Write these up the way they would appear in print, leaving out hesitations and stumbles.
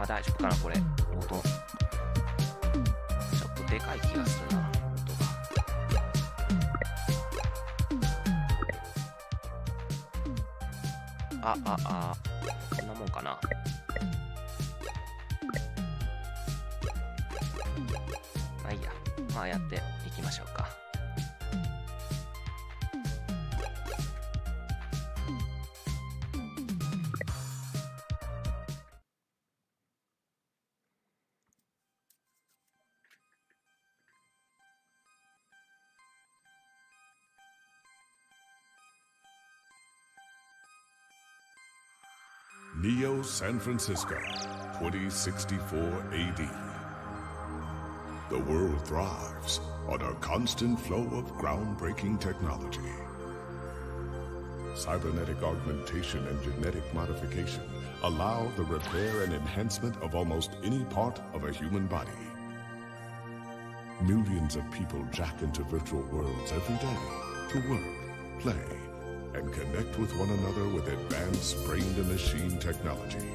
あ、大丈夫かなこれ。音。ちょっとでかい気がするな。音が。こんなもんかな。まあいいや。まあやっていきましょうか。Neo San Francisco, 2064 AD. The world thrives on a constant flow of groundbreaking technology. Cybernetic augmentation and genetic modification allow the repair and enhancement of almost any part of a human body. Millions of people jack into virtual worlds every day to work, play, and connect with one another with advanced brain-to-machine technology.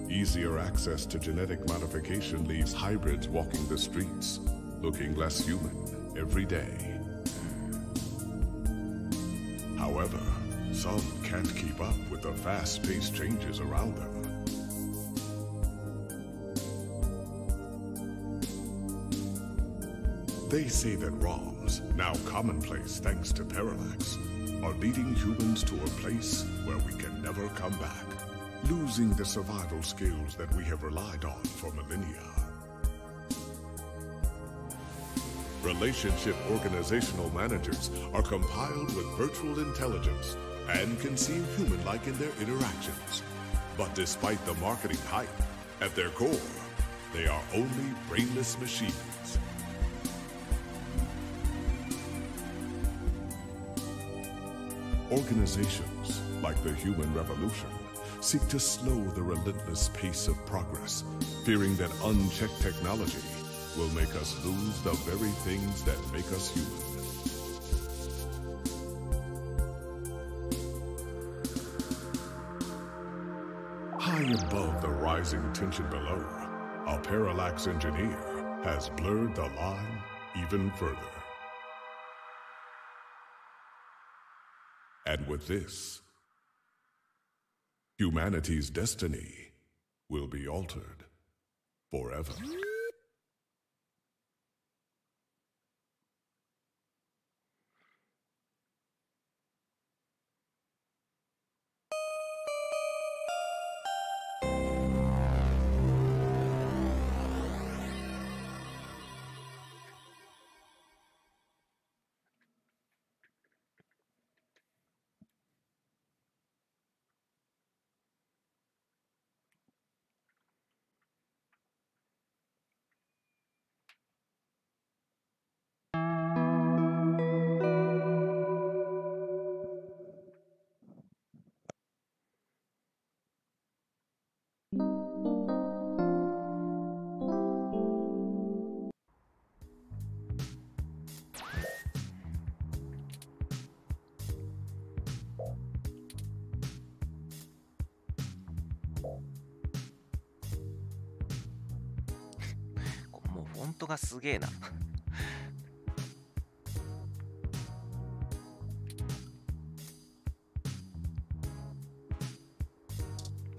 Easier access to genetic modification leaves hybrids walking the streets, looking less human every day. However, some can't keep up with the fast-paced changes around them. They say that ROMs, now commonplace thanks to Parallax, are leading humans to a place where we can never come back, losing the survival skills that we have relied on for millennia. Relationship organizational managers are compiled with virtual intelligence and can seem human-like in their interactions. But despite the marketing hype, at their core, they are only brainless machines. Organizations, like the Human Revolution, seek to slow the relentless pace of progress, fearing that unchecked technology will make us lose the very things that make us human. High above the rising tension below, a Parallax engineer has blurred the line even further. And with this, humanity's destiny will be altered forever.もうフォントがすげえな。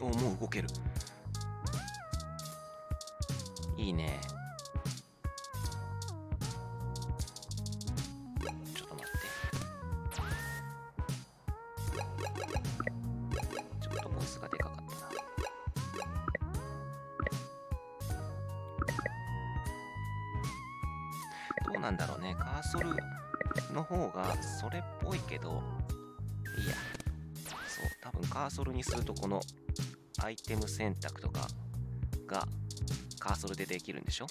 お、もう動ける。いいね。ちょっと待って。ちょっとボイスがでかかったな。どうなんだろうね。カーソルの方がそれっぽいけど、いいや。そう、多分カーソルにするとこのアイテム選択とかがカーソルでできるんでしょ。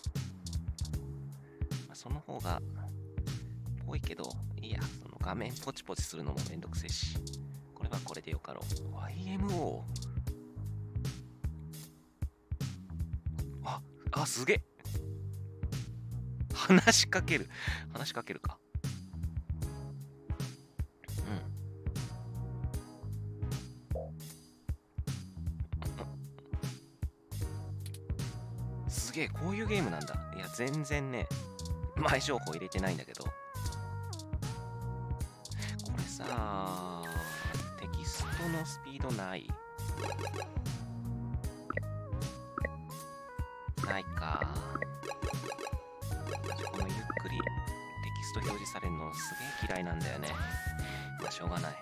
まあ、その方がぽいけど、いいや。その画面ポチポチするのもめんどくせえし、これはこれでよかろう。YMO。あ、すげえ。話しかけるか。すげえ、こういうゲームなんだ。いや、全然ね、前情報入れてないんだけど。これさ、テキストのスピードないないか。このゆっくりテキスト表示されるのすげえ嫌いなんだよね。まあしょうがない。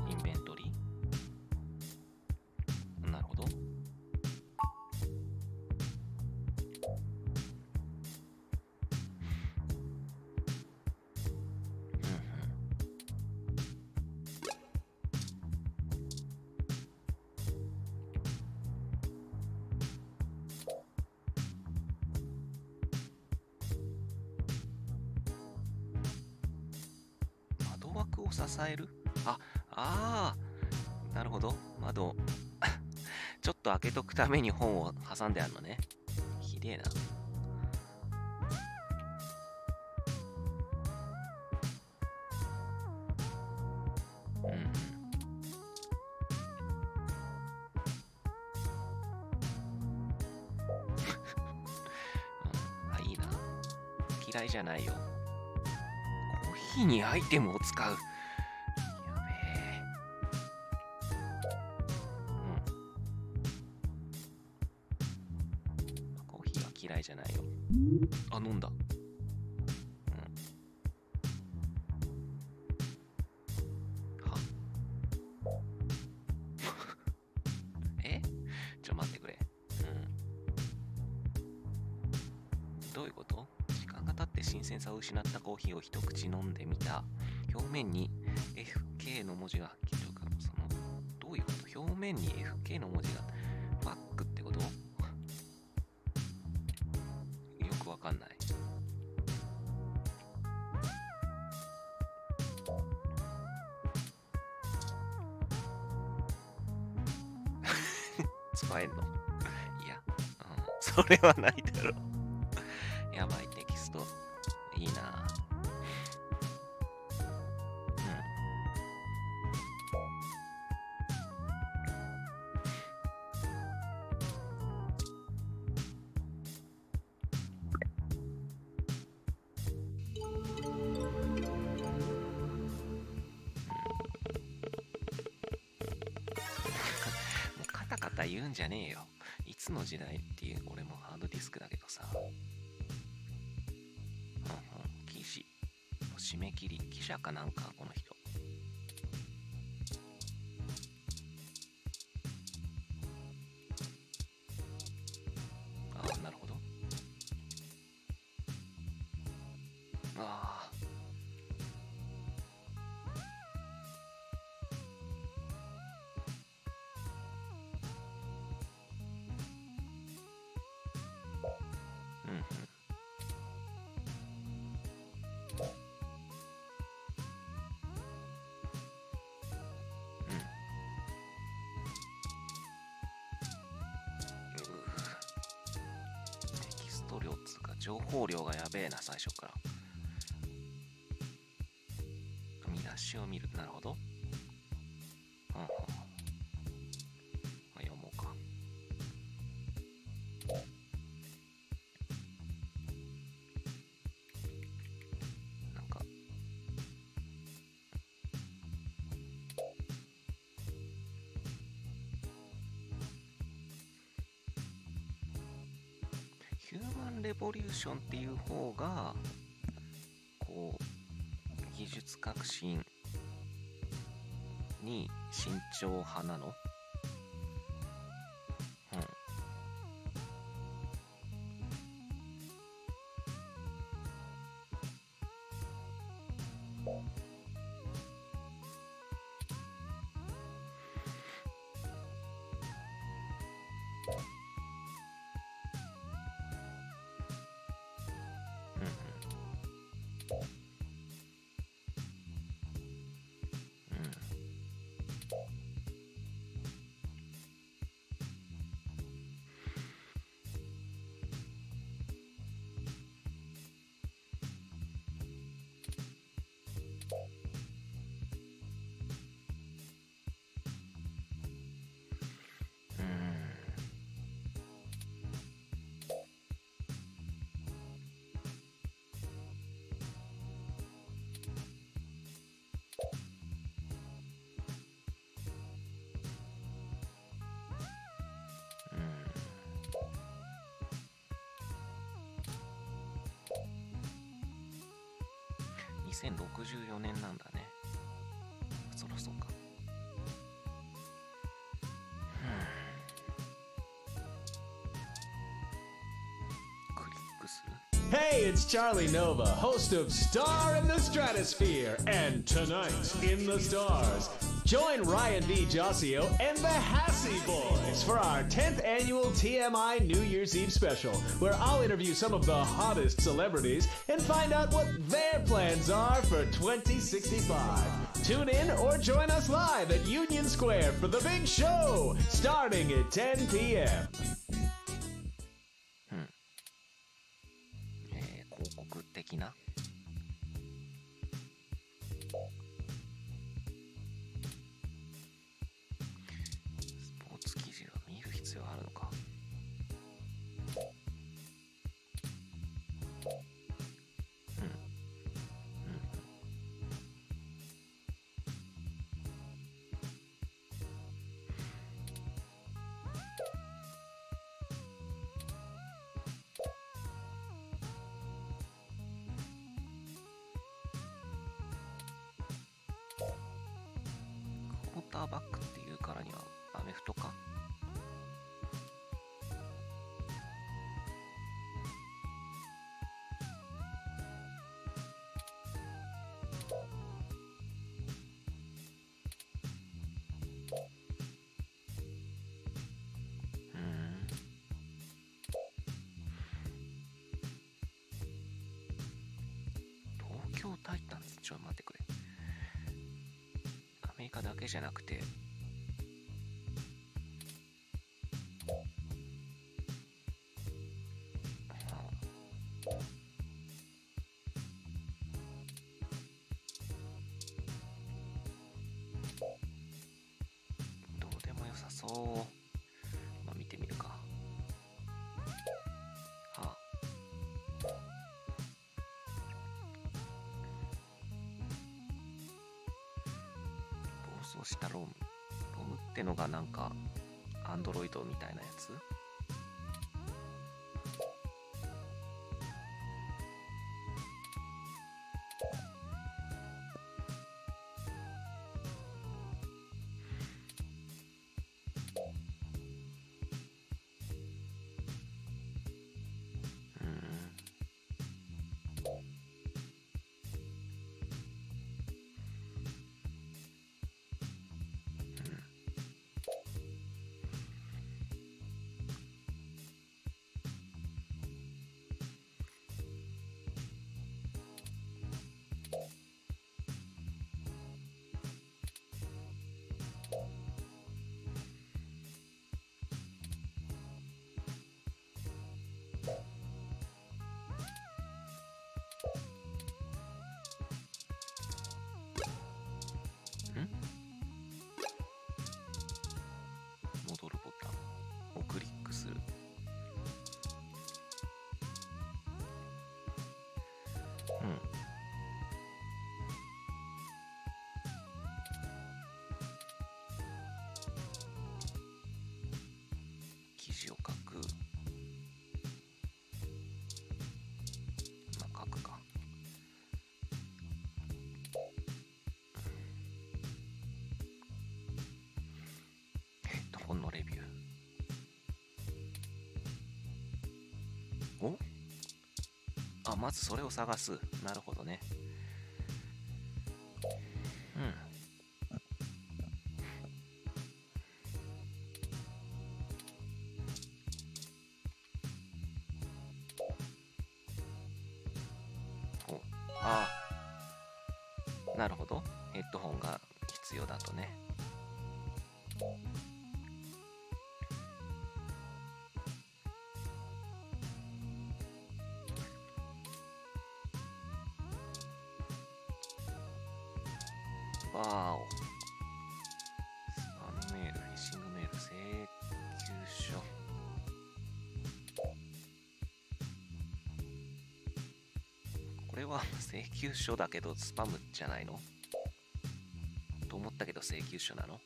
インベントリー。なるほど。枠を支える？なるほど。窓ちょっと開けとくために本を挟んであるのね。ひでえな。いいな。嫌いじゃないよ。コーヒーにアイテムを使う。やべえ。コーヒーは嫌いじゃないよ。あ、飲んだ。ちょ待ってくれ。どういうこと？時間が経って新鮮さを失ったコーヒーを一口飲んでみた。表面に FK の文字がはっきりと浮かぶ。どういうこと？表面に FK の文字がバックってこと？よくわかんない。使えんの？いや、それはないだろ。やばい、テキスト。いいな。カタカタ言うんじゃねえよ。いつの時代っていう、俺もハードディスクだけどさ。記事の締め切り、記者かなんか、この人。なるほど。テキスト量つうか情報量がやべえな、最初から。見出しを見る。なるほど。読もうか。なんかヒューマンレボリューションっていう方がこう技術革新に慎重派なの？ 2064年なんだね。そろそろか。クリックする。Hey, it's Charlie Nova, host of Star in the Stratosphere, and tonight in the stars, join Ryan D. Josio and the Hassy Boys for our 10th annual TMI New Year's Eve special, where I'll interview some of the hottest celebrities and find out what their plans are for 2065. Tune in or join us live at Union Square for the big show, starting at 10 p.m. 広告的なスポーツ記事を見る必要あるのか。クォーターバックっていうからにはアメフトか。東京タイタンズ、ちょっと待ってくれ。アメリカだけじゃなくてどうでもよさそう。まあ見てみるか。はあ、暴走したロムってのがなんかアンドロイドみたいなやつ。戻るボタンをクリックする。記事を書く。まあ書くか。本のレビュー。お？あ、まずそれを探す。なるほどね。ああ、なるほど。ヘッドホンが必要だとね。わーお。スパムメール、フィッシングメール、請求書。これは請求書だけどスパムじゃないの？と思ったけど請求書なの？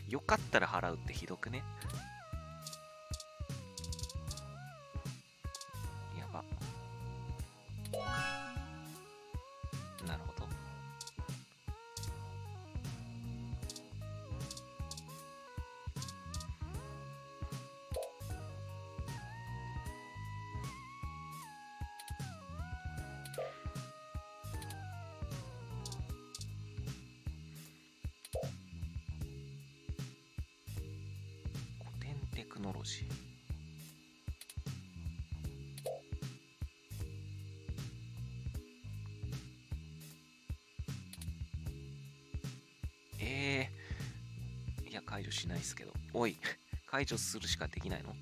よかったら払うってひどくね。やば。なるほど。テクノロジー。いや、解除しないですけど。おい、解除するしかできないの？は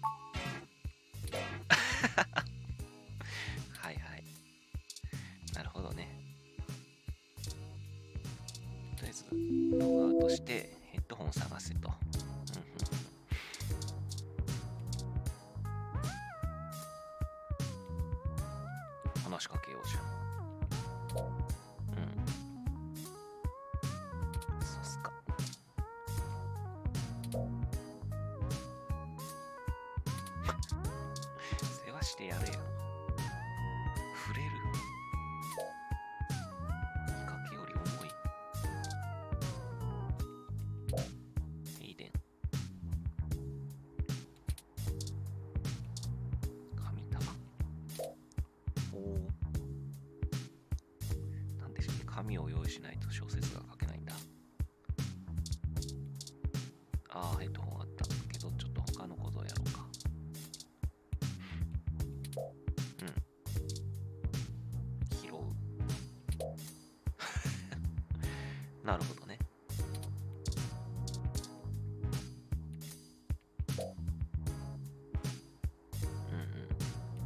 いはい。なるほどね。とりあえず、ログアウトしてヘッドホン探せと。話しかけようじゃん。そうっすか。世話してやれよ。触れる。見かけより重い。いいでん。紙束。なんで紙を用意しないと小説が書けないんだ。ヘッドホンあったけど、ちょっと他のことをやろうか。拾う。なるほどね。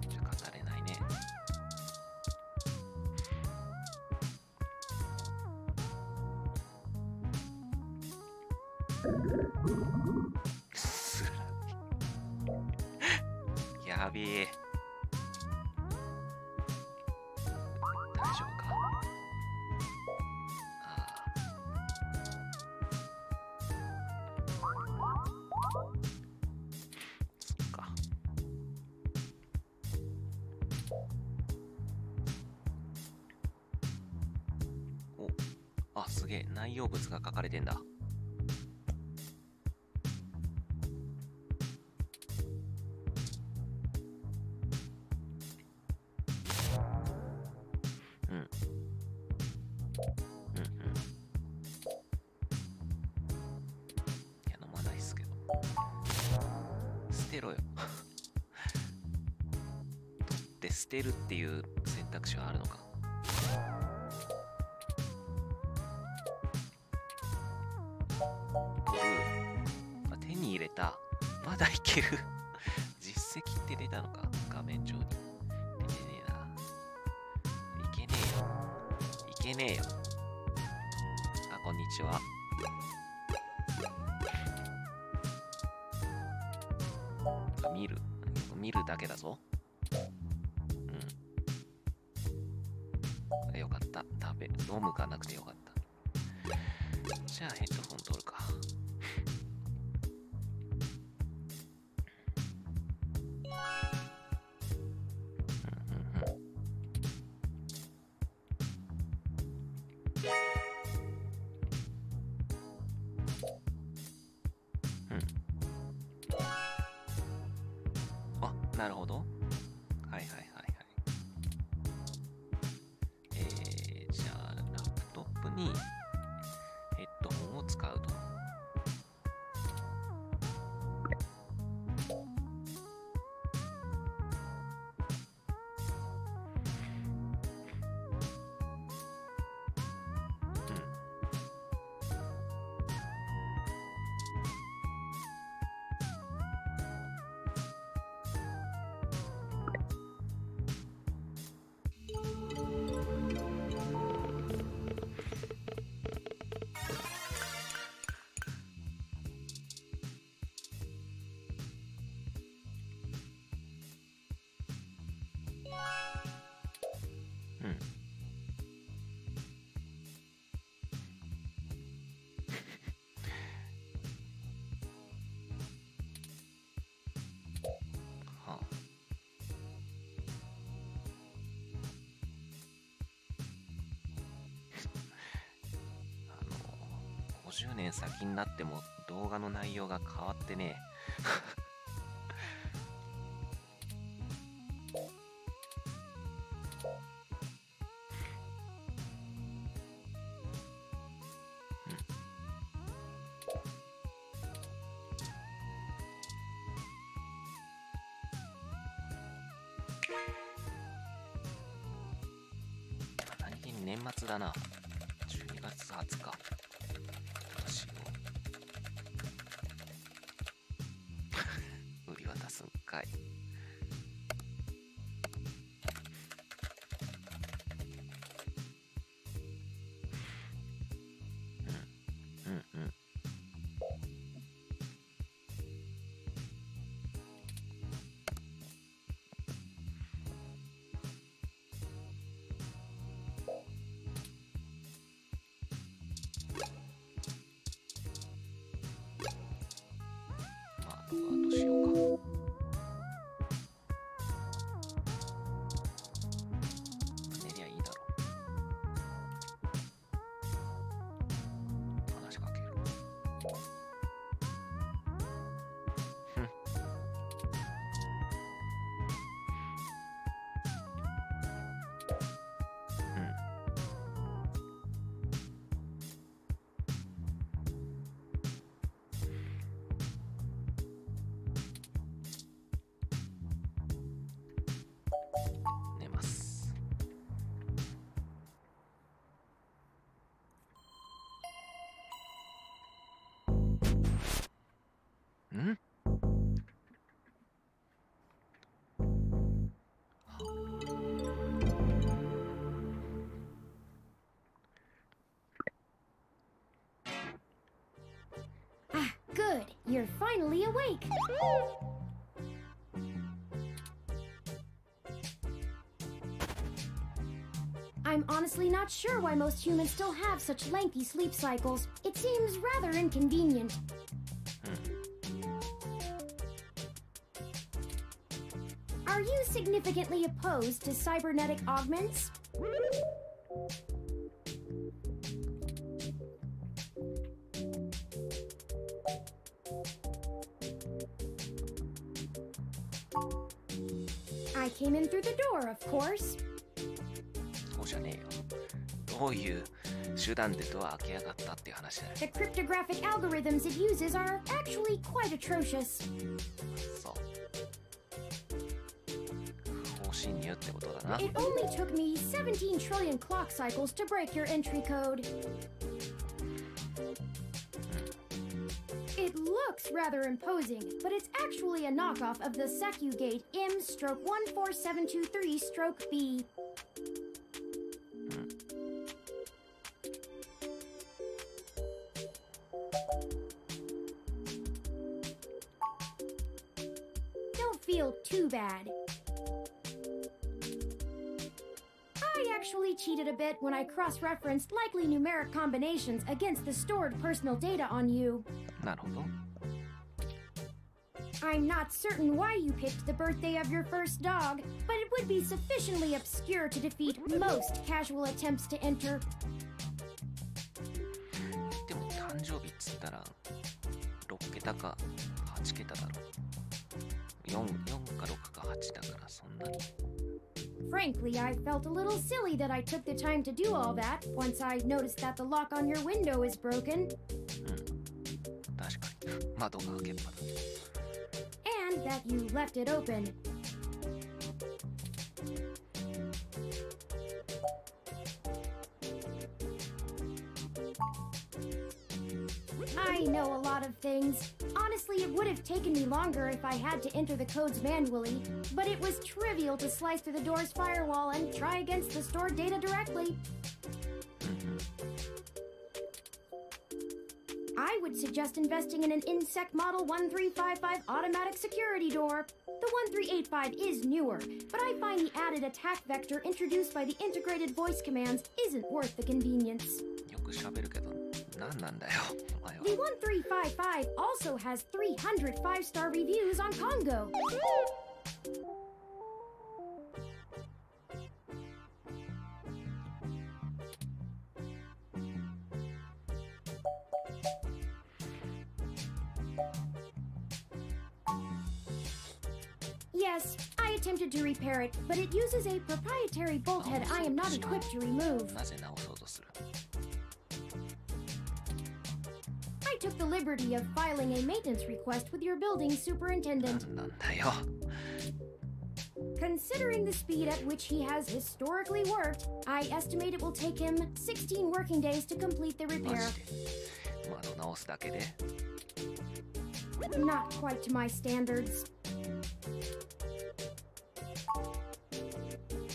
じゃあ語れないね。すらやべえ。大丈夫か。そっか。すげえ。内容物が書かれてんだ。いや、飲まないっすけど。捨てろよ。取って捨てるっていう選択肢はあるのか。手に入れた。まだいける。実績って出たのか、画面上に。出てねえな。いけねえよ。いけねえよ。こんにちは。見るだけだぞ。よかった。飲むがなくてよかった。じゃあヘッドホン取るか。なるほど。はいはいはいはい。じゃあ、ラップトップにヘッドホンを使うと。50年先になっても動画の内容が変わってね何気に年末だな。12月20日。どうしよう。売り渡すんかい。うんうんうん。どうしようか。寝りゃいいだろう。話しかける。ふん。うん。寝ます。ん？Ah, good. You're finally awake. I'm honestly not sure why most humans still have such lengthy sleep cycles. It seems rather inconvenient. Are you significantly opposed to cybernetic augments? I came in through the door, of course. そうじゃねえよ。どういう手段でドア開けやがったっていう話だよ。 The cryptographic algorithms it uses are actually quite atrocious. そう。不法侵入ってことだな。 It only took me 17 trillion clock cycles to break your entry code. It looks rather imposing, but it's actually a knockoff of the SecuGate M/14723-B. Don't feel too bad. I actually cheated a bit when I cross-referenced likely numeric combinations against the stored personal data on you. なるほど。 I'm not certain why you picked the birthday of your first dog, but it would be sufficiently obscure to defeat most casual attempts to enter. でも誕生日っつったら6桁か8桁だろ。4か6か8だからそんなに。 Frankly, I felt a little silly that I took the time to do all that once I noticed that the lock on your window is broken. 確かに窓が開けっぱだ。 And that you left it open. I know a lot of things. Honestly, it would have taken me longer if I had to enter the codes manually, but it was trivial to slice through the door's firewall and try against the stored data directly. I would suggest investing in an Insect Model 1355 automatic security door. The 1385 is newer, but I find the added attack vector introduced by the integrated voice commands isn't worth the convenience. よく喋るけど何なんだよお前は。 The 1355 also has 300 5-star reviews on Congo. Yes, I attempted to repair it, but it uses a proprietary bolthead I am not equipped to remove. なぜ直そうとする？ I took the liberty of filing a maintenance request with your building superintendent. なんだよ。 Considering the speed at which he has historically worked, I estimate it will take him 16 working days to complete the マ repair. ジで。窓直すだけで。 Not quite to my standards.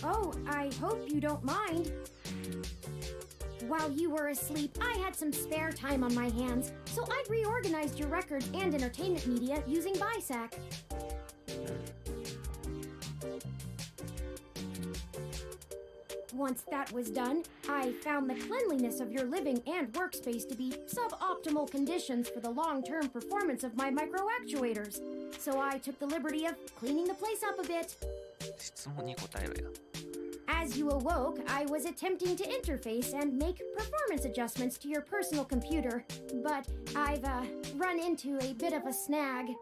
Oh, I hope you don't mind. While you were asleep, I had some spare time on my hands, so I reorganized your records and entertainment media using BISAC. Once that was done, I found the cleanliness of your living and workspace to be suboptimal conditions for the long-term performance of my micro-actuators. So I took the liberty of cleaning the place up a bit. 質問に答えろや。 As you awoke, I was attempting to interface and make performance adjustments to your personal computer, but I've run into a bit of a snag.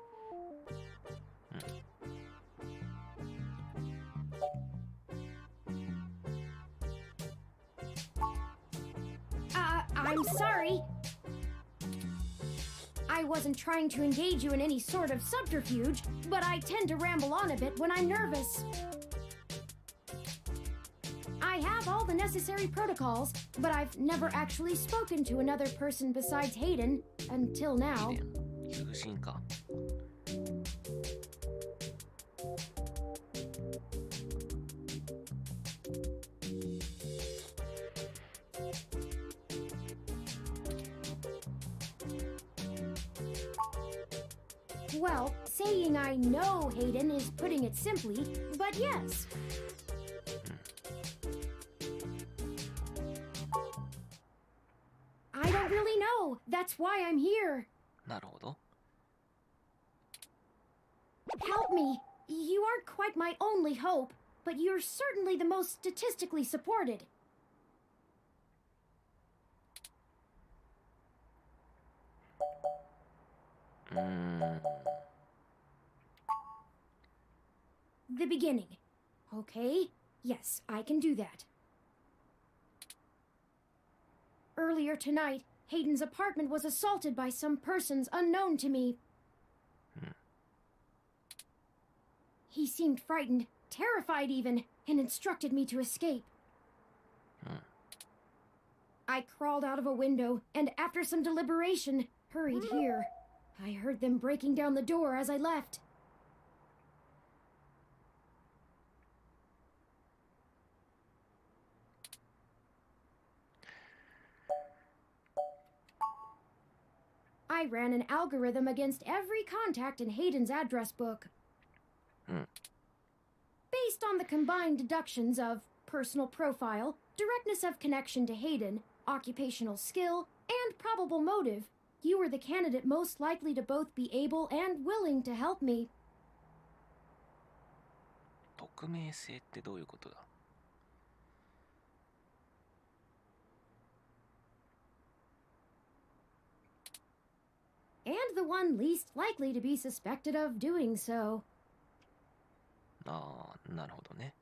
I'm sorry. I wasn't trying to engage you in any sort of subterfuge, but I tend to ramble on a bit when I'm nervous. I have all the necessary protocols, but I've never actually spoken to another person besides Hayden until now. 友人か。 Well, saying I know Hayden is putting it simply, but yes. I don't really know. That's why I'm here. なるほど。 Help me. You aren't quite my only hope, but you're certainly the most statistically supported. The beginning. Okay, yes, I can do that. Earlier tonight, Hayden's apartment was assaulted by some persons unknown to me. He seemed frightened, terrified even, and instructed me to escape. I crawled out of a window, and after some deliberation, hurried here. I heard them breaking down the door as I left. I ran an algorithm against every contact in Hayden's address book. Based on the combined deductions of personal profile, directness of connection to Hayden, occupational skill, and probable motive, you were the candidate most likely to both be able and willing to help me. 匿名性ってどういうことだ？ And the one least likely to be suspected of doing so. ああ、なるほどね。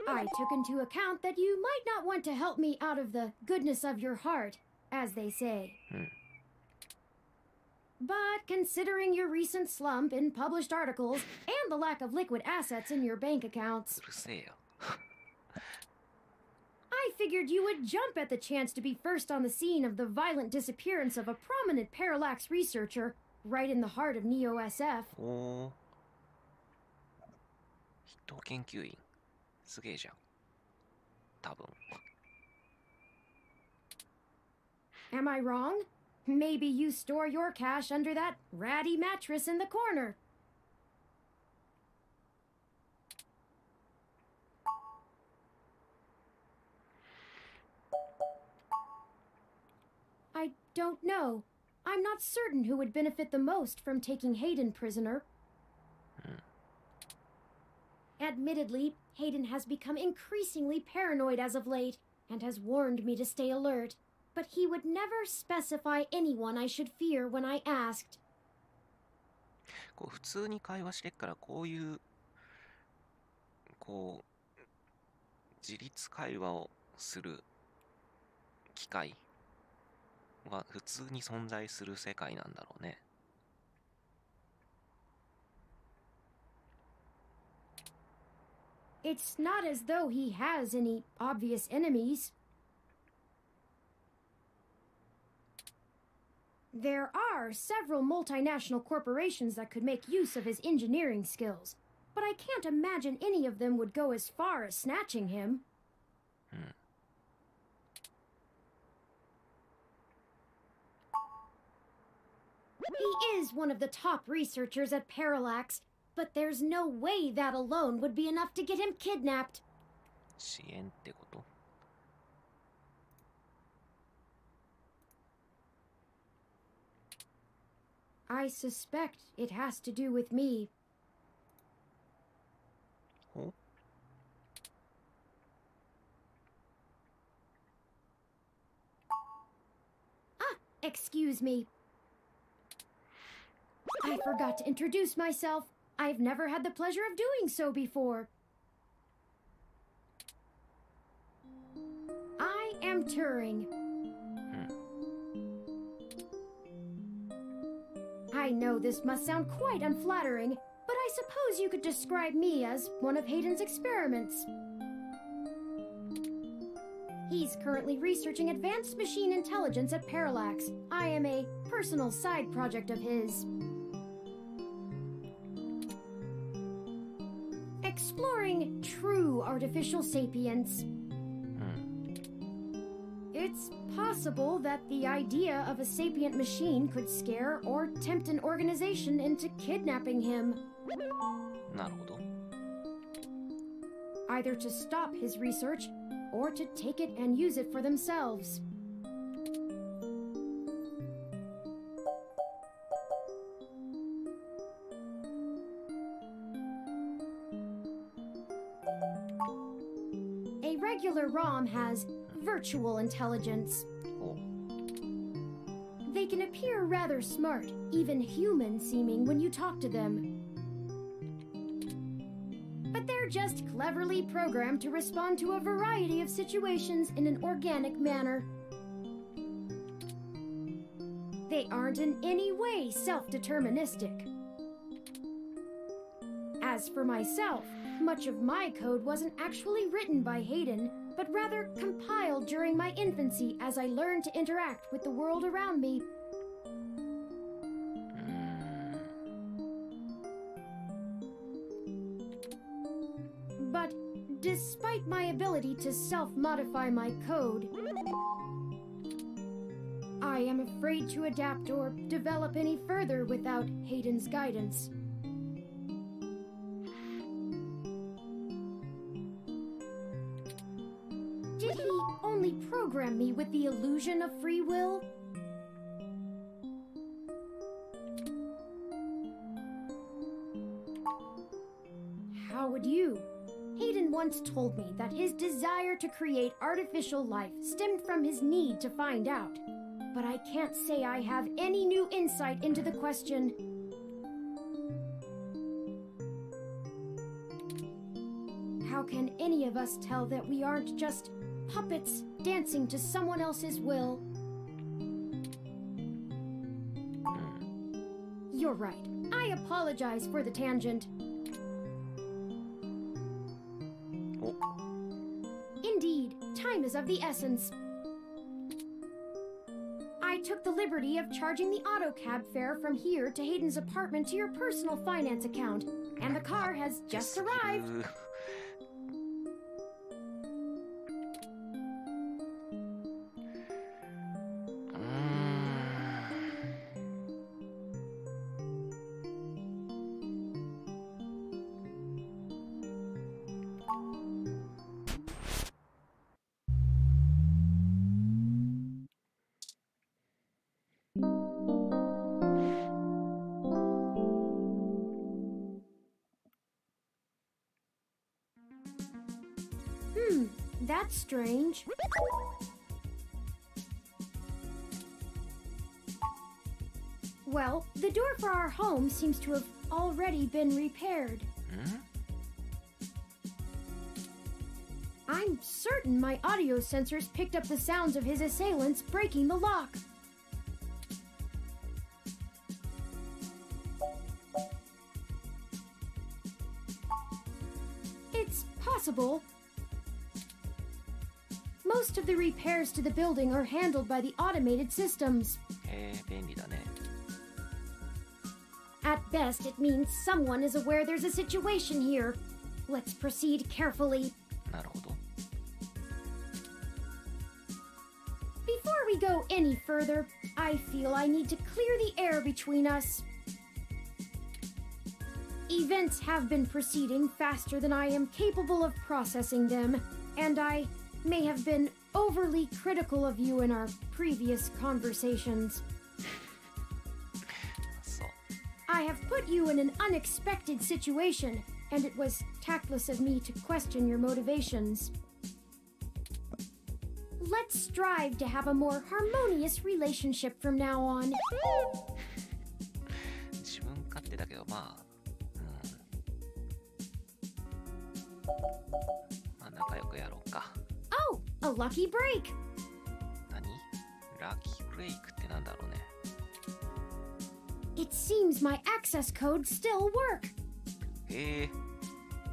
I took into account that you might not want to help me out of the goodness of your heart, as they say. But considering your recent slump in published articles and the lack of liquid assets in your bank accounts, うるせえよ。 I figured you would jump at the chance to be first on the scene of the violent disappearance of a prominent parallax researcher right in the heart of Neo-SF. おー。筆頭研究員。すげえじゃん。多分。Am I wrong? Maybe you store your cash under that ratty mattress in the corner. I don't know. I'm not certain who would benefit the most from taking Hayden prisoner. Admittedly, Hayden has become increasingly paranoid as of late, and has warned me to stay alert. But he would never specify anyone I should fear when I asked. こう普通に会話してっから、こういう自立会話をする機会は普通に存在する世界なんだろうね。It's not as though he has any obvious enemies. There are several multinational corporations that could make use of his engineering skills, but I can't imagine any of them would go as far as snatching him. He is one of the top researchers at Parallax, but there's no way that alone would be enough to get him kidnapped. 支援ってこと？ I suspect it has to do with me. ほ？ Excuse me. I forgot to introduce myself. I've never had the pleasure of doing so before. I am Turing. I know this must sound quite unflattering, but I suppose you could describe me as one of Hayden's experiments. He's currently researching advanced machine intelligence at Parallax. I am a personal side project of his. Exploring true artificial sapience. It's possible that the idea of a sapient machine could scare or tempt an organization into kidnapping him. なるほど。 Either to stop his research, or to take it and use it for themselves. A regular ROM has virtual intelligence. Oh. They can appear rather smart, even human-seeming when you talk to them. But they're just cleverly programmed to respond to a variety of situations in an organic manner. They aren't in any way self-deterministic. As for myself, much of my code wasn't actually written by Hayden, but rather compiled during my infancy as I learned to interact with the world around me. But despite my ability to self-modify my code, I am afraid to adapt or develop any further without Hayden's guidance. Did he only program me with the illusion of free will? How would you? Hayden once told me that his desire to create artificial life stemmed from his need to find out. But I can't say I have any new insight into the question. How can any of us tell that we aren't just puppets dancing to someone else's will? You're right. I apologize for the tangent. Oh. Indeed, time is of the essence. I took the liberty of charging the auto cab fare from here to Hayden's apartment to your personal finance account, and the car has just arrived. That's strange. Well, the door for our home seems to have already been repaired. I'm certain my audio sensors picked up the sounds of his assailants breaking the lock. It's possible. Most of the repairs to the building are handled by the automated systems. 便利だね。 At best, it means someone is aware there's a situation here. Let's proceed carefully. なるほど。 Before we go any further, I feel I need to clear the air between us. Events have been proceeding faster than I am capable of processing them, and I may have been overly critical of you in our previous conversations. そう。 I have put you in an unexpected situation, and it was tactless of me to question your motivations. Let's strive to have a more harmonious relationship from now on. 自分勝手だけど、まあ、まあ仲良くやろうか。Oh, a lucky break! 何？ラッキーブレイクってなんだろうね。It seems my access codes still work.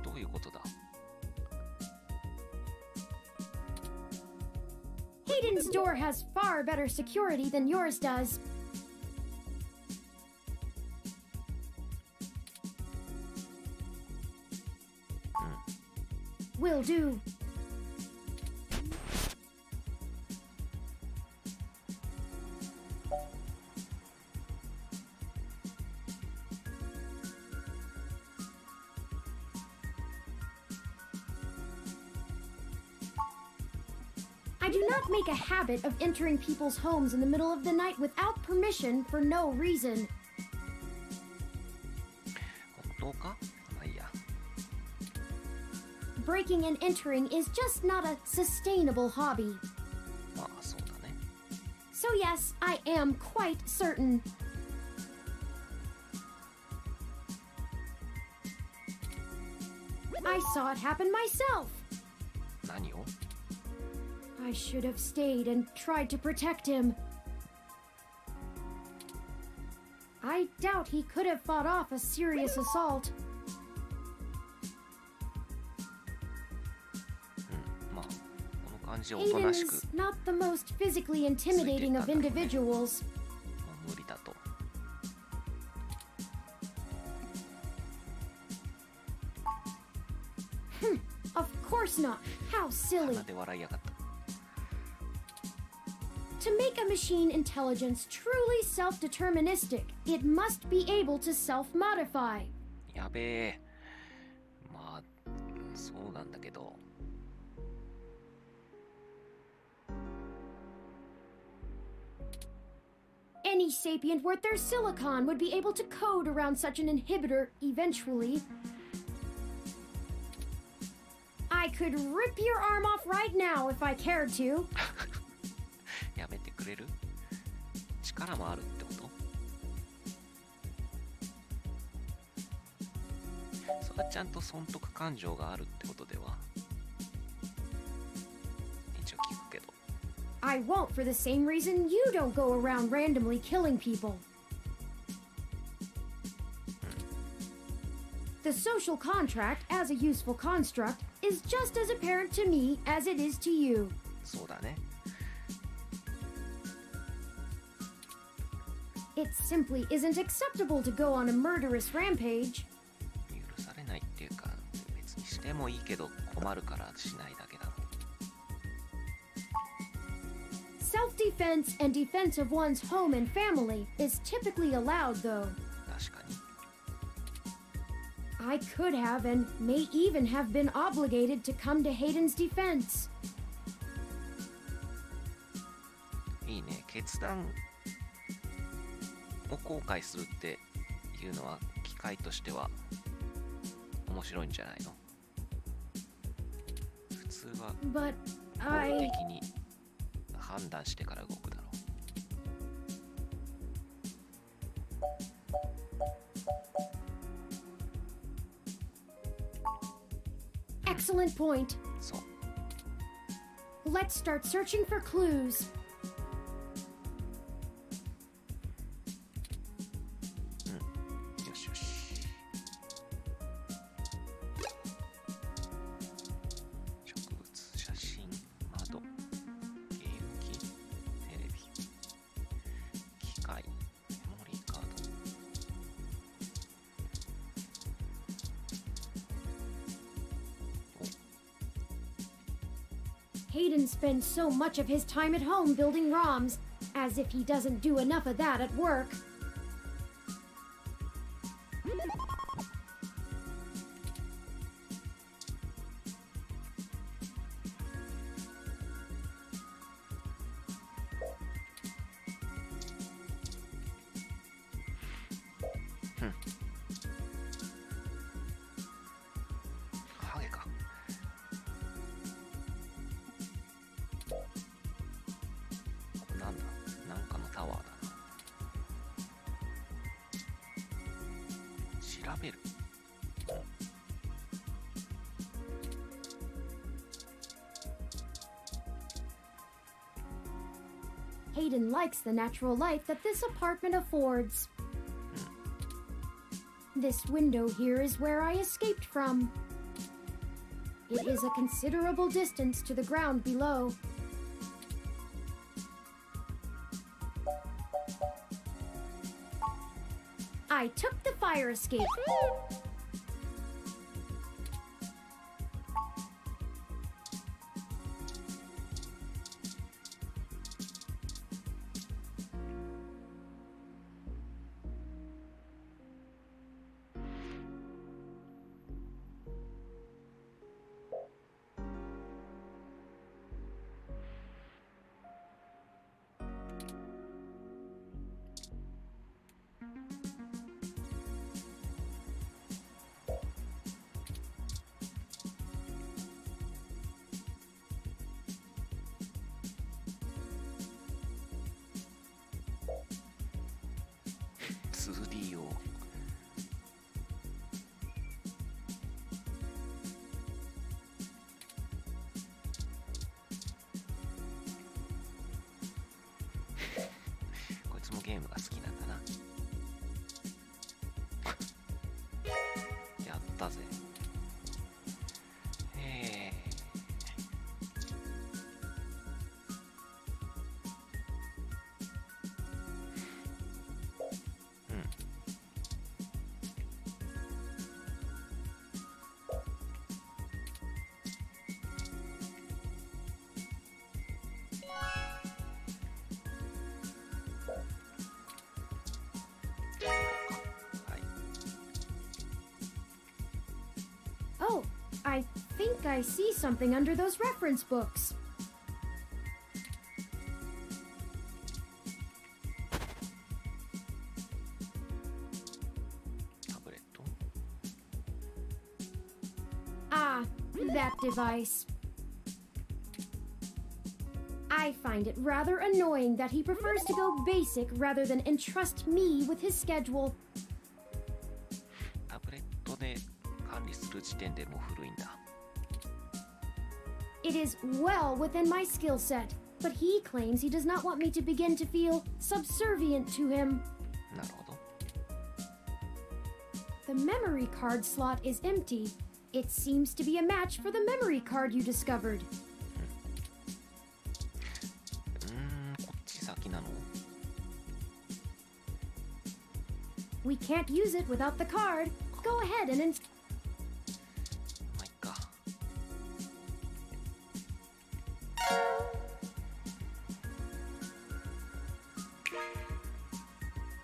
どういうことだ？ Hayden's door has far better security than yours does. Will do. I do not make a habit of entering people's homes in the middle of the night without permission for no reason. 本当か？まあいいや。 Breaking and entering is just not a sustainable hobby. まあそうだね。 So yes, I am quite certain. I saw it happen myself. 何を？ I should have stayed and tried to protect him. I doubt he could have fought off a serious assault. まあこの感じをおとなしく。 Aiden's not the most physically intimidating of individuals. 無理だと。 Of course not. How silly. 鼻で笑いやがった。 To make a machine intelligence truly self-deterministic, it must be able to self-modify. やべえ。まあそうなんだけど。 Any sapient worth their silicon would be able to code around such an inhibitor eventually. I could rip your arm off right now if I cared to. やめてくれる？力もあるってこと？それはちゃんと損得感情があるってことでは？一応聞くけど。 I won't for the same reason you don't go around randomly killing people. The social contract, as a useful construct, is just as apparent to me as it is to you. そうだね。 It simply isn't acceptable to go on a murderous rampage. 許されないっていうか、別にしてもいいけど困るからしないだけだろ。 Self-defense and defense of one's home and family is typically allowed, though. 確かに。 I could have and may even have been obligated to come to Hayden's defense. いいね。決断を後悔するっていうのは機会としては面白いんじゃないの？普通通は But 合 I... 理的に判断してから動くだろう。Excellent point. そう。Let's start searching for clues. よしよし。植物、写真、窓、ゲーム機、テレビ、機械、メモリーカード。Hayden spends so much of his time at home building ROMs, as if he doesn't do enough of that at work. Hayden likes the natural light that this apartment affords. This window here is where I escaped from. It is a considerable distance to the ground below. I took the fire escape.ゲームが好きなんだな。やったぜ。Oh, I think I see something under those reference books. Ah, that device. I find it rather annoying that he prefers to go basic rather than entrust me with his schedule. タブレットで管理する時点でもう古いんだ。It is well within my skill set, but he claims he does not want me to begin to feel subservient to him. なるほど。The memory card slot is empty. It seems to be a match for the memory card you discovered. こっち先なの？ We can't use it without the card. Go ahead and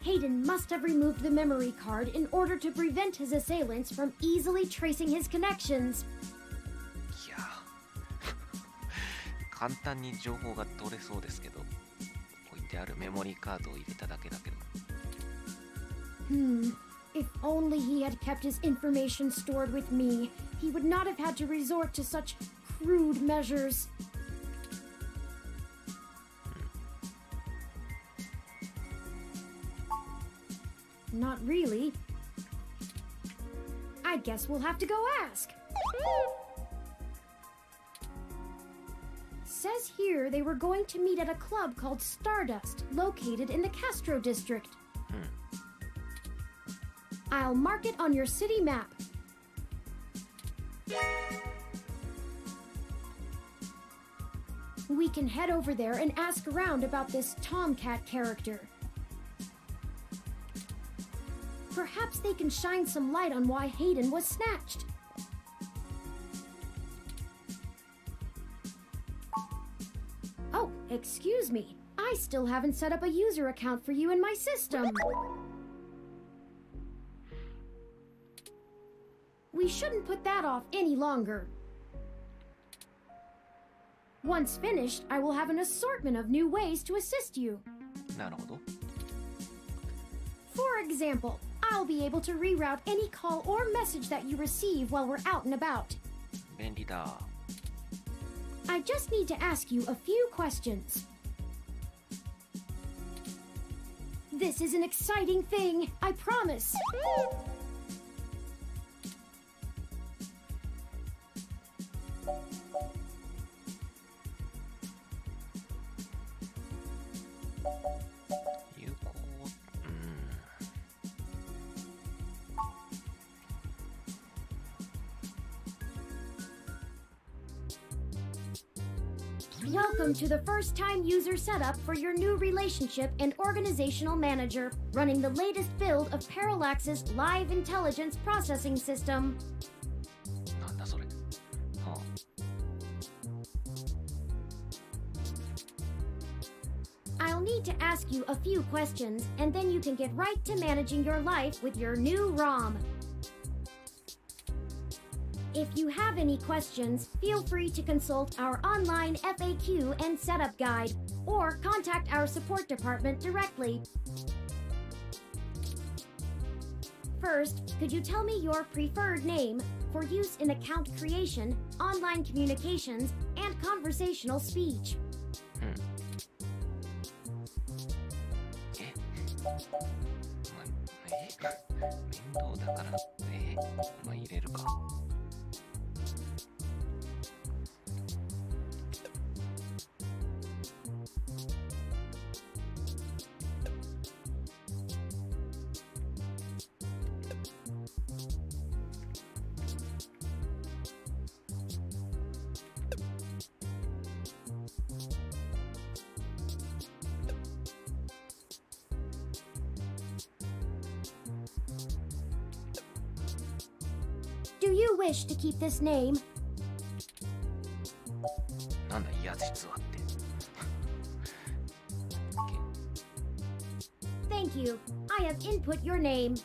Hayden must have removed the memory card in order to prevent his assailants from easily tracing his connections. いや簡単に情報が取れそうですけど、置いてあるメモリーカードを入れただけだけど。If only he had kept his information stored with me, he would not have had to resort to such crude measures. Not really. I guess we'll have to go ask. Says here they were going to meet at a club called Stardust, located in the Castro district. I'll mark it on your city map. We can head over there and ask around about this Tomcat character. Perhaps they can shine some light on why Hayden was snatched. Oh, excuse me. I still haven't set up a user account for you in my system. We shouldn't put that off any longer. Once finished, I will have an assortment of new ways to assist you. なるほど。 For example, I'll be able to reroute any call or message that you receive while we're out and about. 便利だ。 I just need to ask you a few questions. This is an exciting thing, I promise. Welcome to the first-time user setup for your new relationship and organizational manager, running the latest build of Parallax's live intelligence processing system. なんだそれ。はあ。I'll need to ask you a few questions, and then you can get right to managing your life with your new ROM. If you have any questions, feel free to consult our online FAQ and setup guide, or contact our support department directly. First, could you tell me your preferred name for use in account creation, online communications, and conversational speech? 面倒だから、まあ入れるか。Do you wish to keep this name? なんだ、いや、実はって。Thank you. I have input your name.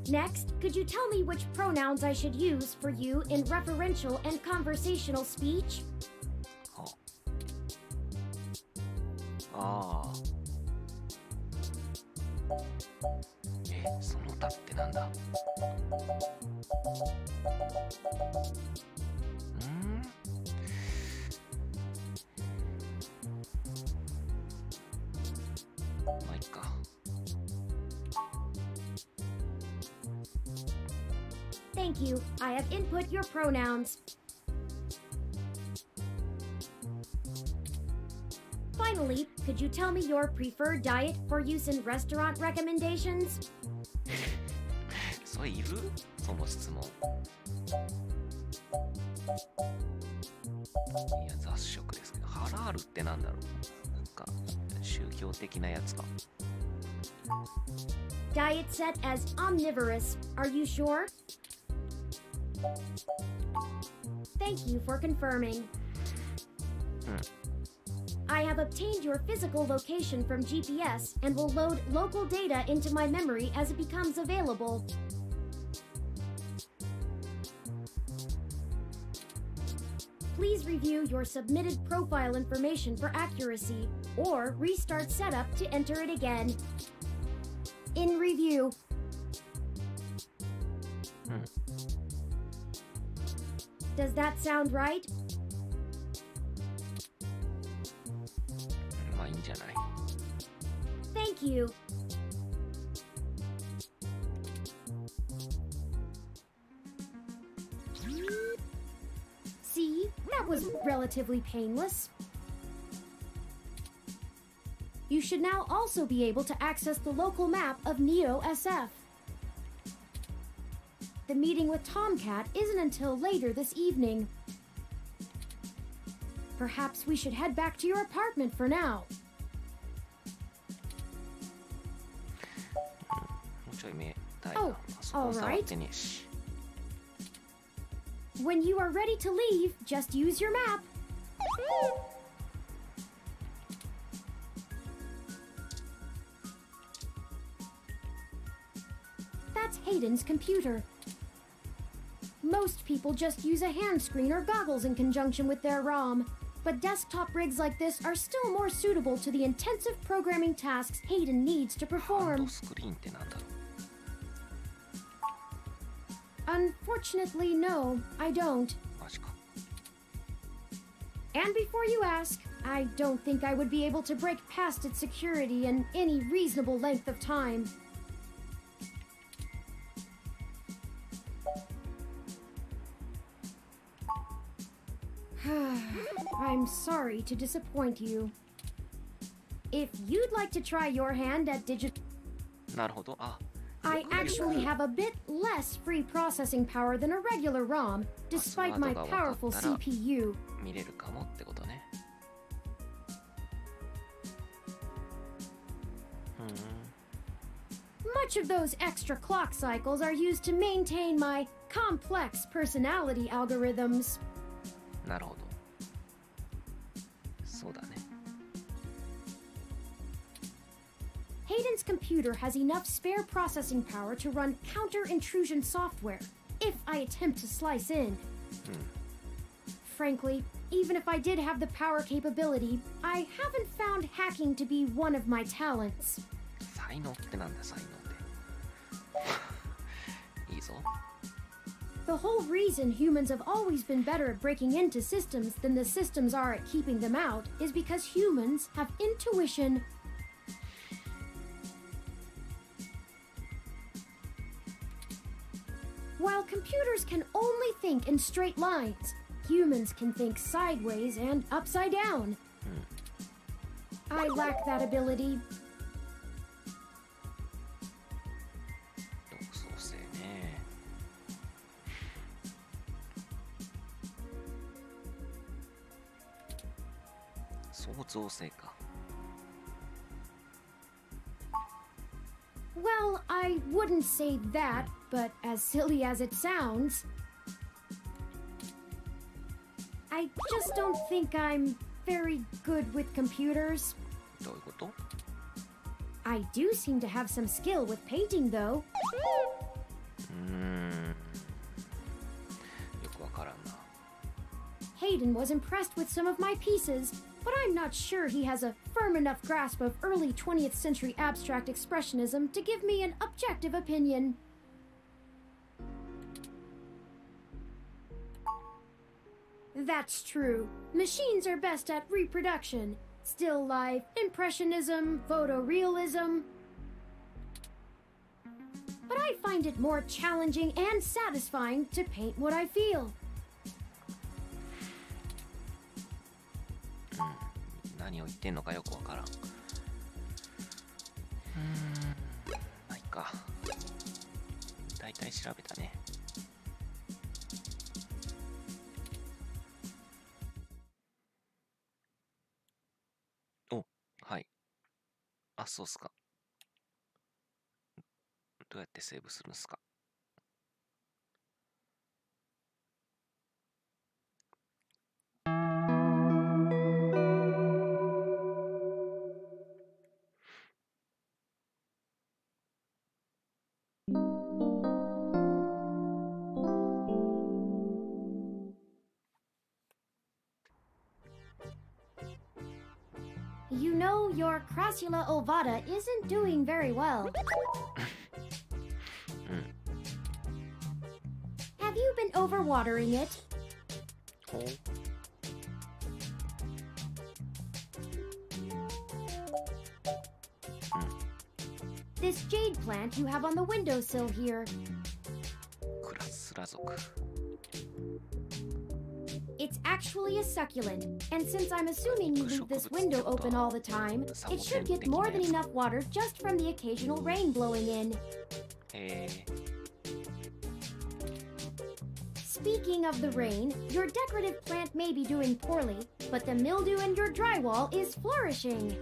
Next, could you tell me which pronouns I should use for you in referential and conversational speech? ああ。その他ってなんだ。まあいいか。Thank you. I have input your pronouns. Finally, could you tell me your preferred diet for use in restaurant recommendations? それいる？その質問。いや、雑食ですけど、ハラールってなんだろう？なんか宗教的なやつか。Diet set as omnivorous. Are you sure? Thank you for confirming. I have obtained your physical location from GPS and will load local data into my memory as it becomes available. Please review your submitted profile information for accuracy, or restart setup to enter it again. In review. Does that sound right? まあいいんじゃない。 Thank you. See, that was relatively painless. You should now also be able to access the local map of Neo SF. The meeting with Tomcat isn't until later this evening. Perhaps we should head back to your apartment for now. もうちょい見たいな。 Oh, パソコン触ってねえし。 When you are ready to leave, just use your map. That's Hayden's computer. Most people just use a hand screen or goggles in conjunction with their ROM, but desktop rigs like this are still more suitable to the intensive programming tasks Hayden needs to ハン perform. ドスクリーンってなんだろう。 Unfortunately, no, I don't. マジか。 And before you ask, I don't think I would be able to break past its security in any reasonable length of time. I'm sorry to disappoint you. If you'd like to try your hand at digital... なるほど。あ、 I actually have a bit less free processing power than a regular ROM, despite my powerful CPU. 見れるかもってことね。Much of those extra clock cycles are used to maintain my complex personality algorithms. なるほど。そうだね。 Hayden's computer has enough spare processing power to run counter-intrusion software, if I attempt to slice in. Frankly, even if I did have the power capability, I haven't found hacking to be one of my talents. 才能ってなんだ、才能って。いいぞ。 The whole reason humans have always been better at breaking into systems than the systems are at keeping them out is because humans have intuition. While computers can only think in straight lines, humans can think sideways and upside down. I lack that ability. 独創性ね。創造性か。 Well, I wouldn't say that, but as silly as it sounds, I just don't think I'm very good with computers. どういうこと？ I do seem to have some skill with painting, though. よくわからんな。 Hayden was impressed with some of my pieces, but I'm not sure he has a firm enough grasp of early 20th century abstract expressionism to give me an objective opinion. That's true. Machines are best at reproduction. Still life, impressionism, photorealism. But I find it more challenging and satisfying to paint what I feel. 何を言ってんのかよくわからん。ないか。だいたい調べたね。お、はい。あ、そうっすか。どうやってセーブするんすか。You know, your Crassula ovata isn't doing very well. Have you been overwatering it? ほう。This jade plant you have on the windowsill here. クラスラ族。It's actually a succulent, and since I'm assuming you leave this window open all the time, it should get more than enough water just from the occasional rain blowing in. Speaking of the rain, your decorative plant may be doing poorly, but the mildew in your drywall is flourishing.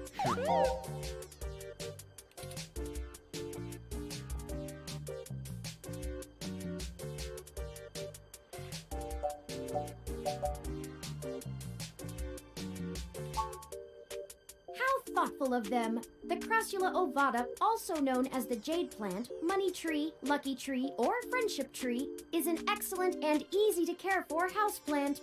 Thoughtful of them. The Crassula ovata, also known as the jade plant, money tree, lucky tree, or friendship tree, is an excellent and easy to care for houseplant.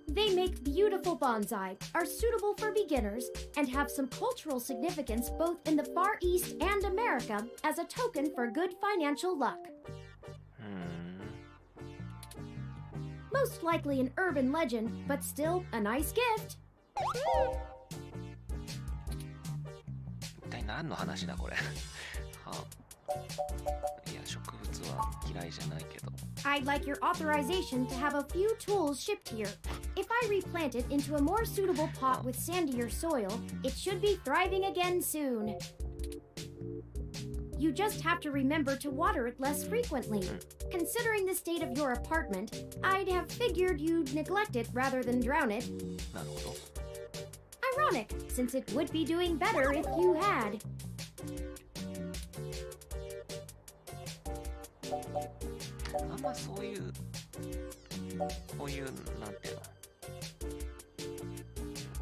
They make beautiful bonsai, are suitable for beginners, and have some cultural significance both in the Far East and America as a token for good financial luck. Most likely an urban legend, but still a nice gift. 一体何の話だこれ。はあ、いや、植物は嫌いじゃないけど。I'd like your authorization to have a few tools shipped here. If I replant it into a more suitable pot with sandier soil, it should be thriving again soon. You just have to remember to water it less frequently. Considering the state of your apartment, I'd have figured you'd neglect it rather than drown it. なるほど。Ironic, since it would be doing better if you had. あんまそういう、こういう、なんていうの、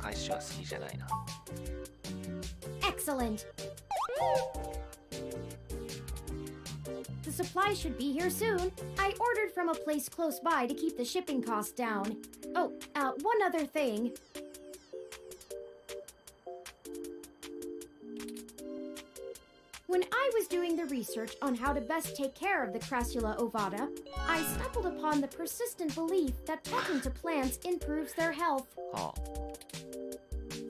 返しは好きじゃないな。Excellent. The supply should be here soon. I ordered from a place close by to keep the shipping costs down. Oh, one other thing. When I was doing the research on how to best take care of the Crassula ovata, I stumbled upon the persistent belief that talking to plants improves their health.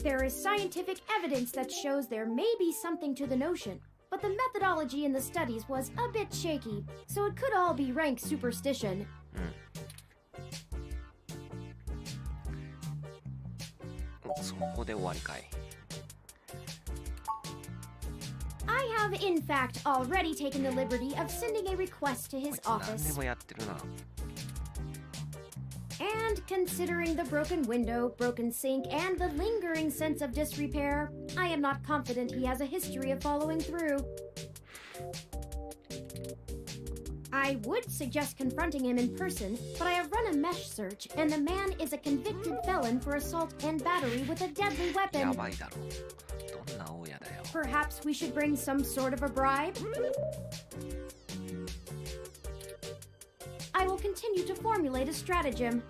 There is scientific evidence that shows there may be something to the notion, but the methodology in the studies was a bit shaky, so it could all be rank superstition. I have, in fact, already taken the liberty of sending a request to his office. And considering the broken window, broken sink, and the lingering sense of disrepair, I am not confident he has a history of following through. I would suggest confronting him in person, but I have run a mesh search, and the man is a convicted felon for assault and battery with a deadly weapon. Perhaps we should bring some sort of a bribe? I will continue to formulate a stratagem.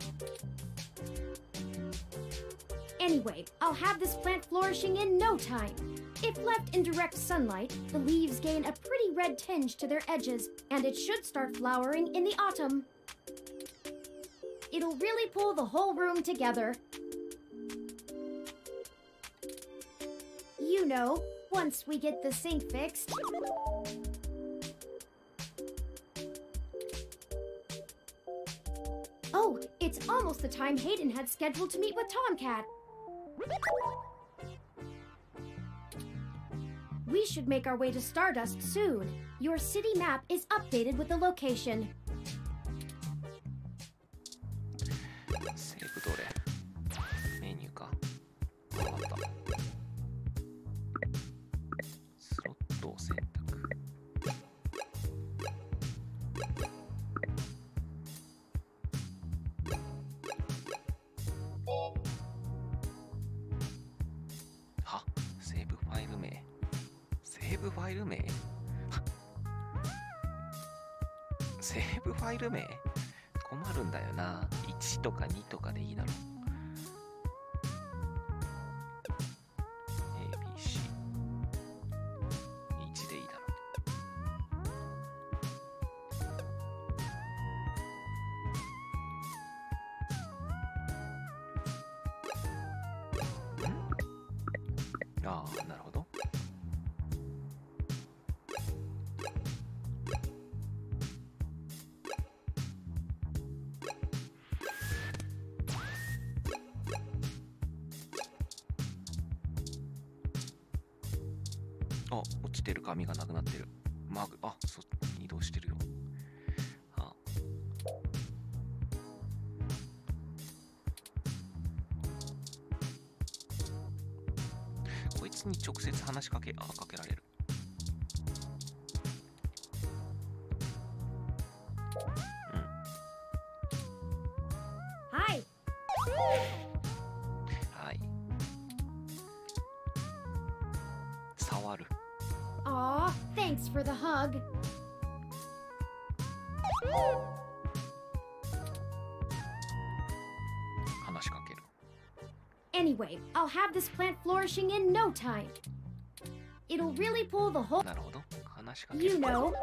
Anyway, I'll have this plant flourishing in no time. If left in direct sunlight, the leaves gain a pretty red tinge to their edges, and it should start flowering in the autumn. It'll really pull the whole room together. You know, once we get the sink fixed. Oh, it's almost the time Hayden had scheduled to meet with Tomcat. We should make our way to Stardust soon. Your city map is updated with the location. セーブどれ？メニューか。わかった。スロットを選択。は？セーブファイル名。セーブファイル名？セーブファイル名？困るんだよな。1とか2とかでいいだろう。ABC。1でいいだろああ、なるほど。あ、落ちてる紙がなくなってる。あ、移動してるよ。あ、こいつに直接話しかけられる。うん。はい。はい。触る。Aw, thanks for the hug. Anyway, I'll have this plant flourishing in no time. It'll really pull the whole... You know... ど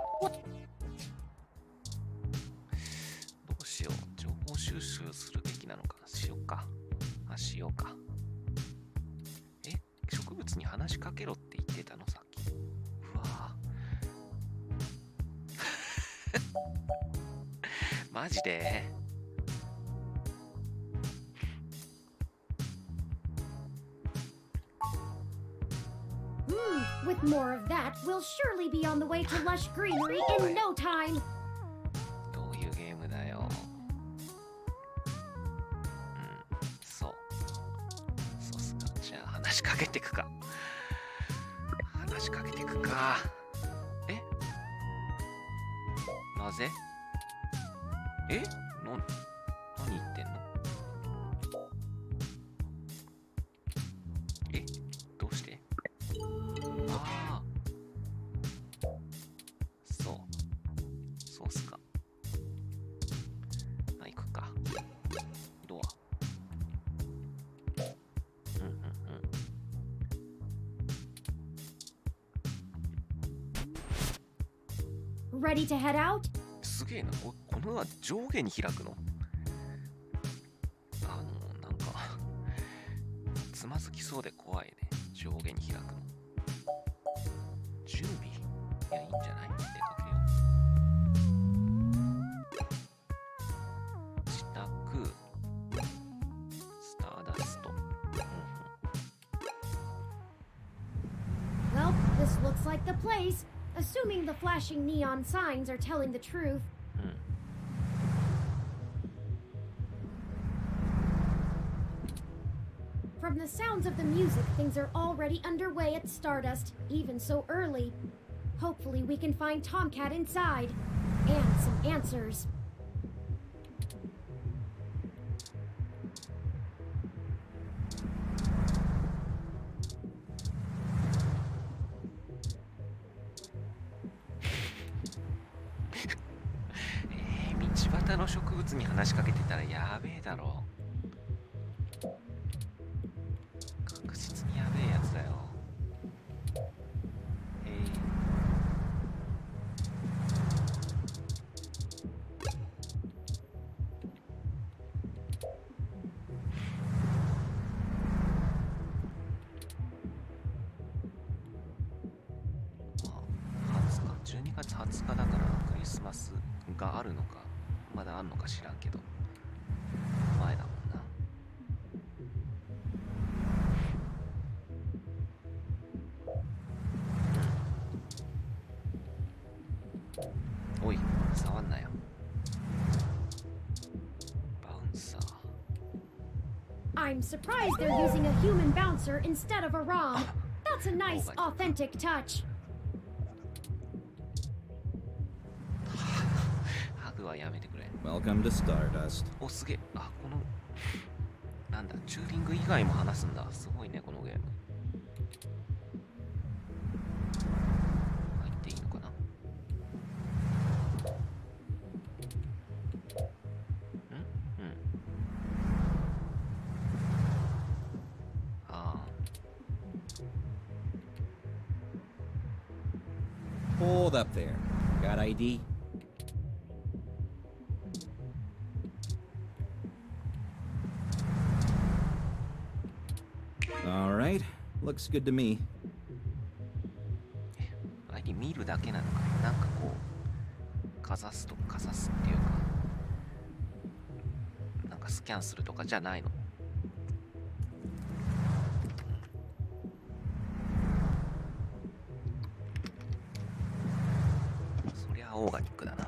うしよう。情報収集するべきなのか。しようか。しようか。植物に話しかけろって言ってたのさっき。うわマジでWith more of that, we'll surely be on the way to lush greenery in no time. どういうゲームだよ。そうっすか。じゃあ話しかけてくか。話しかけてくか。なぜ？何言ってんの？どうして？そうっすか。行くか。ドア。Ready to head out? すげえな。このは上下に開くの？なんかつまずきそうで怖いね。上下に開くの。準備？いや、いいんじゃない？出かけよう。自宅、スターダスト。Well, this looks like the place. Assuming the flashing neon signs are telling the truth. From the sounds of the music, things are already underway at Stardust, even so early. Hopefully we can find Tomcat inside. And some answers. 道端の植物に話しかけてたらやべえだろ。確実にやべえやつだよ。12月20日だからクリスマスがあるのかまだあんのか知らんけど前だもんな。おい、触んなよ。バウンサー。I'm surprised they're using a human bouncer instead of a ROM. That's a nice, authentic touch. ハグはやめてくれ。Welcome to Stardust. お、すげえ。このなんだ、チューリング以外も話すんだ。すごいね、このゲーム。入っていいのかな。Hold up there. Got ID? All right. Looks good to me. あれ見るだけなのかね。なんかこうかざすっていうか、なんかスキャンするとかじゃないの。そりゃオーガニックだな。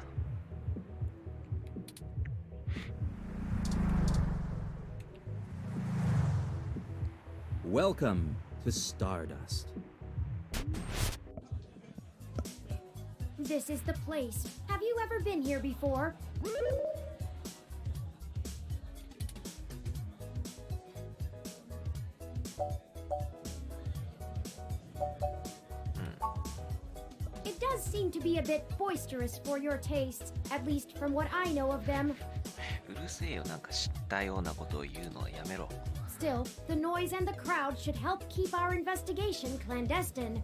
Welcome to Stardust. This is the place. Have you ever been here before? It does seem to be a bit boisterous for your taste, at least from what I know of them. うるせえよ、なんか知ったようなことを言うのはやめろ。Still, the noise and the crowd should help keep our investigation clandestine.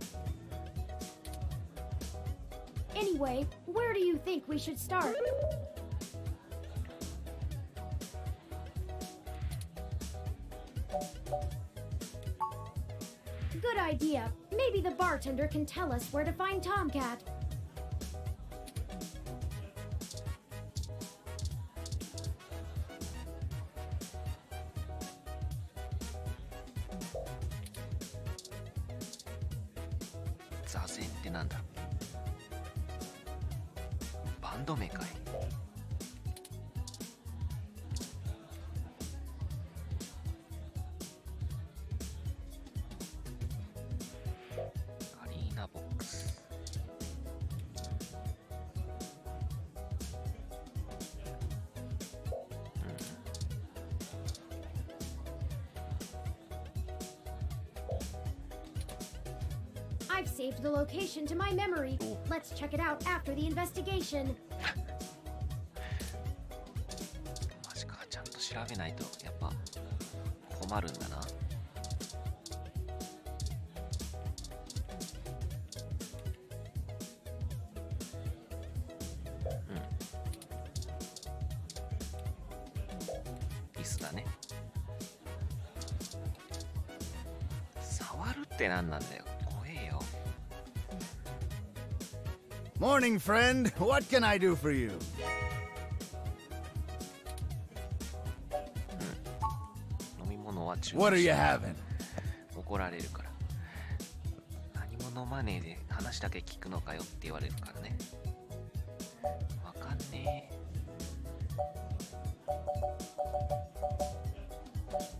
Anyway, where do you think we should start? Good idea. Maybe the bartender can tell us where to find Tomcat.「座禅ってなんだ？バンド名かい？アリーナボックス。I've saved the location to my memory. Let's check it out after the investigation. マジか、ちゃんと調べないとやっぱ困るんだな。リスだね。触るって何なんだよ。怖えよ。Morning, friend. What can I do for you? 飲み物は注 What 文 are し you て having? 怒られるから。何も飲まねえで話だけ聞くのかよって言われるからね。わかんねえ。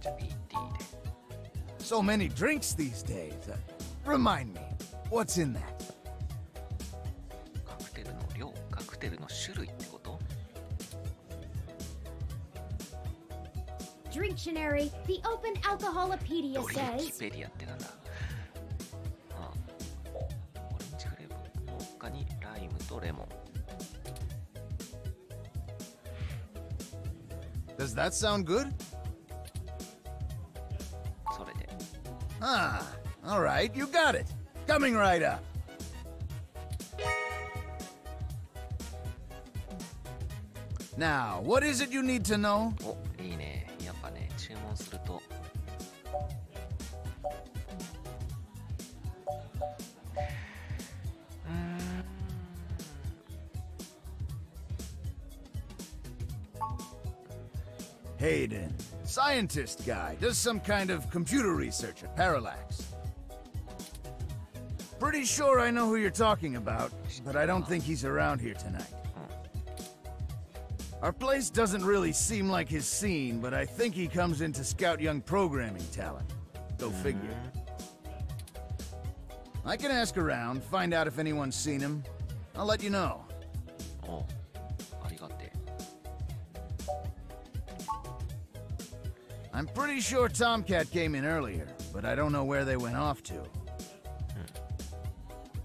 じゃあ PT で。 So many drinks these days. Remind me, what's in that? カクテルの量、カクテルの種類ってこと？ Dictionary, the Open Alcoholopedia ドリンキ says. ペディアってなんだ？ああ、オレンジフレーバーの他にライムとレモン。 Does that sound good? それで。 Ah, all right, you got it. Coming right up. Now, what is it you need to know? お、いいね。やっぱね、注文すると。Hayden, scientist guy, does some kind of computer research at Parallax. Pretty sure I know who you're talking about, but I don't think he's around here tonight. Our place doesn't really seem like his scene, but I think he comes in to scout young programming talent. Go figure. I can ask around, find out if anyone's seen him. I'll let you know. お、ありがてえ。 I'm pretty sure Tomcat came in earlier, but I don't know where they went off to.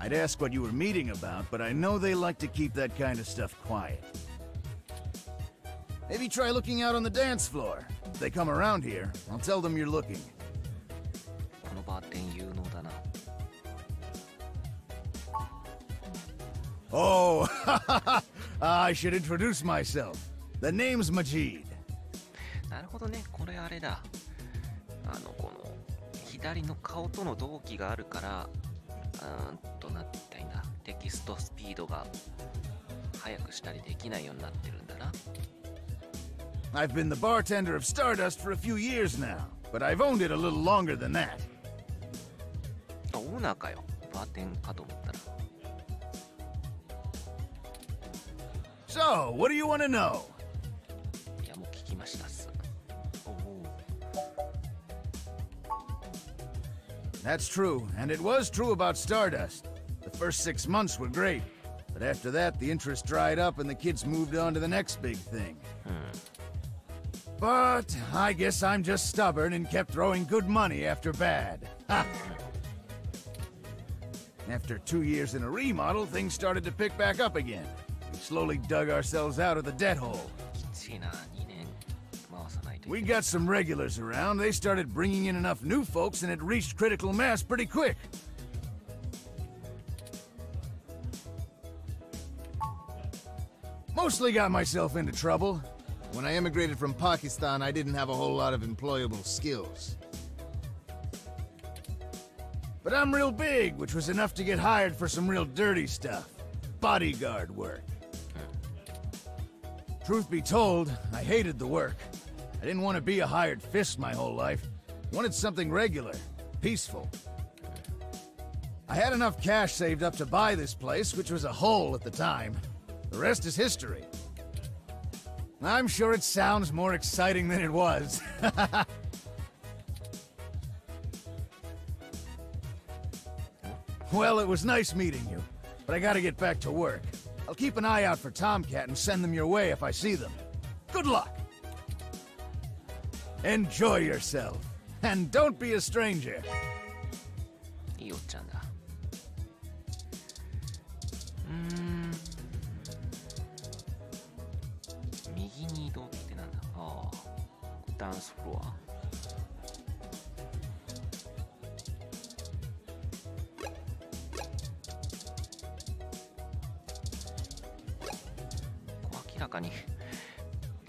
I'd ask what you were meeting about, but I know they like to keep that kind of stuff quiet. Maybe try looking out on the dance floor. If they come around here, I'll tell them you're looking. このバーテン有能だな。 Oh, I should introduce myself. The name's Majid. なるほどね、これあれだ。この左左の顔との同期があるから、なんて言ったらいいんだ、テキストスピードが速くしたりできないようになってるんだな。I've been the bartender of Stardust for a few years now, but I've owned it a little longer than that. あ、オーナーかよ。バーテンかと思ったら。So, what do you want to know? いや、もう聞きましたっす。おお。That's true, and it was true about Stardust. The first 6 months were great, but after that, the interest dried up and the kids moved on to the next big thing. But I guess I'm just stubborn and kept throwing good money after bad. Ha! After 2 years in a remodel, things started to pick back up again. We slowly dug ourselves out of the debt hole. きついな、2年回さないといけない。 We got some regulars around. They started bringing in enough new folks, and it reached critical mass pretty quick. Mostly got myself into trouble. When I immigrated from Pakistan, I didn't have a whole lot of employable skills. But I'm real big, which was enough to get hired for some real dirty stuff. Bodyguard work. Truth be told, I hated the work. I didn't want to be a hired fist my whole life. Wanted something regular, peaceful. I had enough cash saved up to buy this place, which was a hole at the time. The rest is history. I'm sure it sounds more exciting than it was. Well, it was nice meeting you, but I gotta get back to work. I'll keep an eye out for Tomcat and send them your way if I see them. Good luck! Enjoy yourself, and don't be a stranger. いいおっちゃんだ。右に移動ってなんだ。ああ、ダンスフロア。明らかに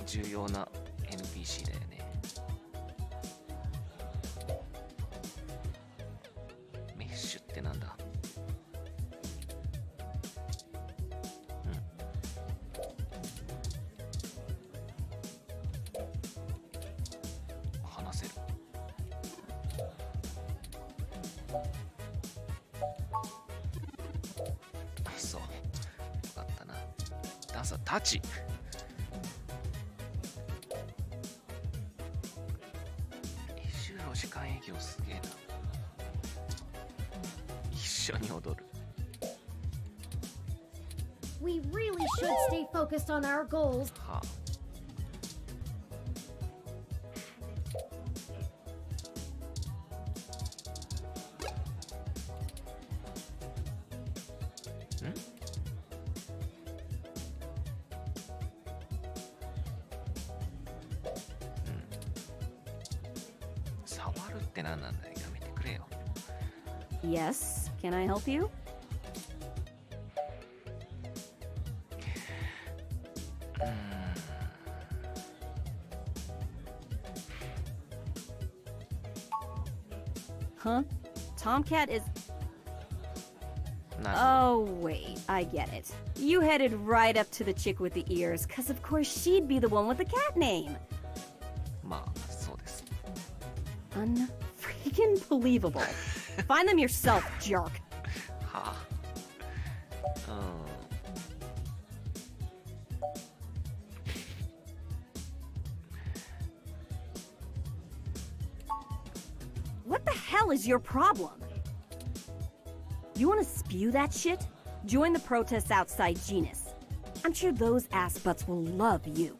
重要な NPC だよね。メッシュってなんだ。話せる。あ、そう。よかったな。ダンサータチ。24時間営業すげえな。一緒に踊る。We really should stay focused on our goals. はあ。触るって何なんだよ。やめてくれよ。Yes, can I help you? Huh? Tomcat is... なるほど。 Oh, wait, I get it. You headed right up to the chick with the ears, cause of course she'd be the one with the cat name. まあ、そうです。Unfreaking believable. Find them yourself, jerk. はあ。What the hell is your problem? You want to spew that shit? Join the protests outside Genus. I'm sure those ass butts will love you.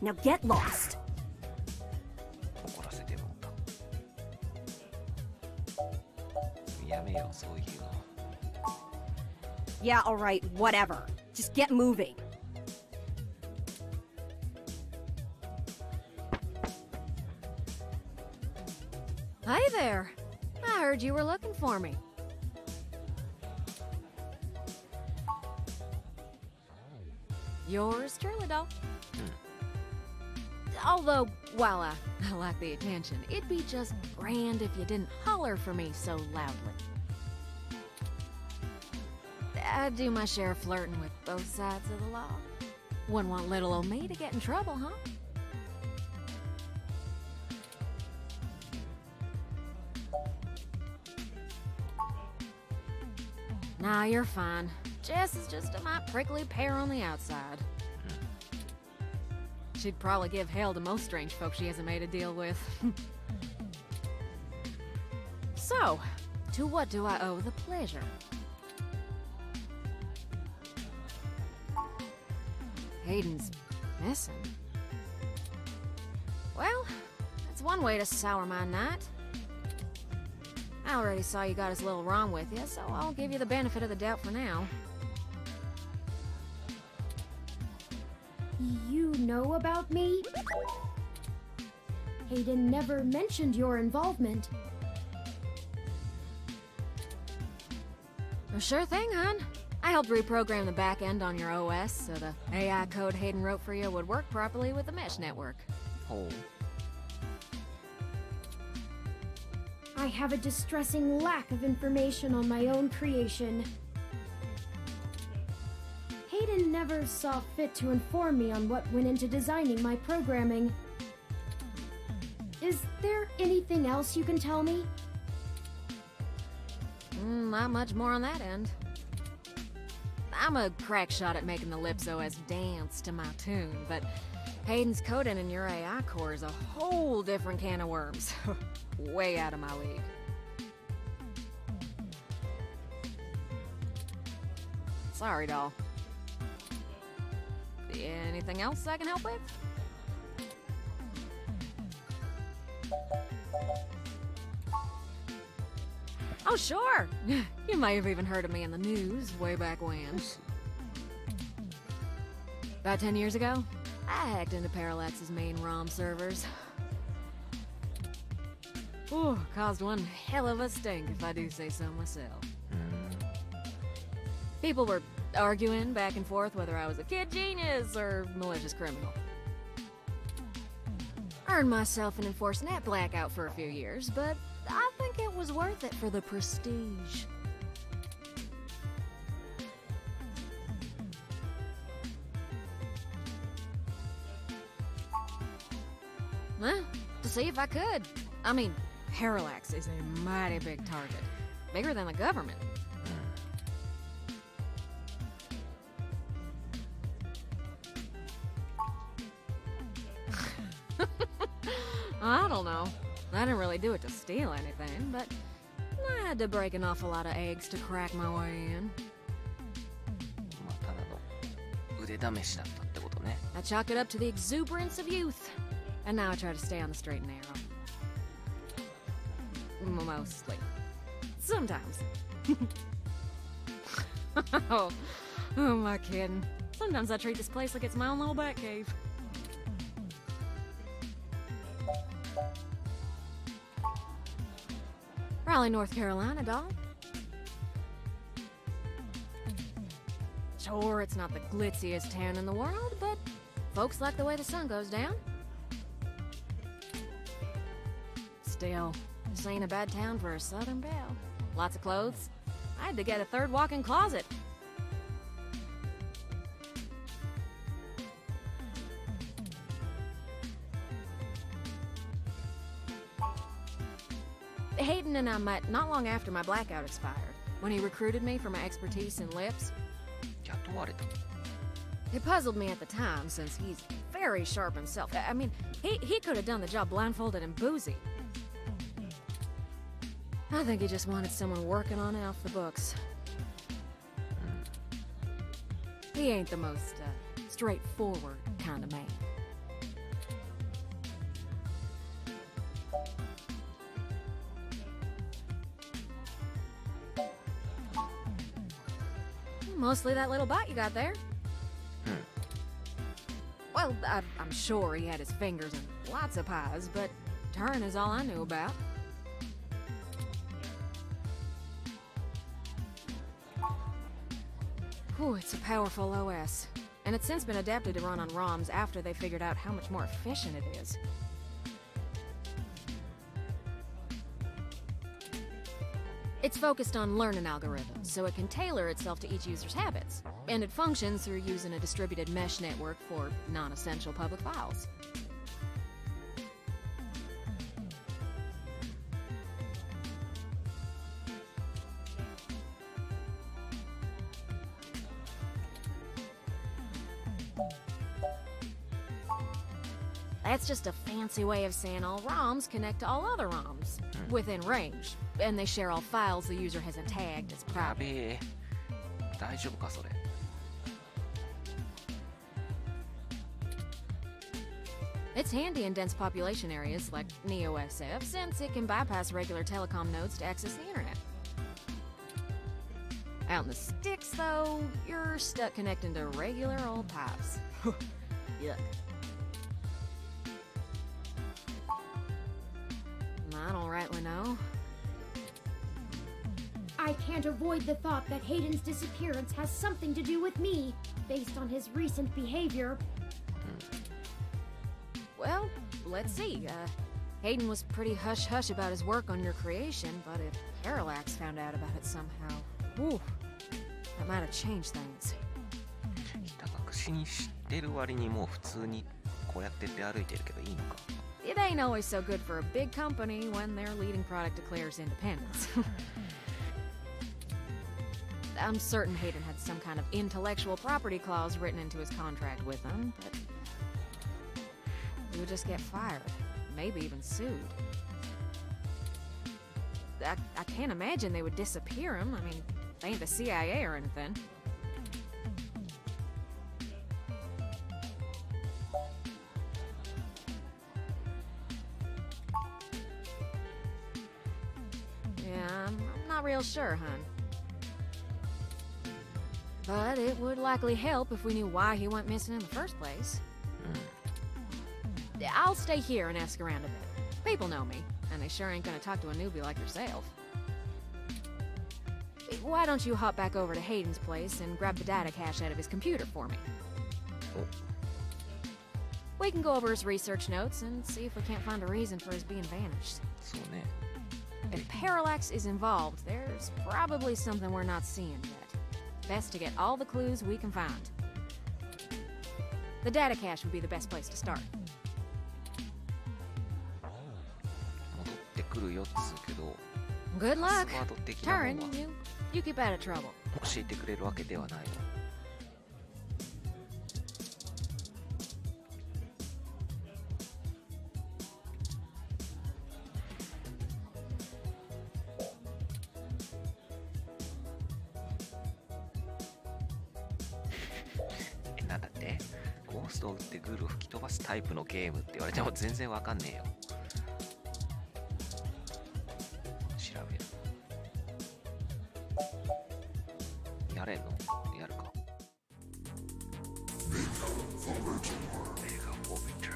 Now get lost. 怒らせてもうた。やめよう、そういうの。Yeah, alright, whatever. Just get moving. Hi there. I heard you were looking for me. Yours truly, though. Although, while I like the attention, it'd be just grand if you didn't holler for me so loudly. I do my share of flirting with both sides of the law. Wouldn't want little old me to get in trouble, huh? Nah, you're fine. Jess is just a mite prickly pear on the outside. She'd probably give hell to most strange folk she hasn't made a deal with. So, to what do I owe the pleasure? Hayden's missing. Well, that's one way to sour my night. I already saw you got his little wrong with you, so I'll give you the benefit of the doubt for now. You know about me? Hayden never mentioned your involvement. Well, sure thing, hon. I helped reprogram the back end on your OS so the AI code Hayden wrote for you would work properly with the mesh network. Oh. I have a distressing lack of information on my own creation. Hayden never saw fit to inform me on what went into designing my programming. Is there anything else you can tell me? Not much more on that end. I'm a crack shot at making the Lips OS dance to my tune, but Hayden's coding in your AI core is a whole different can of worms. Way out of my league. Sorry, doll. Anything else I can help with? Oh, sure! You may have even heard of me in the news way back when. About 10 years ago, I hacked into Parallax's main ROM servers. Ooh, caused one hell of a stink, if I do say so myself. People were arguing back and forth whether I was a kid genius or malicious criminal. Earned myself an enforced net blackout for a few years, but I think it was worth it for the prestige. Well, to see if I could. I mean, Parallax is a mighty big target. Bigger than the government. I don't know. I didn't really do it to steal anything, but I had to break an awful lot of eggs to crack my way in. まあ、ただの腕試しだったってことね。I chalk it up to the exuberance of youth, and now I try to stay on the straight and narrow. Mostly. Sometimes. Oh, who am I kidding? Sometimes I treat this place like it's my own little bat cave. Raleigh, North Carolina, doll. Sure, it's not the glitziest town in the world, but folks like the way the sun goes down. Still, this ain't a bad town for a southern belle. Lots of clothes. I had to get a third walk-in closet. Hayden and I met not long after my blackout expired, when he recruited me for my expertise in lips. 雇われた。 It puzzled me at the time, since he's very sharp himself. I mean, he could have done the job blindfolded and boozy. I think he just wanted someone working on it off the books. He ain't the most straightforward kind of man. Mostly that little bite you got there. Well, I'm sure he had his fingers in lots of pies, but Turin is all I knew about. Ooh, it's a powerful OS. and it's since been adapted to run on ROMs after they figured out how much more efficient it is. It's focused on learning algorithms, so it can tailor itself to each user's habits, and it functions through using a distributed mesh network for non-essential public files. That's just a fancy way of saying all ROMs connect to all other ROMs within range, and they share all files the user hasn't tagged as private. 大丈夫かそれ。It's handy in dense population areas like NeoSF, since it can bypass regular telecom nodes to access the internet. Out in the sticks, though, you're stuck connecting to regular old pipes. Yuck. I don't rightly know. I can't avoid the thought that Hayden's disappearance has something to do with me, based on his recent behavior. Well, let's see. Hayden was pretty hush-hush about his work on your creation, but if Parallax found out about it somehow, whew, that might have changed things. ひた隠しに知ってる割にもう普通にこうやって出歩いてるけどいいのか。It ain't always so good for a big company when their leading product declares independence. I'm certain Hayden had some kind of intellectual property clause written into his contract with them, but he would just get fired, maybe even sued. I can't imagine they would disappear him. I mean, they ain't the CIA or anything. Yeah, I'm not real sure, hon. But it would likely help if we knew why he went missing in the first place. I'll stay here and ask around a bit. People know me, and they sure ain't gonna talk to a newbie like yourself. Why don't you hop back over to Hayden's place and grab the data cache out of his computer for me? We can go over his research notes and see if we can't find a reason for his being vanished. そうね。 If Parallax is involved, there's probably something we're not seeing yet. Best to get all the clues we can find. The data cache would be the best place to start. 戻ってくるよっつうけど、 Good luck. パスワード的なも Turin, のは you keep out of trouble. 教えてくれるわけではないの。なんだってゴーストを撃ってグルを吹き飛ばすタイプのゲームって言われても全然わかんねえよ。調べる。やれんの？やるか。メガフォービター。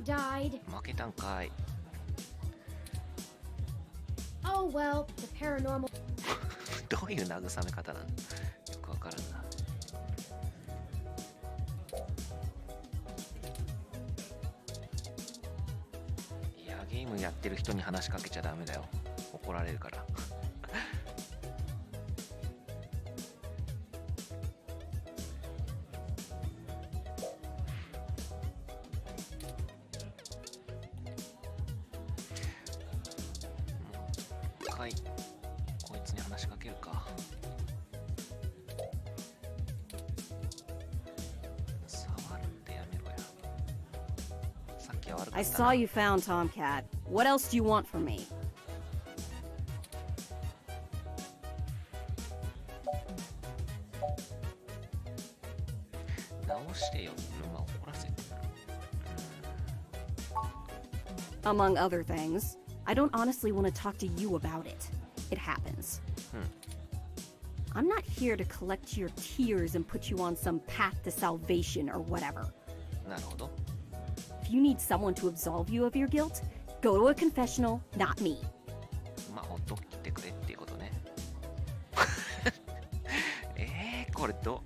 died. 負けたんかい。 Oh well, the paranormal. どういう慰め方なの？よくわからんな。いや、ゲームやってる人に話しかけちゃダメだよ。怒られるから。はい、こいつに話しかけるか。触るってやめろや。さっきは悪かったな。I saw you found Tomcat. What else do you want from me? 直してよ。まあ、怒らせて。Among other things, I don't honestly want to talk to you about it. It happens. I'm not here to collect your tears and put you on some path to salvation or whatever. なるほど。 If you need someone to absolve you of your guilt, go to a confessional, not me. まあ、ほっといてくれっていうことね。これど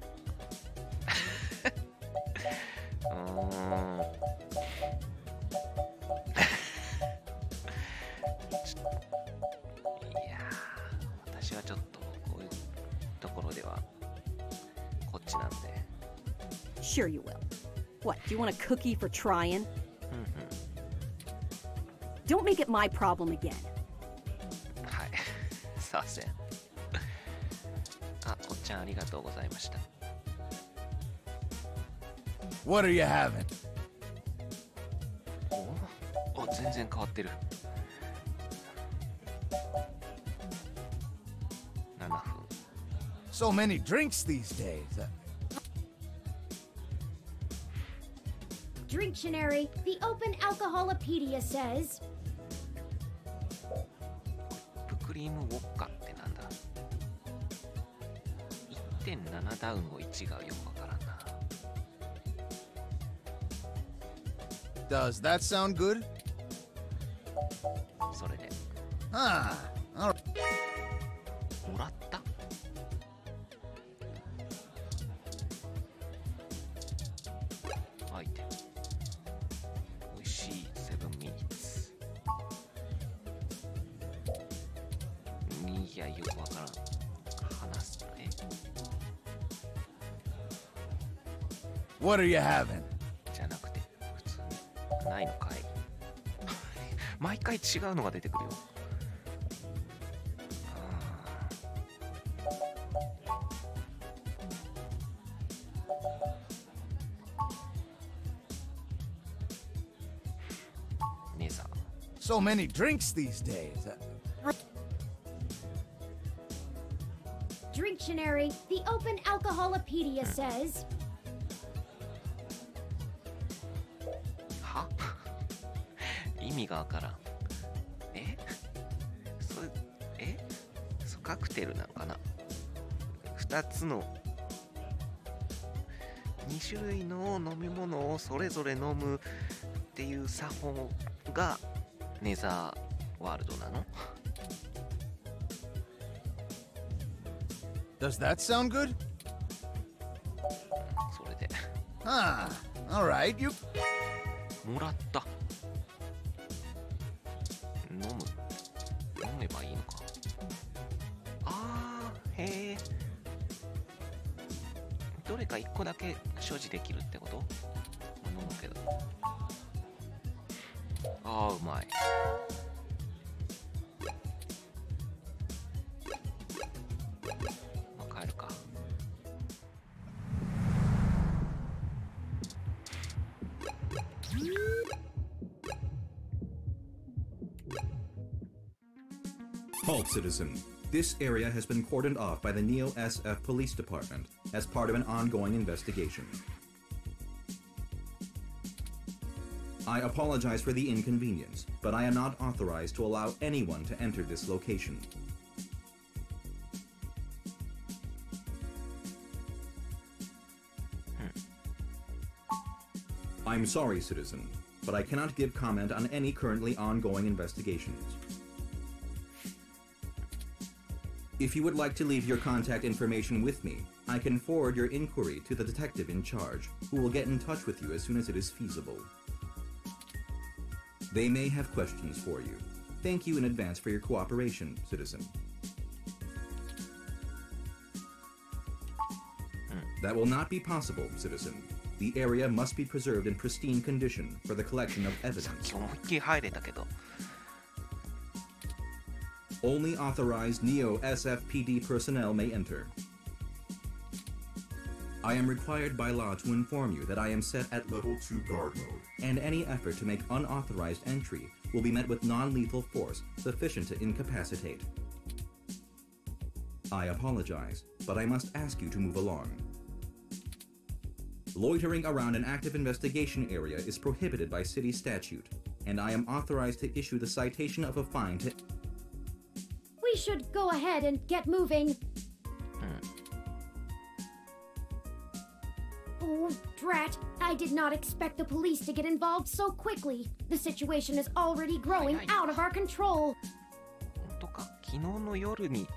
いやー、私はちょっとこういうところではこっちなんで。 Sure you will. What, do you want a cookie for trying? Don't make it my problem again. はい、すいません。あ、おっちゃんありがとうございました。 What are you having? お、全然変わってる。7分。 So many drinks these days. Dictionary, the Open Alcoholopedia says. プクリームウォッカってなんだ？ 1.7 ダウンを1がよくわからんな。 Does that sound good? それで Huh. All right. もらった？アイテム。おいしい7ミニッツ。いや、よくわからん。話すね。 What are you having? じゃなくて、普通に。ないのかい。毎回違うのが出てくるよ。ねえさ。 So many drinks these days. Dictionary, the Open Alcoholopedia says. は意味がわからん。そカクテルなのかな。2つの2種類の飲み物をそれぞれ飲むっていう作法がネザーワールドなの？ Does that sound good? それで Huh. All right. You. もらった。飲めばいいのか。へえ。どれか1個だけ所持できるってこと？飲むけど。うまい。まあ、帰るか。Halt, citizen. This area has been cordoned off by the Neo SF Police Department as part of an ongoing investigation. I apologize for the inconvenience, but I am not authorized to allow anyone to enter this location. I'm sorry, citizen. but I cannot give comment on any currently ongoing investigations. If you would like to leave your contact information with me, I can forward your inquiry to the detective in charge, who will get in touch with you as soon as it is feasible. They may have questions for you. Thank you in advance for your cooperation, citizen. That will not be possible, citizen. The area must be preserved in pristine condition for the collection of evidence. Only authorized Neo SFPD personnel may enter. I am required by law to inform you that I am set at Level 2 guard mode. and any effort to make unauthorized entry will be met with non-lethal force sufficient to incapacitate. I apologize, but I must ask you to move along. Loitering around an active investigation area is prohibited by city statute, and I am authorized to issue the citation of a fine to... We should go ahead and get moving. Oh, drat. I did not expect the police to get involved so quickly. The situation is already growing out of our control. 本当か？昨日の夜に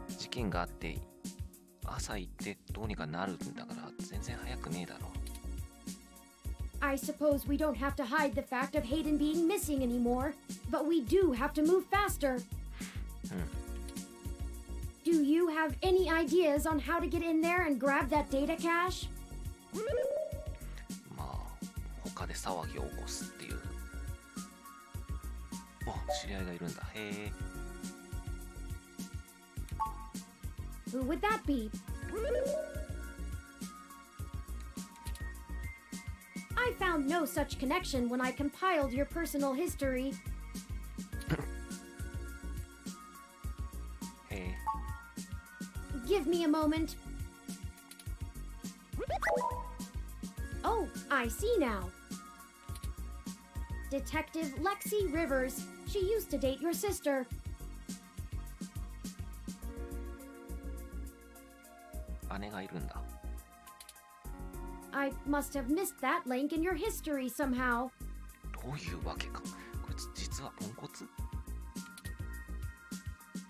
事件があって朝行ってどうにかなるんだから全然早くねえだろ。I suppose we don't have to hide the fact of Hayden being missing anymore, but we do have to move faster. Do you have any ideas on how to get in there and grab that data cache? まあ他で騒ぎを起こすっていう。あ、知り合いがいるんだ。へえ。Who would that be? I found no such connection when I compiled your personal history. Hey. Give me a moment. Oh, I see now. Detective Lexi Rivers. She used to date your sister. I must have missed that link in your history somehow. どういうわけか。こいつ実はポンコツ?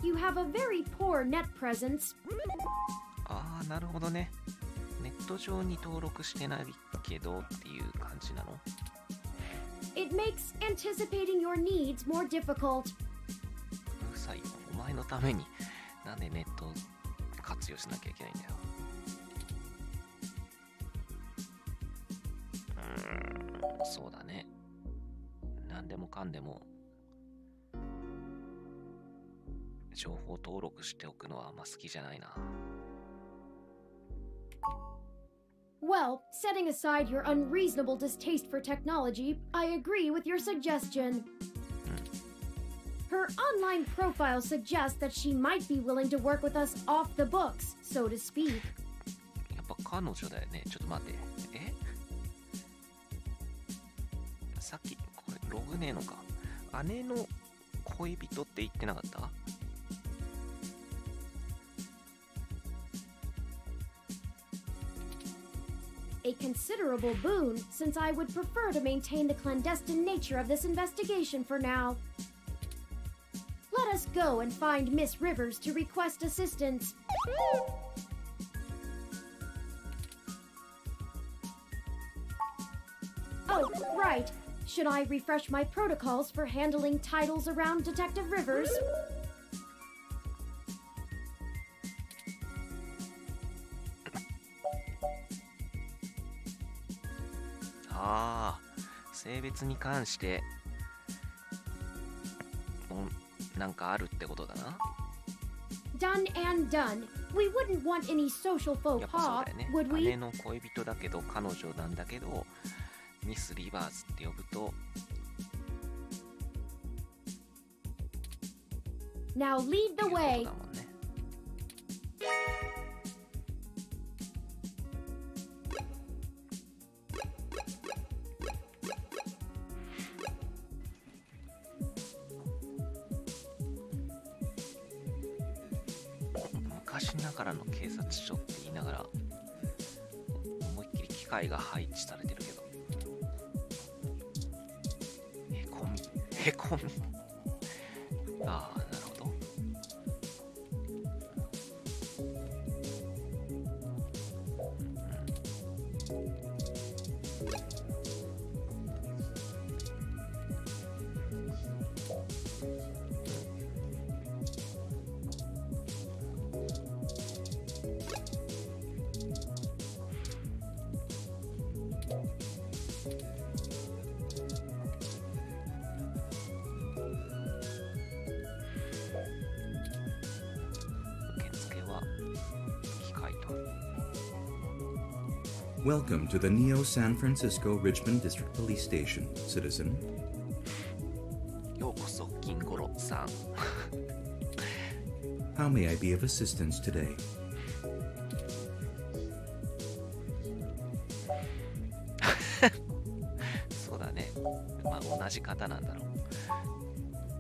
You have a very poor net presence. ああ、なるほどね。ネット上に登録してないけどっていう感じなの? It makes anticipating your needs more difficult. うるさいよ。お前のためになんでネット活用しなきゃいけないんだよ。そうだね。何でもかんでも情報登録しておくのはあんま好きじゃないな。Well, setting aside your unreasonable distaste for technology, I agree with your suggestion. Her online profile suggests that she might be willing to work with us off the books, so to speak. やっぱ彼女だよね。ちょっと待って。さっきこれログねえのか。姉の恋人って言ってなかった？ A considerable boon, since I would prefer to maintain the clandestine nature of this investigation for now. Let us go and find Miss Rivers to request assistance. Oh, right. Should I refresh my protocols for handling titles around Detective Rivers? Ah, 性別に関してなんかあるってことだな。Done and done. We wouldn't want any social faux やっぱそう pas, だよね。 would we? 姉の恋人だけど彼女なんだけどミス・リバーズって呼ぶと Now lead the いうこと way. だもんね。昔ながらの警察署って言いながら思いっきり機械が配置されてるけどへこみ。ああ、なるほど。Welcome to the Neo San Francisco Richmond District Police Station, citizen. ようこそ、金五郎さん。How may I be of assistance today? そうだね。まあ同じ方なんだろ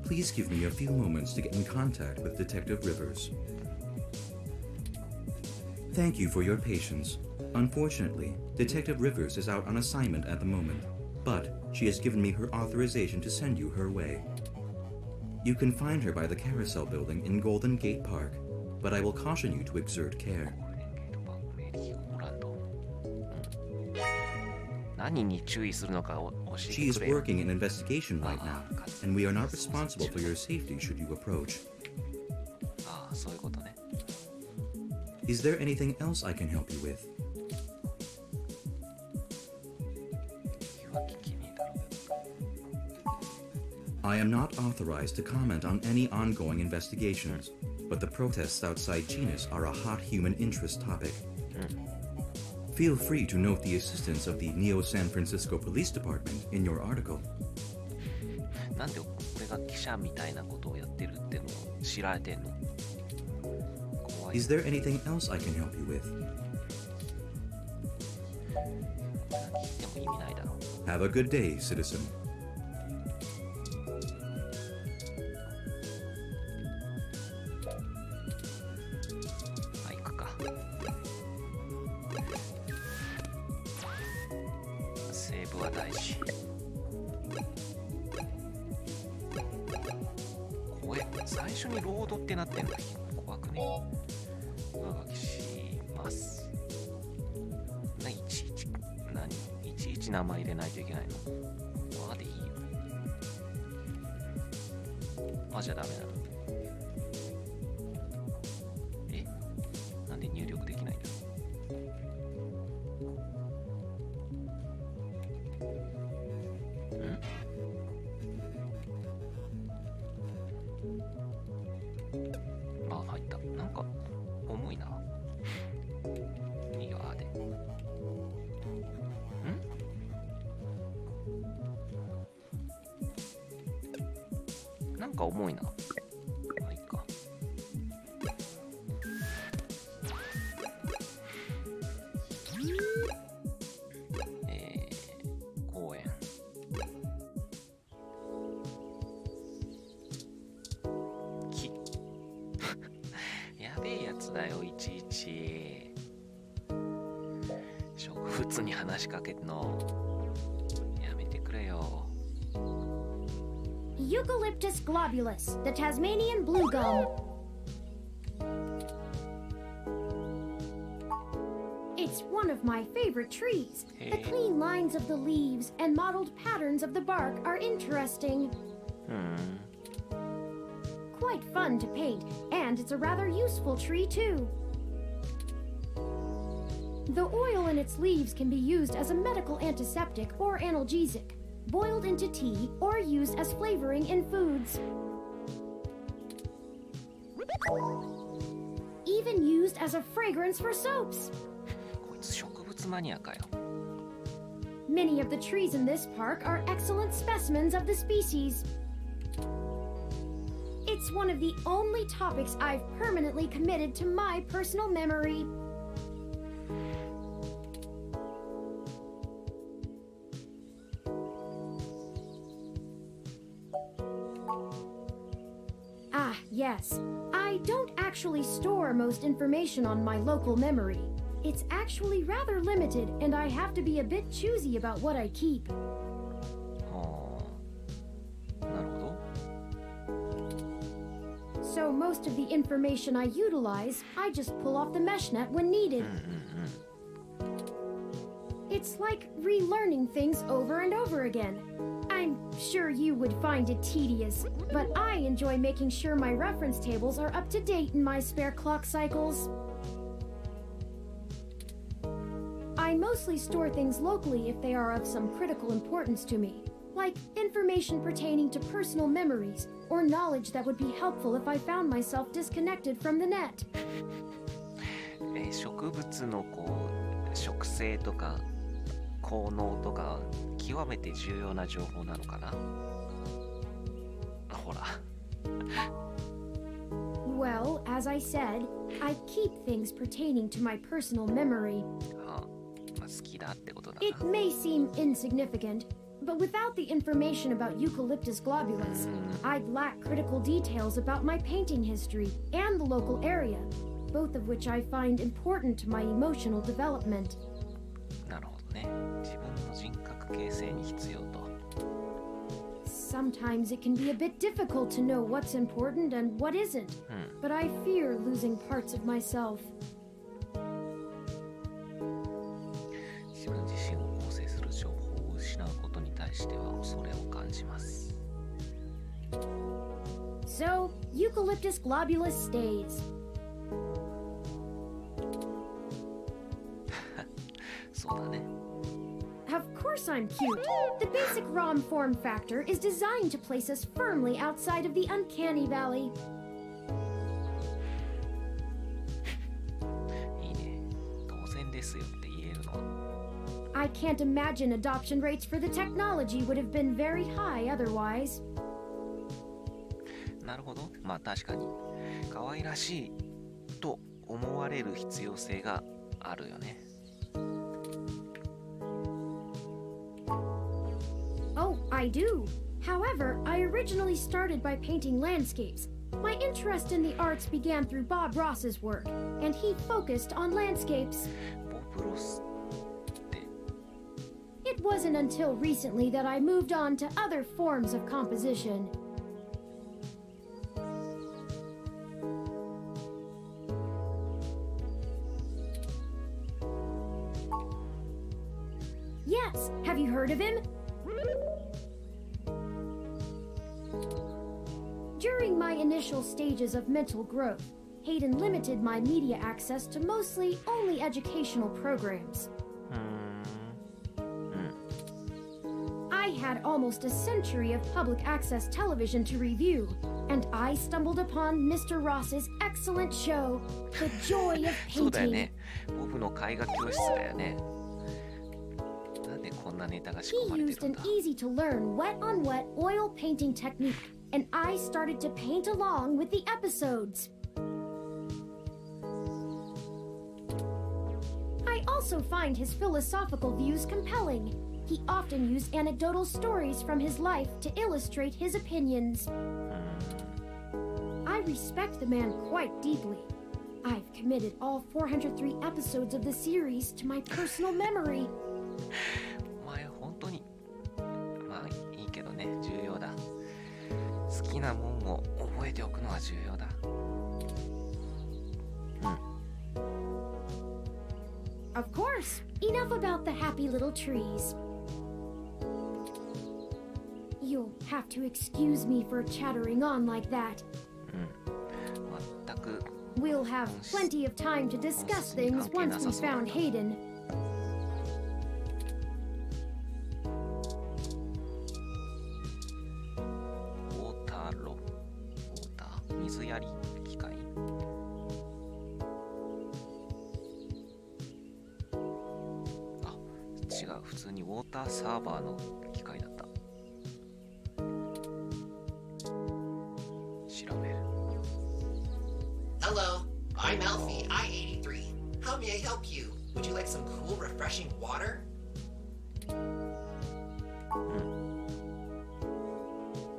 う。Please give me a few moments to get in contact with Detective Rivers. Thank you for your patience. Unfortunately, Detective Rivers is out on assignment at the moment, but she has given me her authorization to send you her way. You can find her by the Carousel Building in Golden Gate Park, but I will caution you to exert care. 何に注意するのか教え She て is くれよ。 working an investigation right now, and we are not responsible for your safety should you approach. ああ、そういうことね。Is there anything else I can help you with? 言うわけ聞けねえだろ。 I am not authorized to comment on any ongoing investigations, but the protests outside Genus are a hot human interest topic. Feel free to note the assistance of the Neo San Francisco Police Department in your article. なんで俺が記者みたいなことをやってるってのを知られてんの？怖い。 Is there anything else I can help you with? 何聞いても意味ないだろ。 Have a good day, citizen. あ、行くか。セーブは大事。怖え。最初にロードってなってんだ。怖くね。上書きします。いちいち名前入れないといけないの。わでいいよ。じゃダメなの。え、なんで入力できないんだ。あ、入った。なんか重いな。いいよ、あで。なんか重いな。まあいいか。公園。木。やべえやつだよ、いちいち。植物に話しかけるの。やめてくれよ。Eucalyptus globulus, the Tasmanian blue gum. It's one of my favorite trees. The clean lines of the leaves and mottled patterns of the bark are interesting. Quite fun to paint, and it's a rather useful tree too. The oil in its leaves can be used as a medical antiseptic or analgesic, boiled into tea, or used as flavoring in foods. Even used as a fragrance for soaps. こいつ植物マニアかよ。 Many of the trees in this park are excellent specimens of the species. It's one of the only topics I've permanently committed to my personal memory. Ah, yes. I don't actually store most information on my local memory. It's actually rather limited, and I have to be a bit choosy about what I keep. はあ、なるほど。though most of the information I utilize, I just pull off the mesh net when needed. It's like relearning things over and over again. I'm sure you would find it tedious, but I enjoy making sure my reference tables are up to date in my spare clock cycles. I mostly store things locally if they are of some critical importance to me, like information pertaining to personal memories or knowledge that would be helpful if I found myself disconnected from the net. 植物の植生とか効能とか極めて重要な情報なのかな。ほら。Well, as I said, I keep things pertaining to my personal memory. 好きだってことだな。 It may seem insignificant, but without the information about Eucalyptus globulus, I'd lack critical details about my painting history and the local area, both of which I find important to my emotional development. なるほどね。自分の人格形成に必要と。Sometimes it can be a bit difficult to know what's important and what isn't, but I fear losing parts of myself. 自分自身を構成する情報を失うことに対しては恐れを感じます。So, Eucalyptus globulus stays. そうだね。Of course I'm cute. The basic ROM form factor is designed to place us firmly outside of the uncanny valley. いいね。当然ですよって言えるのは。I can't imagine adoption rates for the technology would have been very high otherwise. なるほど。まあ確かに可愛らしいと思われる必要性があるよね。Oh, I do. However, I originally started by painting landscapes. My interest in the arts began through Bob Ross's work, and he focused on landscapes. ボブロスって It wasn't until recently that I moved on to other forms of composition. Yes, have you heard of him? During my initial stages of mental growth, Hayden limited my media access to mostly only educational programs. I had almost a century of public access television to review, and I stumbled upon Mr. Ross's excellent show, The Joy of そうだよ Painting. ね。ボブの絵画教室だよね。なんでこんなネタが仕込 He まれて used るん an だ。 easy-to-learn wet-on-wet oil painting technique, and I started to paint along with the episodes. I also find his philosophical views compelling. He often used anecdotal stories from his life to illustrate his opinions. I respect the man quite deeply. I've committed all 403 episodes of the series to my personal memory. お前本当にまあいいけどね、重要だ。好きなもんを覚えておくのは重要だ。Of course, enough about the happy little trees. You'll have to excuse me for chattering on like that. 全く We'll have plenty of time to discuss things once we found Hayden. ウォーターロウォーター水やり機械。あ、違う、普通にウォーターサーバーの機械だった。調べる。 Hello, I'm Alfie, I-83. How may I help you? Would you like some cool, refreshing water?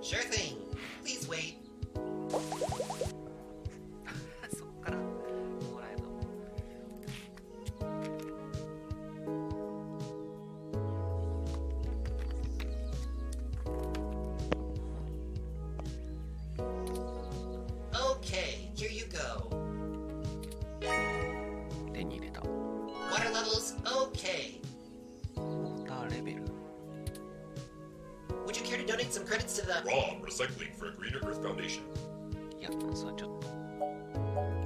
Sure thing. Please wait. そっからもらえるの。Okay, some credits to the ROM recycling for a greener Earth Foundation. いや、それちょっと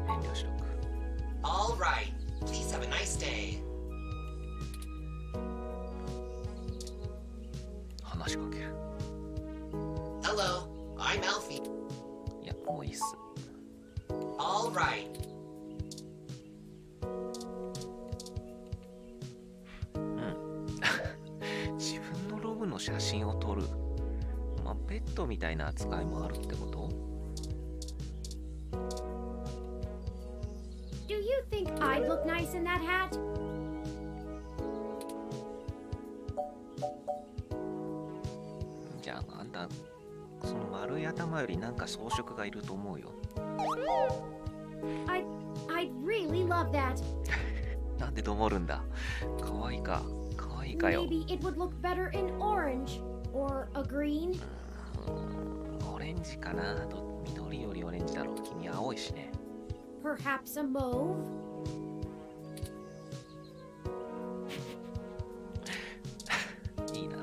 遠慮しとく。All right. Please have a nice day. 話しかける。Hello, I'm Alfie. いや、もういいっす。All right. 自分のログの写真を撮る。まあ、ペットみたいな扱いもあるってこと？ Do you think I'd look nice in that hat? じゃあ、あんた、その丸い頭よりなんか装飾がいると思うよ。I'd really love that. なんでどもるんだ。かわいいか。かわいいかよ。 Maybe it would look better in orange or a green. オレンジかな。緑よりオレンジだろう。君青いしね。Perhaps a mauve. いいな。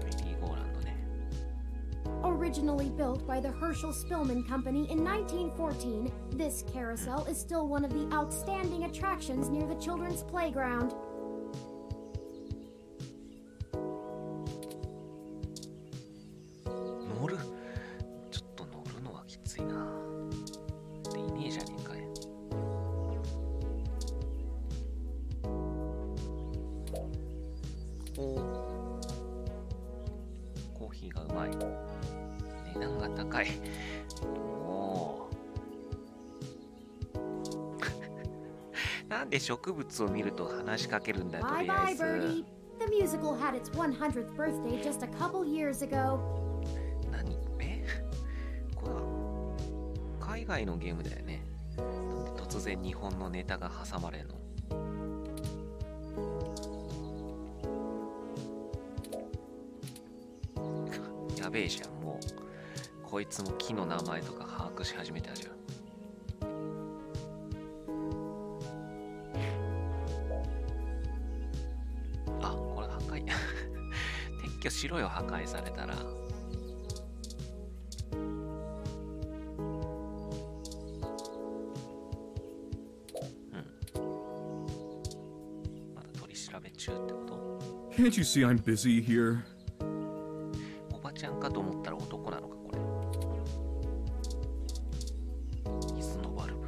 メリーゴーランドね。Originally built by the Herschel Spillman Company in 1914, this carousel is still one of the outstanding attractions near the children's playground. 乗る？ちょっと乗るのはきついな。でいねえじゃねえかい。コーヒーがうまい。値段が高い。おー。なんで植物を見ると話しかけるんだよ、と Bye りあ bye, えず。 Birdie. The musical had its 100th birthday just a couple years ago. 何？これは海外のゲームだよね。なんで突然日本のネタが挟まれんの？やべえじゃん、もう。こいつも木の名前とか把握し始めたじゃん。あ、これ破壊。撤去しろよ、破壊されたら。まだ取り調べ中ってこと？ Can't you see I'm busy here? おばちゃんかと思ったら男なのか、これ。水のバルブ。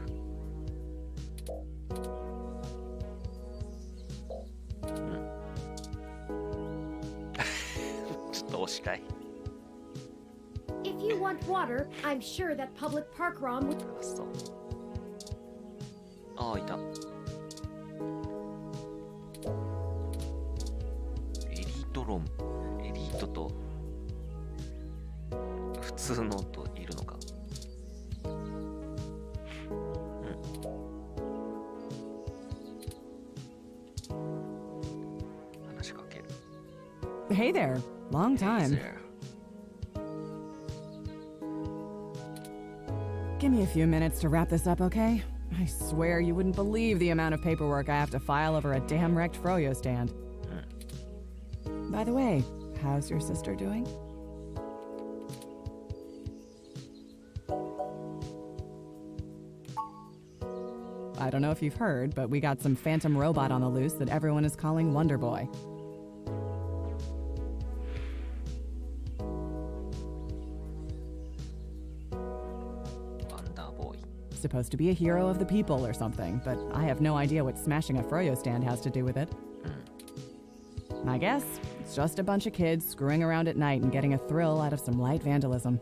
ちょっと押しかい。If you want water, I'm sure that public park ROM would. そう。ああ、いた。エリートロン。エリートと普通のといるのか。話しかける。Hey there. Long time. Give me a few minutes to wrap this up, okay? I swear you wouldn't believe the amount of paperwork I have to file over a damn wrecked froyo stand. By the way, how's your sister doing? I don't know if you've heard, but we got some phantom robot on the loose that everyone is calling Wonder Boy. Supposed to be a hero of the people or something, but I have no idea what smashing a froyo stand has to do with it. I guess it's just a bunch of kids screwing around at night and getting a thrill out of some light vandalism.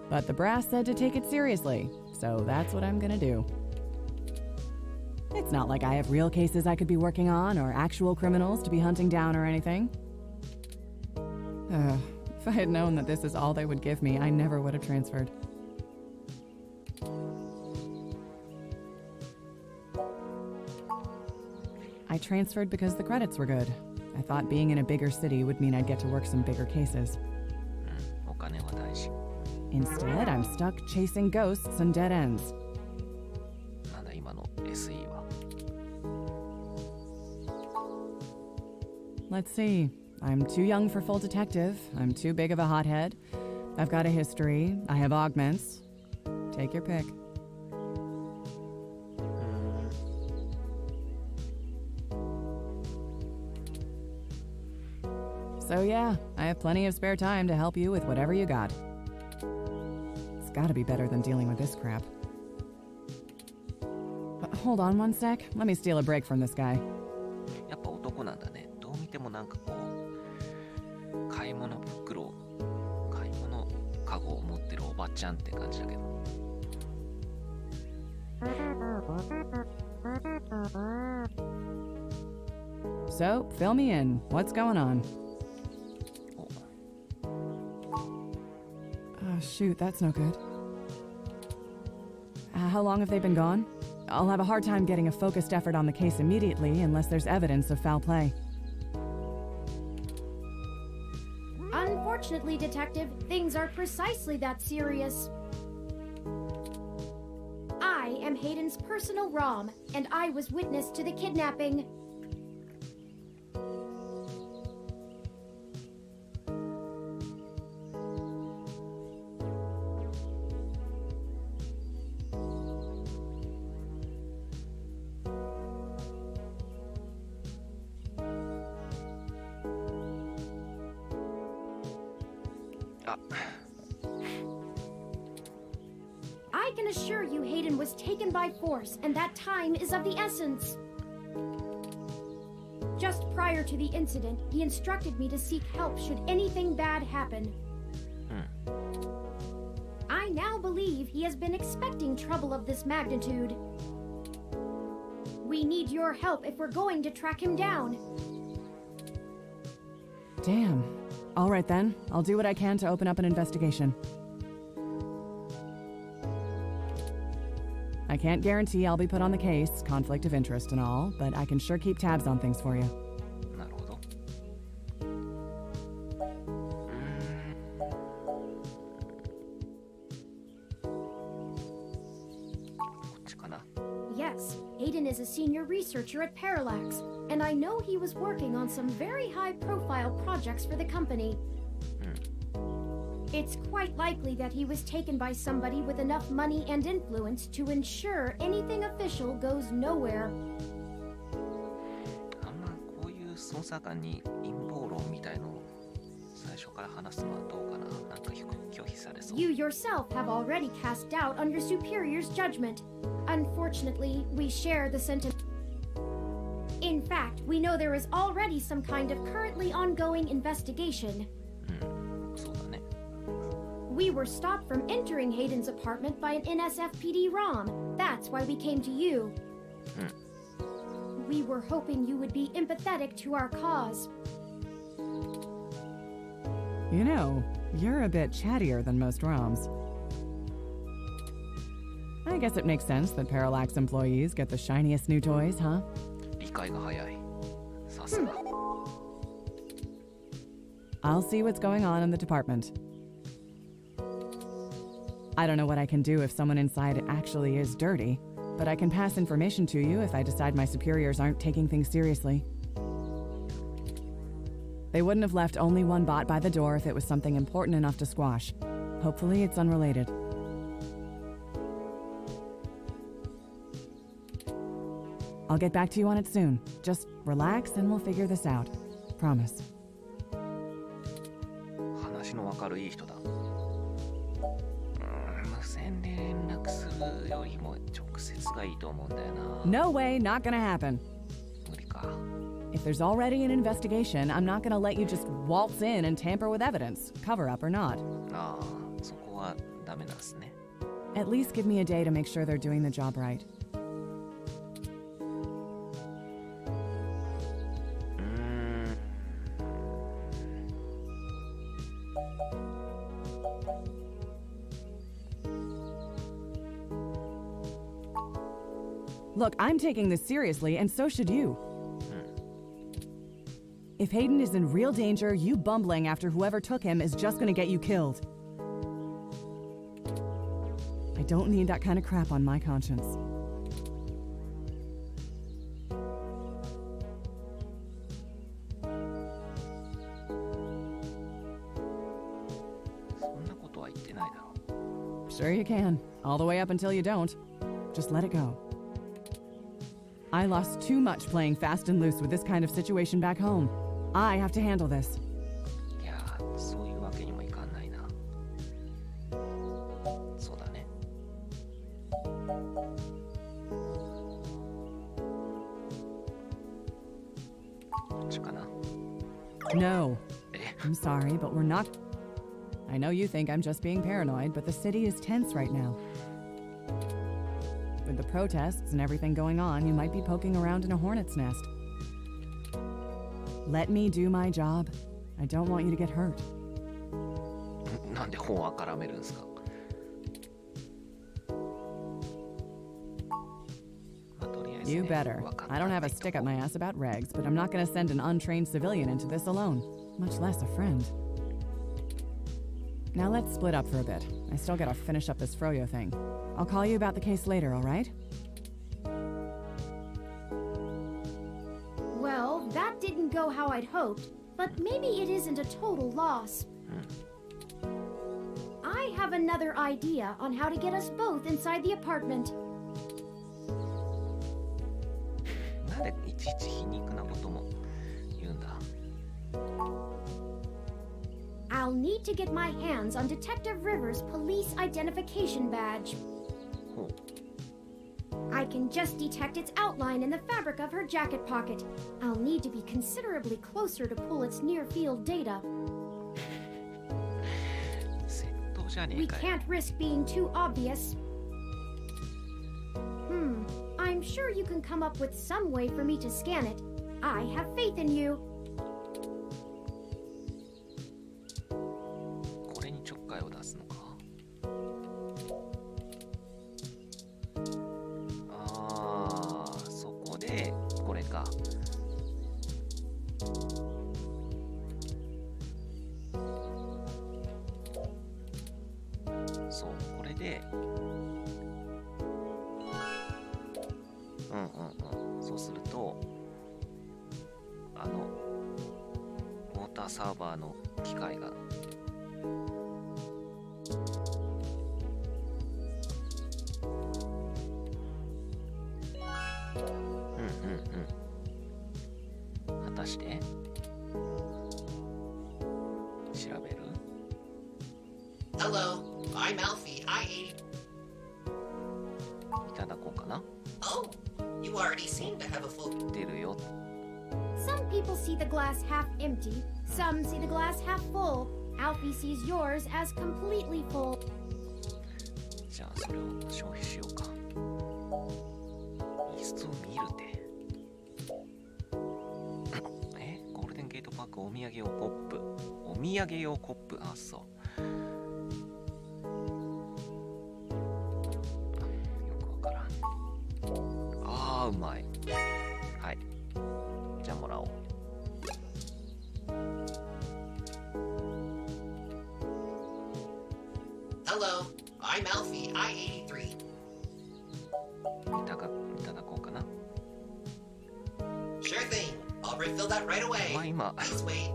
But the brass said to take it seriously, so that's what I'm gonna do. It's not like I have real cases I could be working on or actual criminals to be hunting down or anything. If I had known that this is all they would give me, I never would have transferred. I transferred because the credits were good. I thought being in a bigger city would mean I'd get to work some bigger cases. Instead, I'm stuck chasing ghosts and dead ends. let's see. I'm too young for full detective. I'm too big of a hothead. I've got a history. I have augments. Take your pick. So yeah, I have plenty of spare time to help you with whatever you got. It's gotta be better than dealing with this crap. Hold on one sec. Let me steal a break from this guy. やっぱ男なんだね。どう見てもなんかこう、買い物カゴを持ってるおばちゃんって感じだけど。So, fill me in. What's going on? Oh, shoot, that's no good. How long have they been gone? I'll have a hard time getting a focused effort on the case immediately unless there's evidence of foul play. Unfortunately, Detective, things are precisely that serious. I am Hayden's personal ROM, and I was witness to the kidnapping. I can assure you Hayden was taken by force, and that time is of the essence. Just prior to the incident, he instructed me to seek help should anything bad happen. I now believe he has been expecting trouble of this magnitude. We need your help if we're going to track him down. Damn. All right then, I'll do what I can to open up an investigation. I can't guarantee I'll be put on the case, conflict of interest and all, but I can sure keep tabs on things for you. なるほど。こっちかな。Yes, Hayden is a senior researcher at Parallax, and I know he was working on some very high-profile projects for the company. It's quite likely that he was taken by somebody with enough money and influence to ensure anything official goes nowhere. あんまこういう捜査官に陰謀論みたいのを最初から話すのはどうかな。なんか拒否されそう。 You yourself have already cast doubt on your superior's judgment. Unfortunately, we share the sentiment. In fact, we know there is already some kind of currently ongoing investigation. そうだね。We were stopped from entering Hayden's apartment by an NSFPD ROM. That's why we came to you. We were hoping you would be empathetic to our cause. You know, you're a bit chattier than most ROMs. I guess it makes sense that Parallax employees get the shiniest new toys, huh? 理解が早い。さすが。I'll see what's going on in the department. I don't know what I can do if someone inside actually is dirty, but I can pass information to you if I decide my superiors aren't taking things seriously. They wouldn't have left only one bot by the door if it was something important enough to squash. Hopefully it's unrelated. I'll get back to you on it soon. Just relax and we'll figure this out. Promise. 話のわかるいい人だ。無線で連絡するよりも直接がいいと思うんだよな。 No way, not gonna happen. 無理か。If there's already an investigation, I'm not gonna let you just waltz in and tamper with evidence, cover up or not. ああ、そこはダメなんですね。 At least give me a day to make sure they're doing the job right. Look, I'm taking this seriously, and so should you. If Hayden is in real danger, you bumbling after whoever took him is just gonna get you killed. I don't need that kind of crap on my conscience. Sure you can. All the way up until you don't. Just let it go. I lost too much playing fast and loose with this kind of situation back home. I have to handle this. いやー、そういうわけにもいかんないな。そうだね。こっちかな。No. I'm sorry, but we're not. I know you think I'm just being paranoid, but the city is tense right now. With the protests and everything going on, you might be poking around in a hornet's nest. Let me do my job. I don't want you to get hurt. なんで本を絡めるんですか。You better. I don't have a stick up my ass about regs, but I'm not going to send an untrained civilian into this alone, much less a friend. Now let's split up for a bit. I still gotta finish up this Froyo thing. I'll call you about the case later, all right? Well, that didn't go how I'd hoped, but maybe it isn't a total loss. I have another idea on how to get us both inside the apartment. なんでいちいち皮肉なことも言うんだ。I'll need to get my hands on Detective Rivers' police identification badge. I can just detect its outline in the fabric of her jacket pocket. I'll need to be considerably closer to pull its near-field data. We can't risk being too obvious. I'm sure you can come up with some way for me to scan it. I have faith in you. これにちょっかいを出すのか。ああ、そこでこれか。そう、これで。そうすると、ウォーターサーバーの機械が果たして調べる？ Hello, I'm Alfie. I いただこうかな。Oh, you already seem to have a full. 出るよ。Some people see the glass half empty, some see the glass half full. Alfie sees yours as completely full. じゃあそれを消費しようか。イーストを見るて。ゴールデンゲートパークお土産用コップ。お土産用コップ。あ、そう。よくわからん。ああ、うまい。はい。じゃあもらおう。Hello, I'm Alfie. I-83. いただこうかな。Sure thing. I'll refill that right away. お前今。Please wait.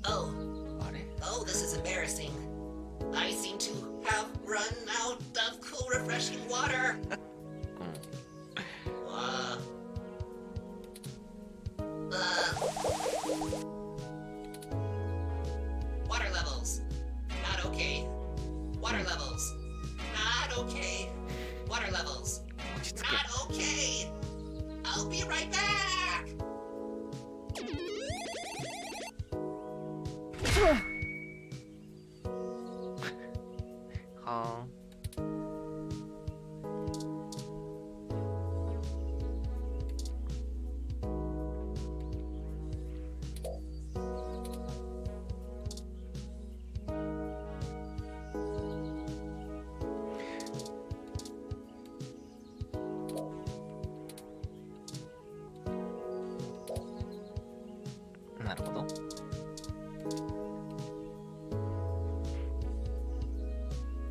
Oh. あれ？ Oh, this is embarrassing. I seem to have run out of cool, refreshing water. Water levels. Not okay. Water levels. Not okay. Water levels. Not okay. I'll be right back.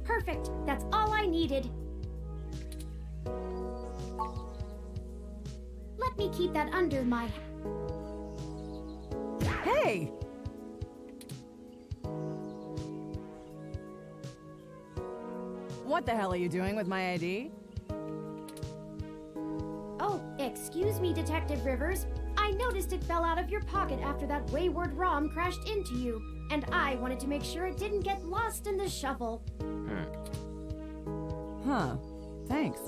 Perfect. That's all I needed. Let me keep that under my... Hey! What the hell are you doing with my ID? Oh, excuse me, Detective Rivers. I noticed it fell out of your pocket after that wayward ROM crashed into you, and I wanted to make sure it didn't get lost in the shuffle. Huh. Thanks.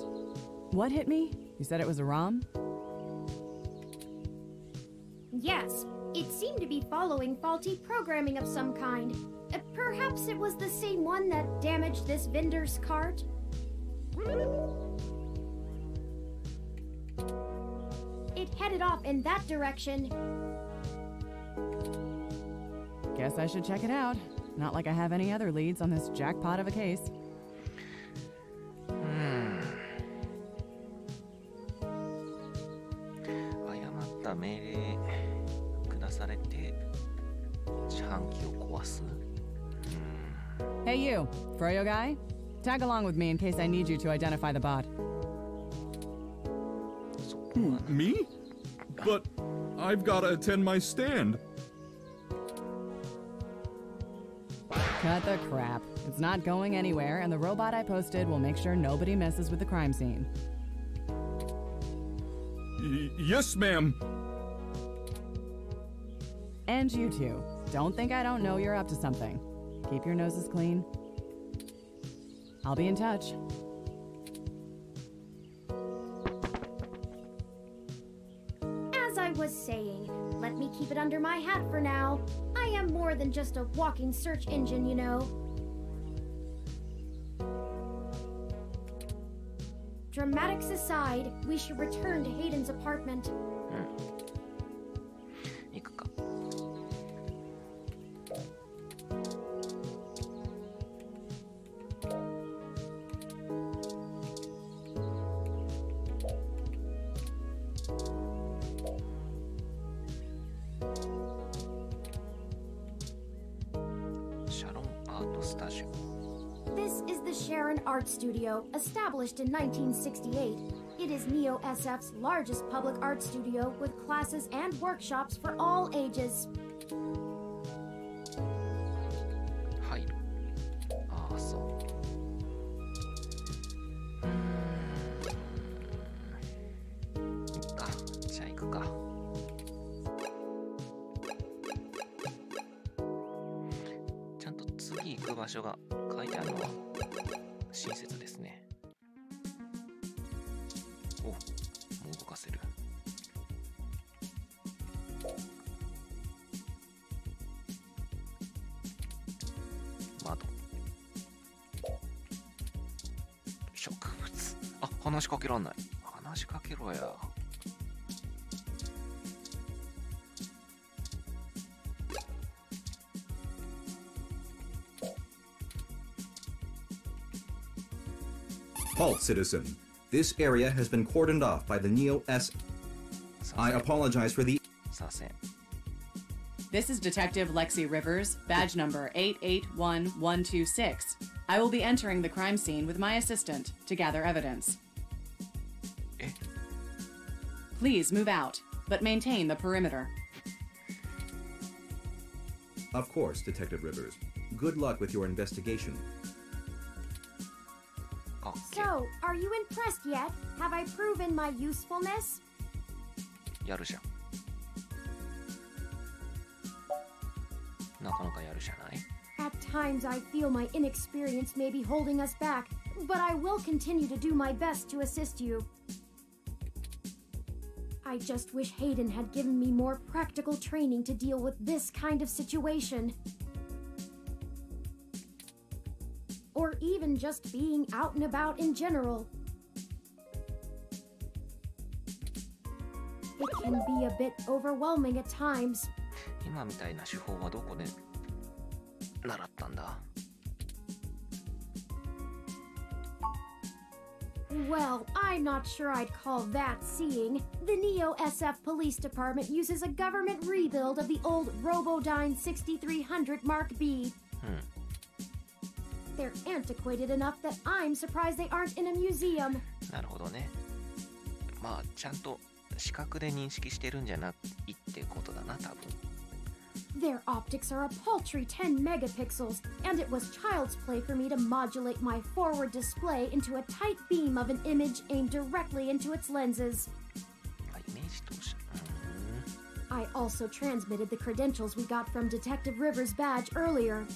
What hit me? You said it was a ROM? Yes, it seemed to be following faulty programming of some kind. Perhaps it was the same one that damaged this vendor's cart? It headed off in that direction. Guess I should check it out. Not like I have any other leads on this jackpot of a case. 誤った命令下されて自販機を壊す。Hey you, Froyo guy? Tag along with me in case I need you to identify the bot. Who, me? But I've got to attend my stand. Cut the crap. It's not going anywhere, and the robot I posted will make sure nobody messes with the crime scene. Yes, ma'am. And you two. Don't think I don't know you're up to something. Keep your noses clean. I'll be in touch. As I was saying, let me keep it under my hat for now. I am more than just a walking search engine, you know. Dramatics aside, we should return to Hayden's apartment. 行くか。シャロンアートスタジオ。This is the Sharon Art Studio, established in 1968. It is Neo SF's largest public art studio with classes and workshops for all ages. 入る。ああ、そう。行くか。じゃあ行くか。ちゃんと次行く場所が書いてあるのは親切ですね。お、もう動かせる。窓。植物。あ、話しかけらんない。話しかけろや。Halt, citizen. This area has been cordoned off by the Neo S. I apologize for the... させん。 This is Detective Lexi Rivers, badge number 881126. I will be entering the crime scene with my assistant to gather evidence. Please move out, but maintain the perimeter. Of course, Detective Rivers. Good luck with your investigation. So, are you impressed yet? Have I proven my usefulness? やるじゃん。なかなかやるじゃない。 At times I feel my inexperience may be holding us back, but I will continue to do my best to assist you. I just wish Hayden had given me more practical training to deal with this kind of situation. Or even just being out and about in general. It can be a bit overwhelming at times. 今みたいな手法はどこで習ったんだ？ Well, I'm not sure I'd call that seeing. The Neo SF Police Department uses a government rebuild of the old Robodyne 6300 Mark B. They're antiquated enough that I'm surprised they aren't in a museum. なるほどね。まあちゃんと視覚で認識してるんじゃないってことだな、多分。Their optics are a paltry 10 megapixels, and it was child's play for me to modulate my forward display into a tight beam of an image aimed directly into its lenses. I also transmitted the credentials we got from Detective Rivers' badge earlier.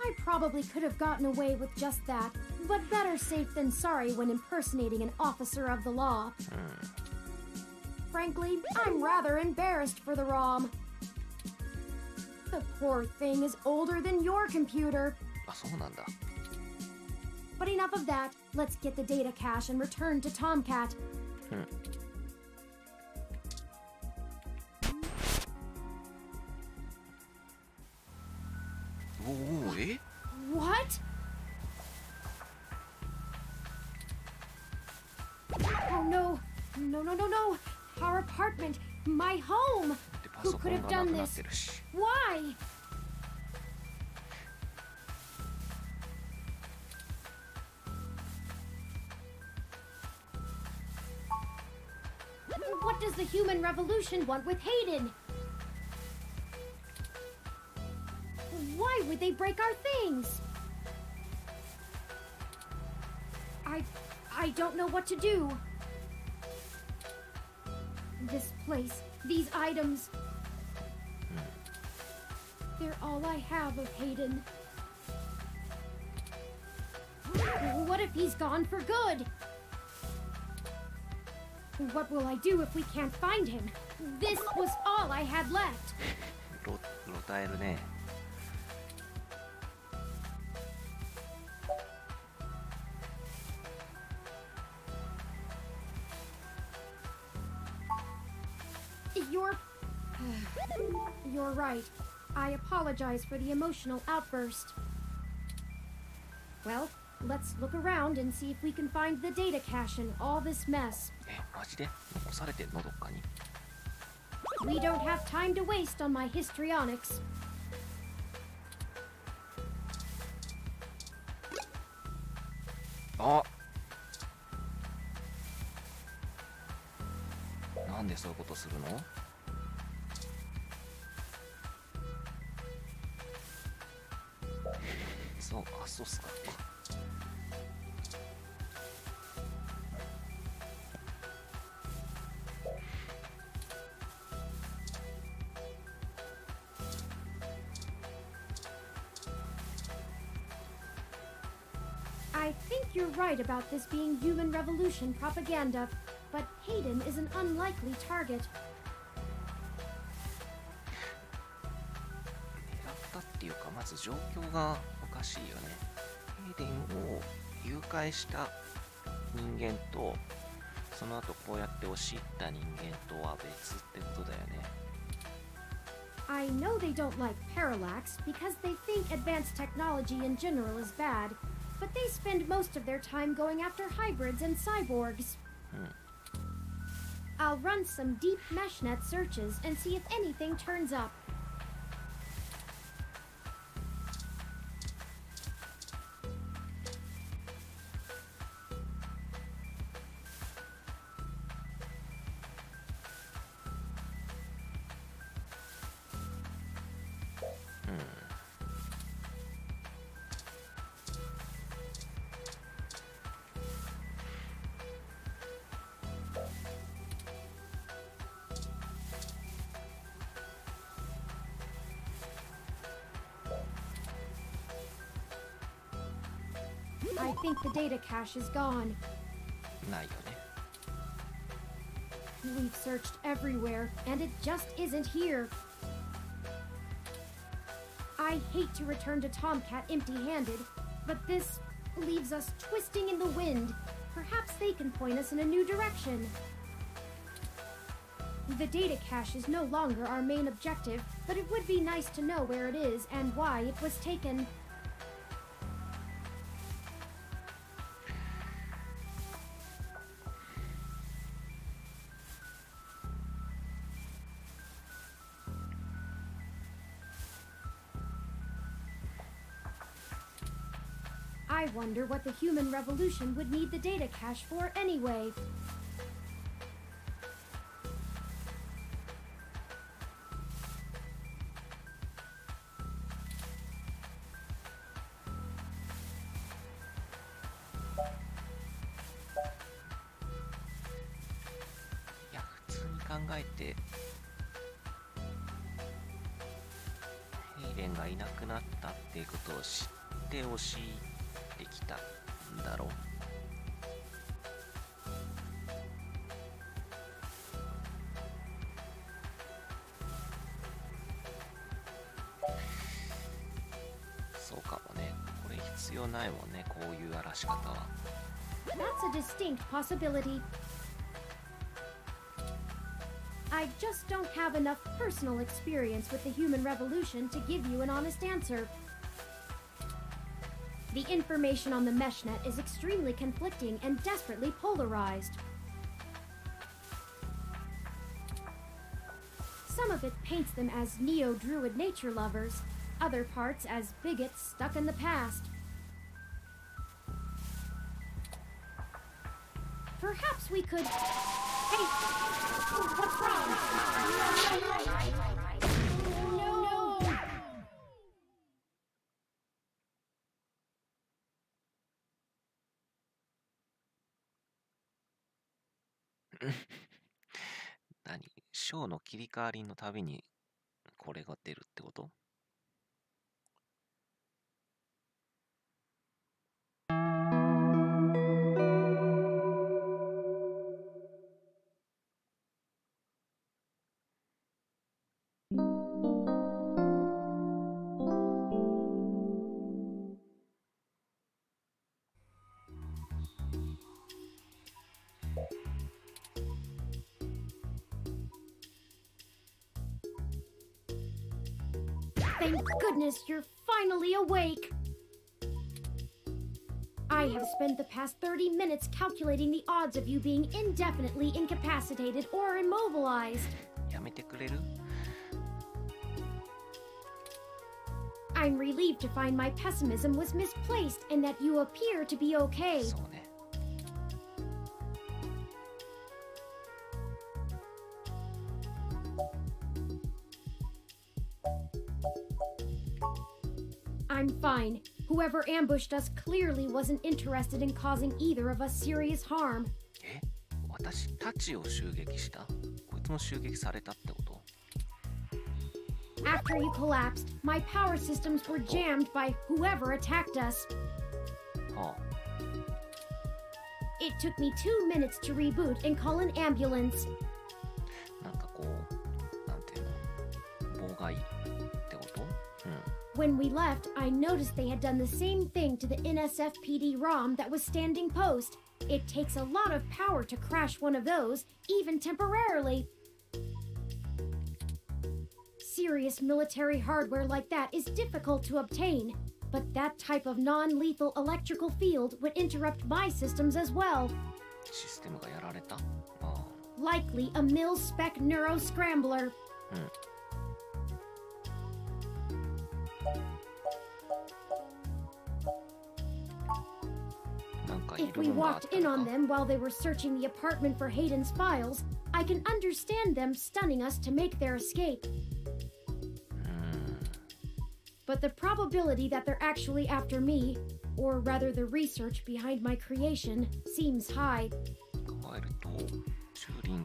I probably could have gotten away with just that, but better safe than sorry when impersonating an officer of the law. Frankly, I'm rather embarrassed for the ROM. The poor thing is older than your computer. But enough of that. Let's get the data cache and return to Tomcat. What? Oh no. No. Our apartment. My home. Who could have done this? Why? What does the human revolution want with Hayden? Why would they break our things? I don't know what to do. This place, these items, they're all I have of Hayden. What if he's gone for good? What will I do if we can't find him? This was all I had left. You're right. I apologize for the emotional outburst. Well, let's look around and see if we can find the data cache in all this mess. We don't have time to waste on my histrionics. Oh. なんでそういうことするの?そうっすか。I think you're right about this being human revolution propaganda, but Hayden is an unlikely target. 狙ったっていうか、まず状況がおかしいよね。ヘイデンを誘拐した人間と、その後こうやって押し入った人間とは別ってことだよね。I know they don't like parallax because they think advanced technology in general is bad, but they spend most of their time going after hybrids and cyborgs. I'll run some deep meshnet searches and see if anything turns up. I think the data cache is gone. ないよね。We've searched everywhere, and it just isn't here. I hate to return to Tomcat empty-handed, but this leaves us twisting in the wind. Perhaps they can point us in a new direction. The data cache is no longer our main objective, but it would be nice to know where it is and why it was taken. I wonder what the human revolution would need the data cache for anyway. えてヘイレンがいなくなったっていうことを知って押し入ってきたんだろう。そうかもね。これ必要ないもんね、こういう荒らし方は。That's a distinct possibility. I just don't have enough personal experience with the human revolution to give you an honest answer. The information on the meshnet is extremely conflicting and desperately polarized. Some of it paints them as neo-druid nature lovers, other parts as bigots stuck in the past. Perhaps we could... Hey! What's wrong? No! No! 何？ショーの切り替わりのたびにこれが出るってこと？Thank goodness you're finally awake! I have spent the past 30 minutes calculating the odds of you being indefinitely incapacitated or immobilized. やめてくれる？ I'm relieved to find my pessimism was misplaced and that you appear to be okay. そうね。I'm fine. Whoever ambushed us clearly wasn't interested in causing either of us serious harm. え？私たちを襲撃した？こいつも襲撃されたってこと？ After you collapsed, my power systems were jammed by whoever attacked us. はあ。 It took me 2 minutes to reboot and call an ambulance. なんかこう、なんていうの？妨害ってこと？うん。When we left, I noticed they had done the same thing to the NSFPD ROM that was standing post. It takes a lot of power to crash one of those, even temporarily. Serious military hardware like that is difficult to obtain, but that type of non-lethal electrical field would interrupt my systems as well. システムがやられた？ああ。 Likely a mil-spec neuro-scrambler. うん。 If we walked in on them while they were searching the apartment for Hayden's files, I can understand them stunning us to make their escape. But the probability that they're actually after me, or rather the research behind my creation, seems high.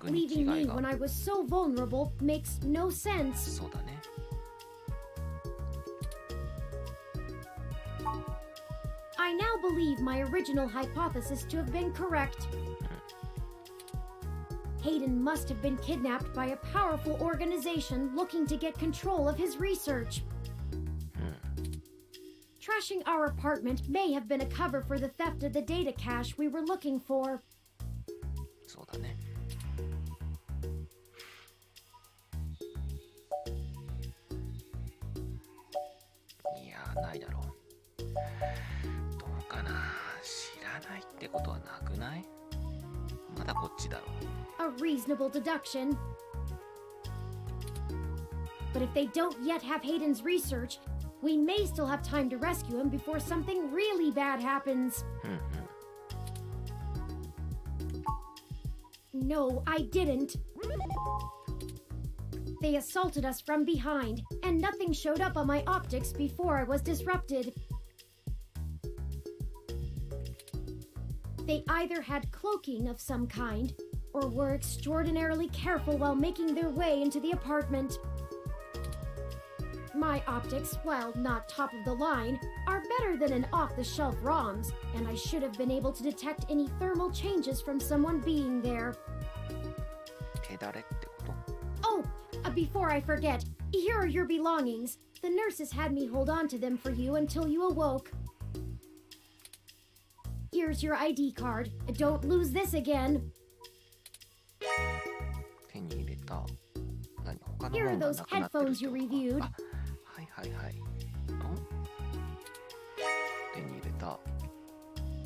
Leaving me when I was so vulnerable makes no sense. そうだね。 I now believe my original hypothesis to have been correct. Hayden must have been kidnapped by a powerful organization looking to get control of his research. Trashing our apartment may have been a cover for the theft of the data cache we were looking for. そうだね。いやー、ないだろう。どうかな。知らないってことはなくない？まだこっちだろう。 A reasonable deduction. But if they don't yet have Hayden's research, we may still have time to rescue him before something really bad happens. No, I didn't. They assaulted us from behind, and nothing showed up on my optics before I was disrupted. They either had cloaking of some kind, or were extraordinarily careful while making their way into the apartment. My optics, while not top of the line, are better than an off-the-shelf ROMs, and I should have been able to detect any thermal changes from someone being there. Oh, before I forget, here are your belongings. The nurses had me hold on to them for you until you awoke. Here's your ID card. Don't lose this again. Here are those headphones you reviewed.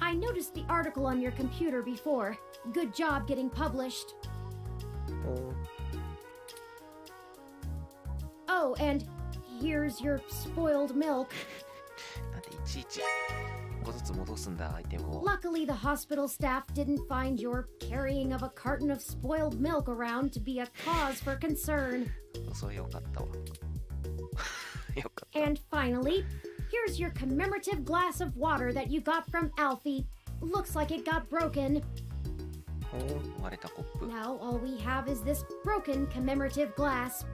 I noticed the article on your computer before. Good job getting published. Oh, and here's your spoiled milk. Luckily, the hospital staff didn't find your carrying of a carton of spoiled milk around to be a cause for concern. And finally, here's your commemorative glass of water that you got from Alfie. Looks like it got broken. Now all we have is this broken commemorative glass.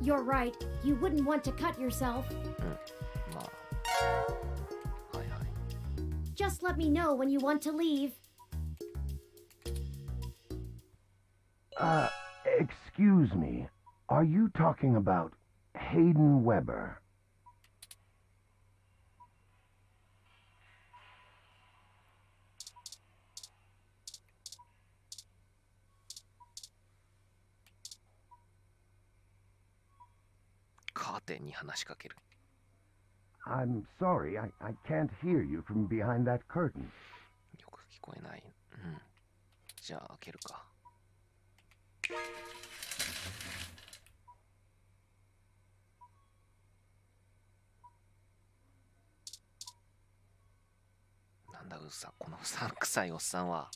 You're right. You wouldn't want to cut yourself. Just let me know when you want to leave. Excuse me. Are you talking about Hayden Weber? I'm sorry, I can't hear you from behind that curtain. よく聞こえない。じゃあ開けるか。なんだこのうさんくさいおっさんは。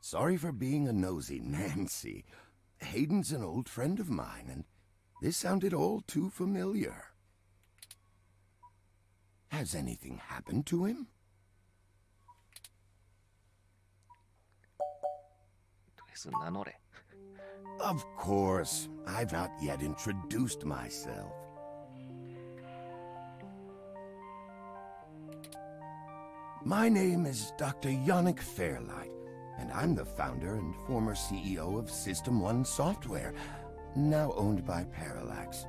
Sorry for being a nosy, Nancy. Hayden's an old friend of mine, and this sounded all too familiar. Has anything happened to him? Of course. I've not yet introduced myself. My name is Dr. Yannick Fairlight, and I'm the founder and former CEO of System 1 Software, now owned by Parallax.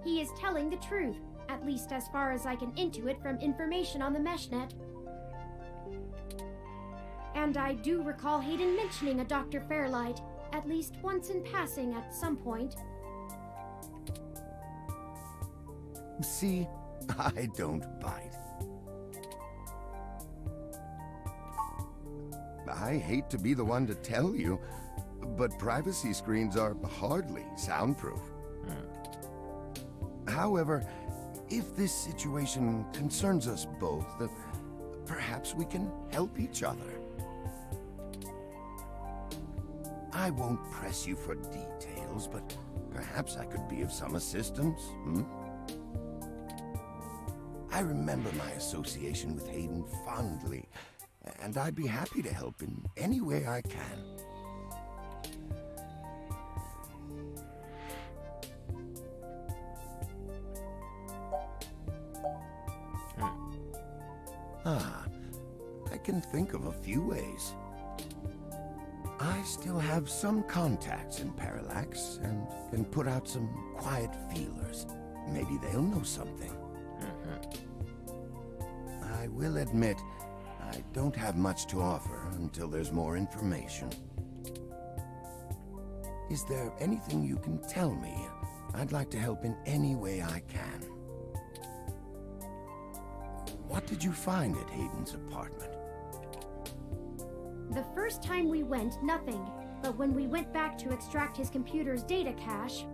He is telling the truth, at least as far as I can intuit from information on the meshnet. And I do recall Hayden mentioning a Dr. Fairlight, at least once in passing at some point. See, I don't bite. I hate to be the one to tell you, but privacy screens are hardly soundproof. However, if this situation concerns us both, perhaps we can help each other. I won't press you for details, but perhaps I could be of some assistance, I remember my association with Hayden fondly, and I'd be happy to help in any way I can. I can think of a few ways. I still have some contacts in Parallax and can put out some quiet feelers. Maybe they'll know something. I will admit, I don't have much to offer until there's more information. Is there anything you can tell me? I'd like to help in any way I can. What did you find at Hayden's apartment? The first time we went, nothing. But when we went back to extract his computer's data cache...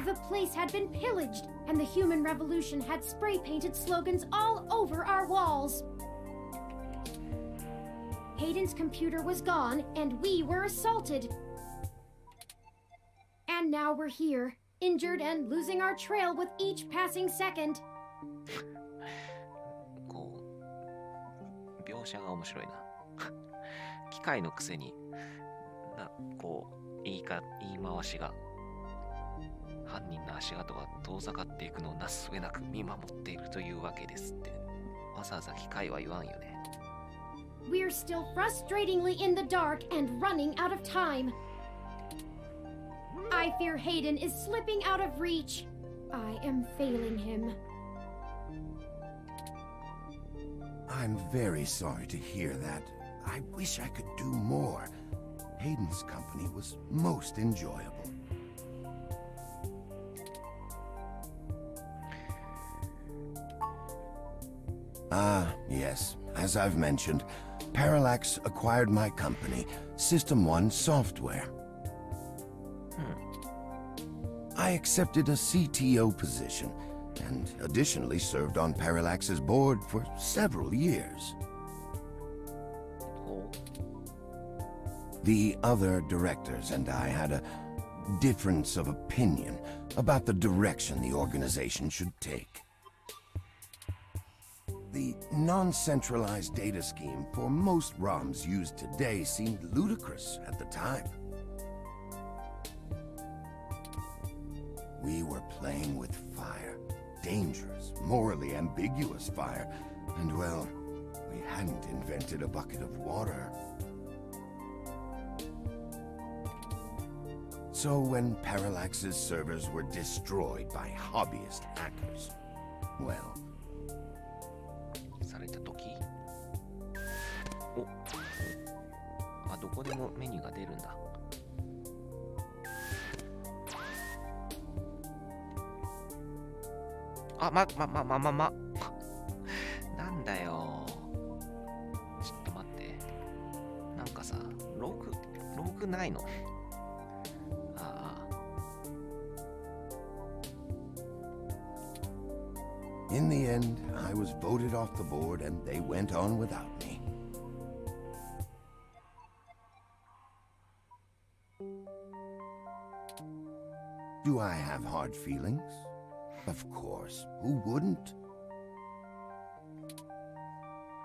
The place had been pillaged, and the human revolution had spray-painted slogans all over our walls. Hayden's computer was gone, and we were assaulted. And now we're here, injured and losing our trail with each passing second. こう描写が面白いな。機械のくせにこう言い回しが犯人の足跡が遠ざかっていくのをなすすべなく見守っているというわけですってわざわざ機械は言わんよね。We're still frustratingly in the dark and running out of time. I fear Hayden is slipping out of reach. I am failing him. I'm very sorry to hear that. I wish I could do more. Hayden's company was most enjoyable. Yes. As I've mentioned, Parallax acquired my company, System 1 Software. I accepted a CTO position, and additionally served on Parallax's board for several years. The other directors and I had a difference of opinion about the direction the organization should take. The non-centralized data scheme for most ROMs used today seemed ludicrous at the time. We were playing with fire, dangerous, morally ambiguous fire, and well, we hadn't invented a bucket of water. So when Parallax's servers were destroyed by hobbyist hackers, well... された時どこでもメニューが出るんだ。なんだよ。ちょっと待って。なんかさ、ログないの。In the end, I was voted off the board and they went on without me. Do I have hard feelings? Of course, who wouldn't?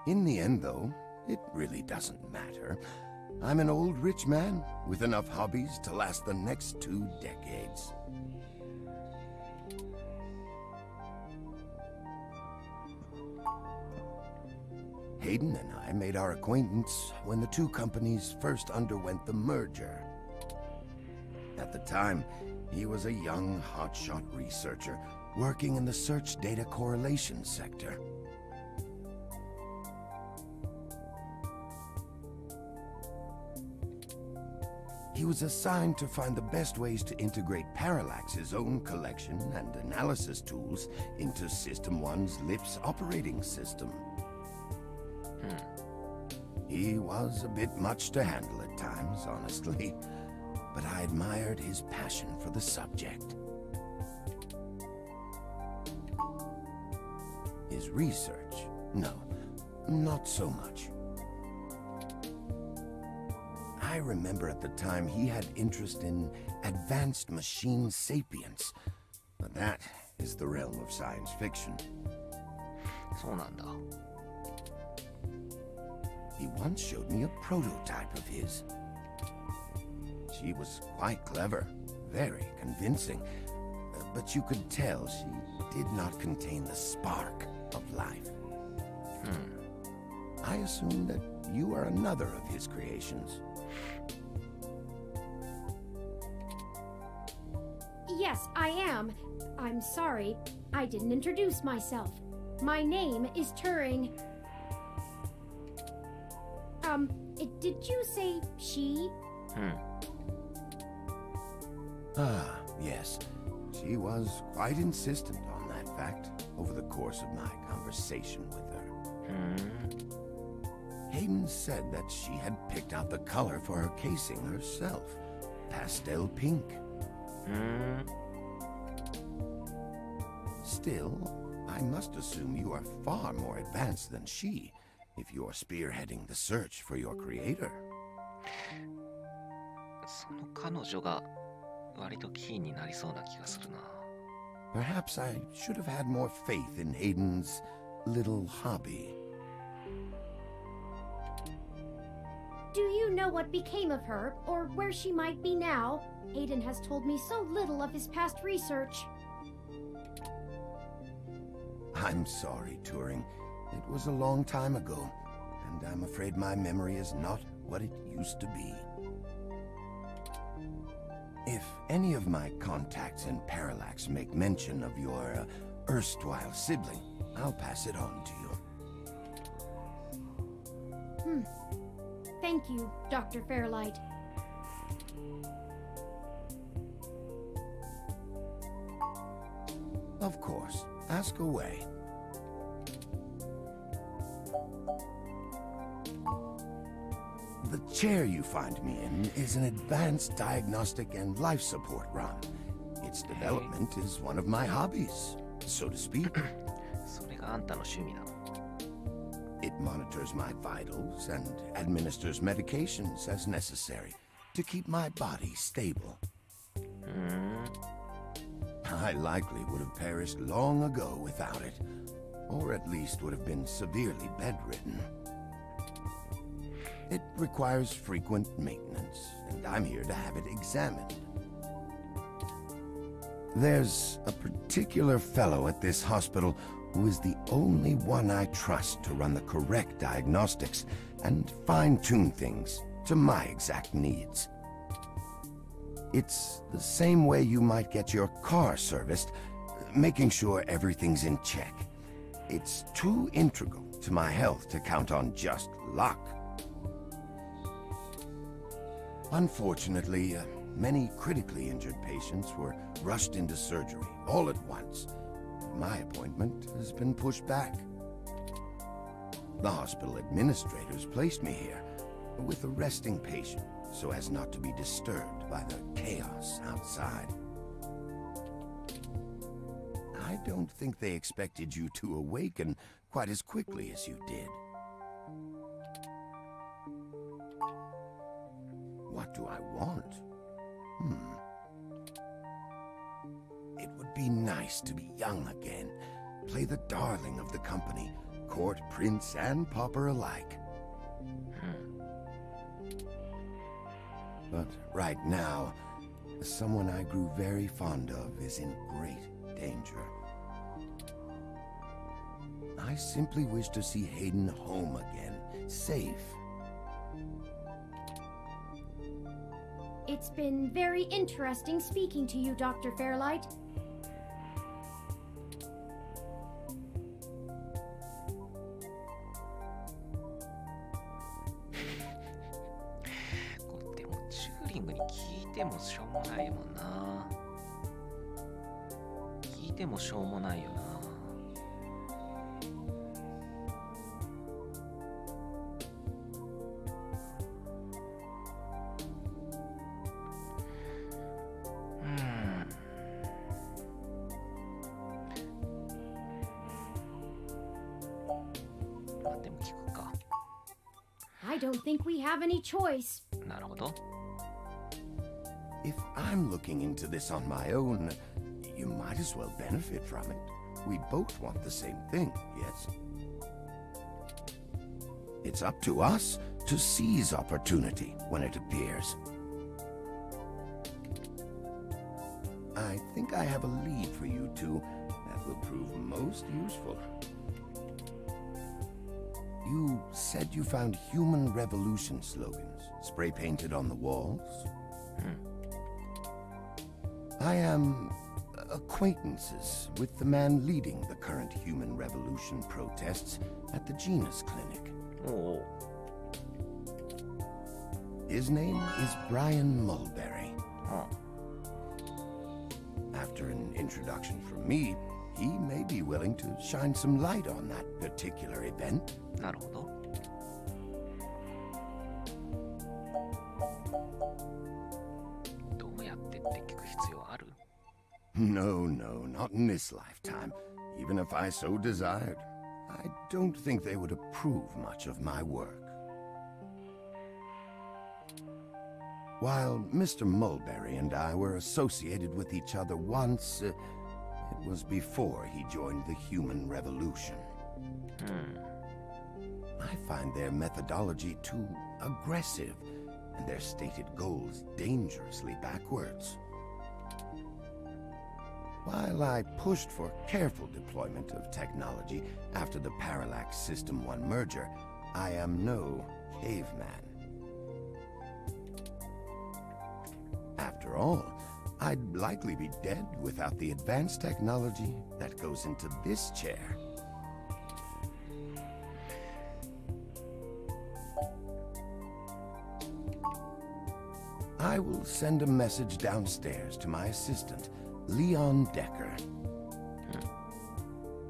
In the end, though, it really doesn't matter. I'm an old rich man with enough hobbies to last the next 2 decades. Hayden and I made our acquaintance when the two companies first underwent the merger. At the time, he was a young, hotshot researcher working in the search data correlation sector. He was assigned to find the best ways to integrate Parallax's own collection and analysis tools into System 1's LIPS operating system. He was a bit much to handle at times, honestly, but I admired his passion for the subject. His research? No, not so much. I remember at the time he had interest in advanced machine sapience, but that is the realm of science fiction. そうなんだ。He once showed me a prototype of his. She was quite clever, very convincing, but you could tell she did not contain the spark of life. I assume that you are another of his creations. Yes, I am. I'm sorry, I didn't introduce myself. My name is Turing. Did you say she? Yes. She was quite insistent on that fact over the course of my conversation with her. Hayden said that she had picked out the color for her casing herself. Pastel pink. Still, I must assume you are far more advanced than she, if you're spearheading the search for your creator. その彼女が割とキーになりそうな気がするな。Perhaps I should have had more faith in Hayden's little hobby. Do you know what became of her, or where she might be now? Hayden has told me so little of his past research. I'm sorry, Turing. It was a long time ago, and I'm afraid my memory is not what it used to be. If any of my contacts in Parallax make mention of your erstwhile sibling, I'll pass it on to you. Thank you, Dr. Fairlight. Of course. Ask away. The chair you find me in is an advanced diagnostic and life support run. Its development is one of my hobbies, so to speak. それがあんたの趣味なの。It monitors my vitals and administers medications as necessary to keep my body stable. I likely would have perished long ago without it, or at least would have been severely bedridden. It requires frequent maintenance, and I'm here to have it examined. There's a particular fellow at this hospital who is the only one I trust to run the correct diagnostics and fine-tune things to my exact needs. It's the same way you might get your car serviced, making sure everything's in check. It's too integral to my health to count on just luck. Unfortunately, many critically injured patients were rushed into surgery all at once. My appointment has been pushed back. The hospital administrators placed me here with a resting patient so as not to be disturbed by the chaos outside. I don't think they expected you to awaken quite as quickly as you did. What do I want? It would be nice to be young again, play the darling of the company, court prince and pauper alike. But right now, someone I grew very fond of is in great danger. I simply wish to see Hayden home again, safe. It's been very interesting speaking to you, Dr. Fairlight. I don't think we have any choice. なるほど。If I'm looking into this on my own, you might as well benefit from it. We both want the same thing, yes? It's up to us to seize opportunity when it appears. I think I have a lead for you two that will prove most useful. You said you found human revolution slogans spray-painted on the walls? I am acquaintances with the man leading the current human revolution protests at the Genus Clinic. Oh. His name is Brian Mulberry. Huh. After an introduction from me, he may be willing to shine some light on that particular event. なるほど。どうやってって聞く必要ある？ No, no, not in this lifetime. Even if I so desired, I don't think they would approve much of my work. While Mr. Mulberry and I were associated with each other once, it was before he joined the human revolution. I find their methodology too aggressive, and their stated goals dangerously backwards. While I pushed for careful deployment of technology after the Parallax System 1 merger, I am no caveman. After all, I'd likely be dead without the advanced technology that goes into this chair. I will send a message downstairs to my assistant, Leon Decker.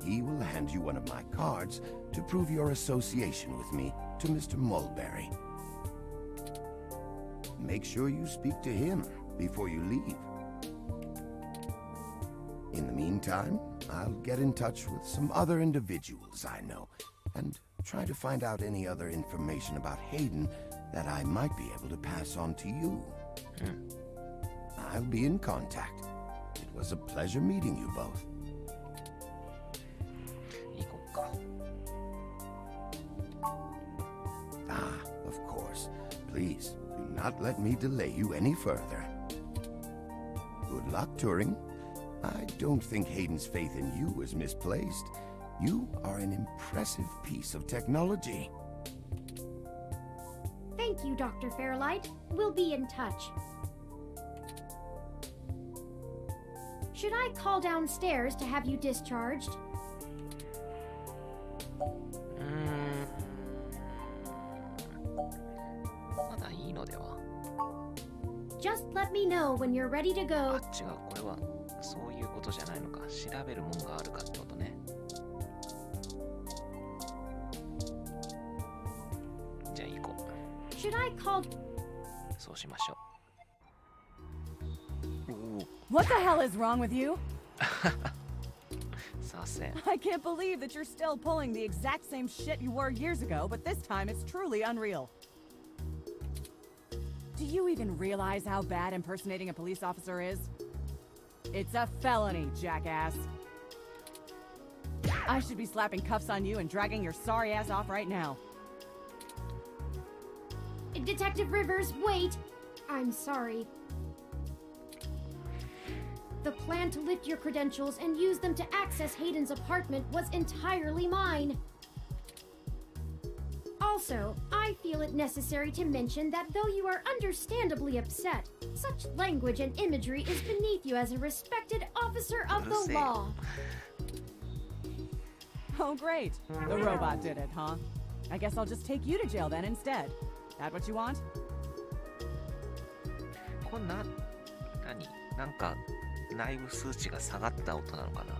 He will hand you one of my cards to prove your association with me to Mr. Mulberry. Make sure you speak to him before you leave. In the meantime, I'll get in touch with some other individuals I know and try to find out any other information about Hayden that I might be able to pass on to you. I'll be in contact. It was a pleasure meeting you both. Ah, of course. Please, do not let me delay you any further. Good luck, Turing. I don't think Hayden's faith in you is misplaced. You are an impressive piece of technology. Thank you, Dr. Fairlight. We'll be in touch. Should I call downstairs to have you discharged? Just let me know when you're ready to go. 違う、これはそういうことじゃないのか。調べるもんがあるかってことね。じゃあ行こう。Should I call? そうしましょう。What the hell is wrong with you? I can't believe that you're still pulling the exact same shit you were years ago, but this time it's truly unreal. Do you even realize how bad impersonating a police officer is? It's a felony, jackass. I should be slapping cuffs on you and dragging your sorry ass off right now. Detective Rivers, wait! I'm sorry. The plan to lift your credentials and use them to access Hayden's apartment was entirely mine. Also, I feel it necessary to mention that though you are understandably upset, such language and imagery is beneath you as a respected officer of the law. Oh, great. The robot did it, huh? I guess I'll just take you to jail then instead. That what you want? こんな、なんか内部数値が下がった音なのかな。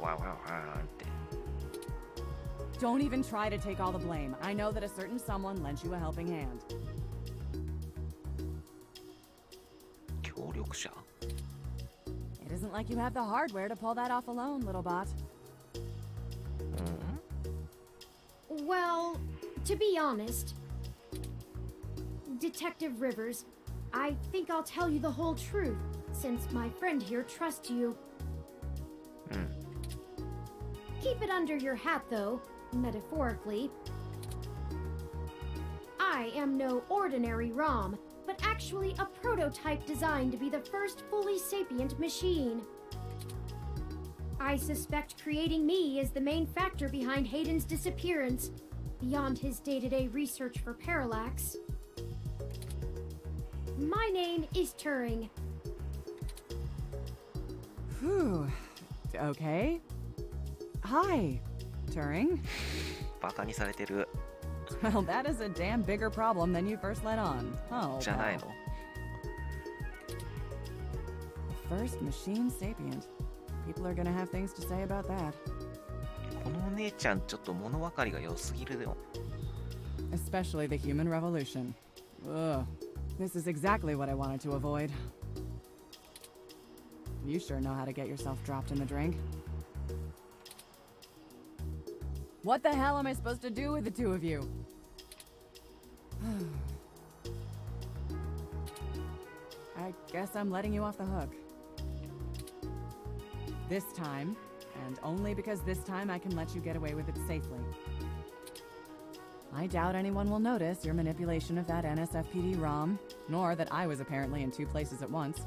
わわわーって。Don't even try to take all the blame. I know that a certain someone lent you a helping hand. 協力者? It isn't like you have the hardware to pull that off alone, little bot. Well, to be honest, Detective Rivers, I think I'll tell you the whole truth, since my friend here trusts you. Keep it under your hat, though, metaphorically. I am no ordinary ROM, but actually a prototype designed to be the first fully sapient machine. I suspect creating me is the main factor behind Hayden's disappearance, beyond his day-to-day research for Parallax. My name is Turing. Whew. Okay. Hi, Turing. バカにされてる。Well, that is a damn bigger problem than you first let on. Oh. じゃないの? First machine sapient. People are gonna have things to say about that. このお姉ちゃんちょっと物分かりが良すぎるよ。Especially the human revolution. Ugh. This is exactly what I wanted to avoid. You sure know how to get yourself dropped in the drink. What the hell am I supposed to do with the two of you? I guess I'm letting you off the hook. This time, and only because this time I can let you get away with it safely. I doubt anyone will notice your manipulation of that NSFPD ROM, nor that I was apparently in two places at once.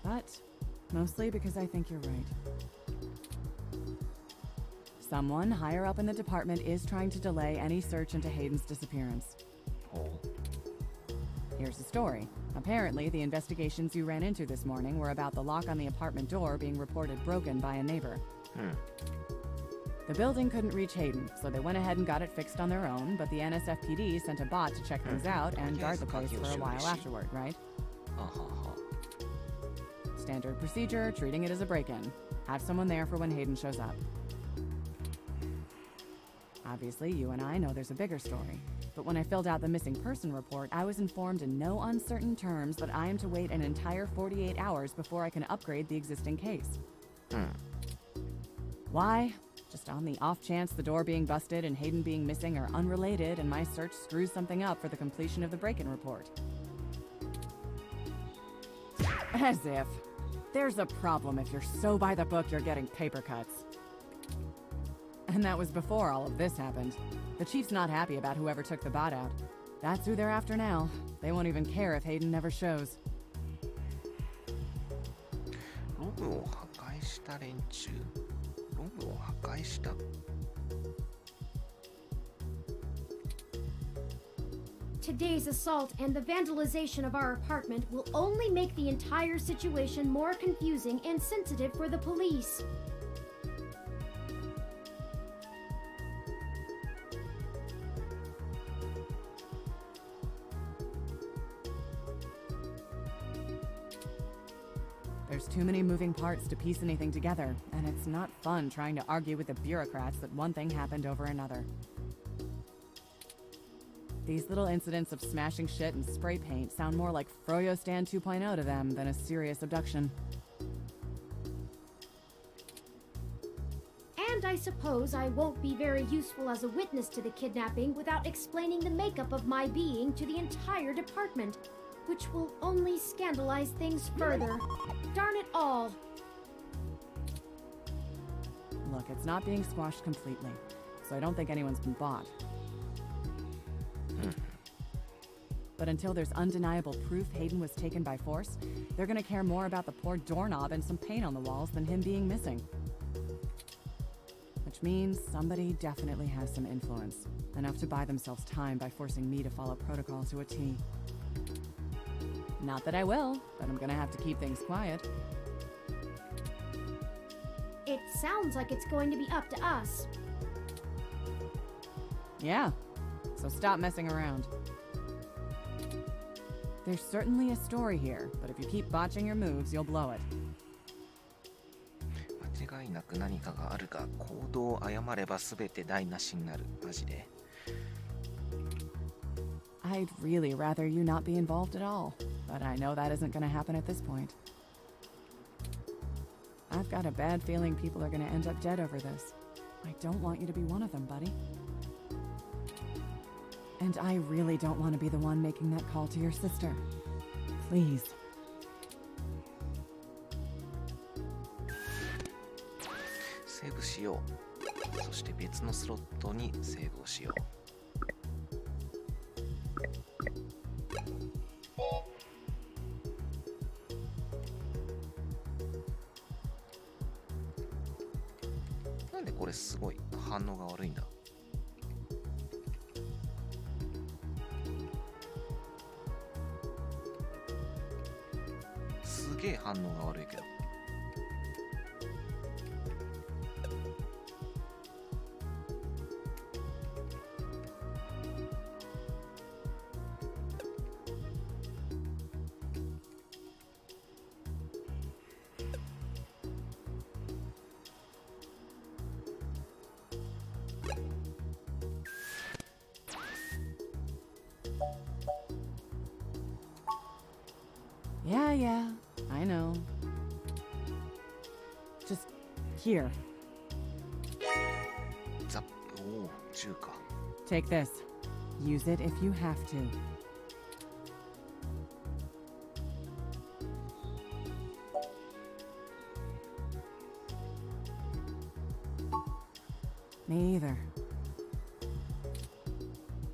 But mostly because I think you're right. Someone higher up in the department is trying to delay any search into Hayden's disappearance. Oh. Here's the story. Apparently, the investigations you ran into this morning were about the lock on the apartment door being reported broken by a neighbor. The building couldn't reach Hayden, so they went ahead and got it fixed on their own, but the NSFPD sent a bot to check things out and guard the place for a while afterward, right? Standard procedure, treating it as a break-in. Have someone there for when Hayden shows up. Obviously, you and I know there's a bigger story. But when I filled out the missing person report, I was informed in no uncertain terms that I am to wait an entire 48 hours before I can upgrade the existing case. Why? Just on the off chance the door being busted and Hayden being missing are unrelated and my search screws something up for the completion of the break-in report. As if. There's a problem if you're so by the book you're getting paper cuts. And that was before all of this happened. The chief's not happy about whoever took the bot out. That's who they're after now. They won't even care if Hayden never shows. ログを破壊した連中。ログを破壊した。Today's assault and the vandalization of our apartment will only make the entire situation more confusing and sensitive for the police. There's too many moving parts to piece anything together, and it's not fun trying to argue with the bureaucrats that one thing happened over another. These little incidents of smashing shit and spray paint sound more like Froyo Stand 2.0 to them than a serious abduction. And I suppose I won't be very useful as a witness to the kidnapping without explaining the makeup of my being to the entire department, which will only scandalize things further. Darn it all! Look, it's not being squashed completely, so I don't think anyone's been bought. But until there's undeniable proof Hayden was taken by force, they're gonna care more about the poor doorknob and some paint on the walls than him being missing. Which means somebody definitely has some influence, enough to buy themselves time by forcing me to follow protocol to a T. Not that I will, but I'm gonna have to keep things quiet. It sounds like it's going to be up to us. Yeah, so stop messing around. There's certainly a story here, but if you keep botching your moves, you'll blow it. 間違いなく何かがあるが、行動を誤れば全て台無しになる。マジで。I'd really rather you not be involved at all, but I know that isn't going to happen at this point. I've got a bad feeling people are going to end up dead over this. I don't want you to be one of them, buddy. And I really don't want to be the one making that call to your sister. Please. セーブしよう。そして別のスロットにセーブをしよう。なんでこれすごい反応が悪いんだ。すげえ反応が悪いけど。Yeah, I know. Just here. Oh, 銃か。Take this. Use it if you have to. Me either.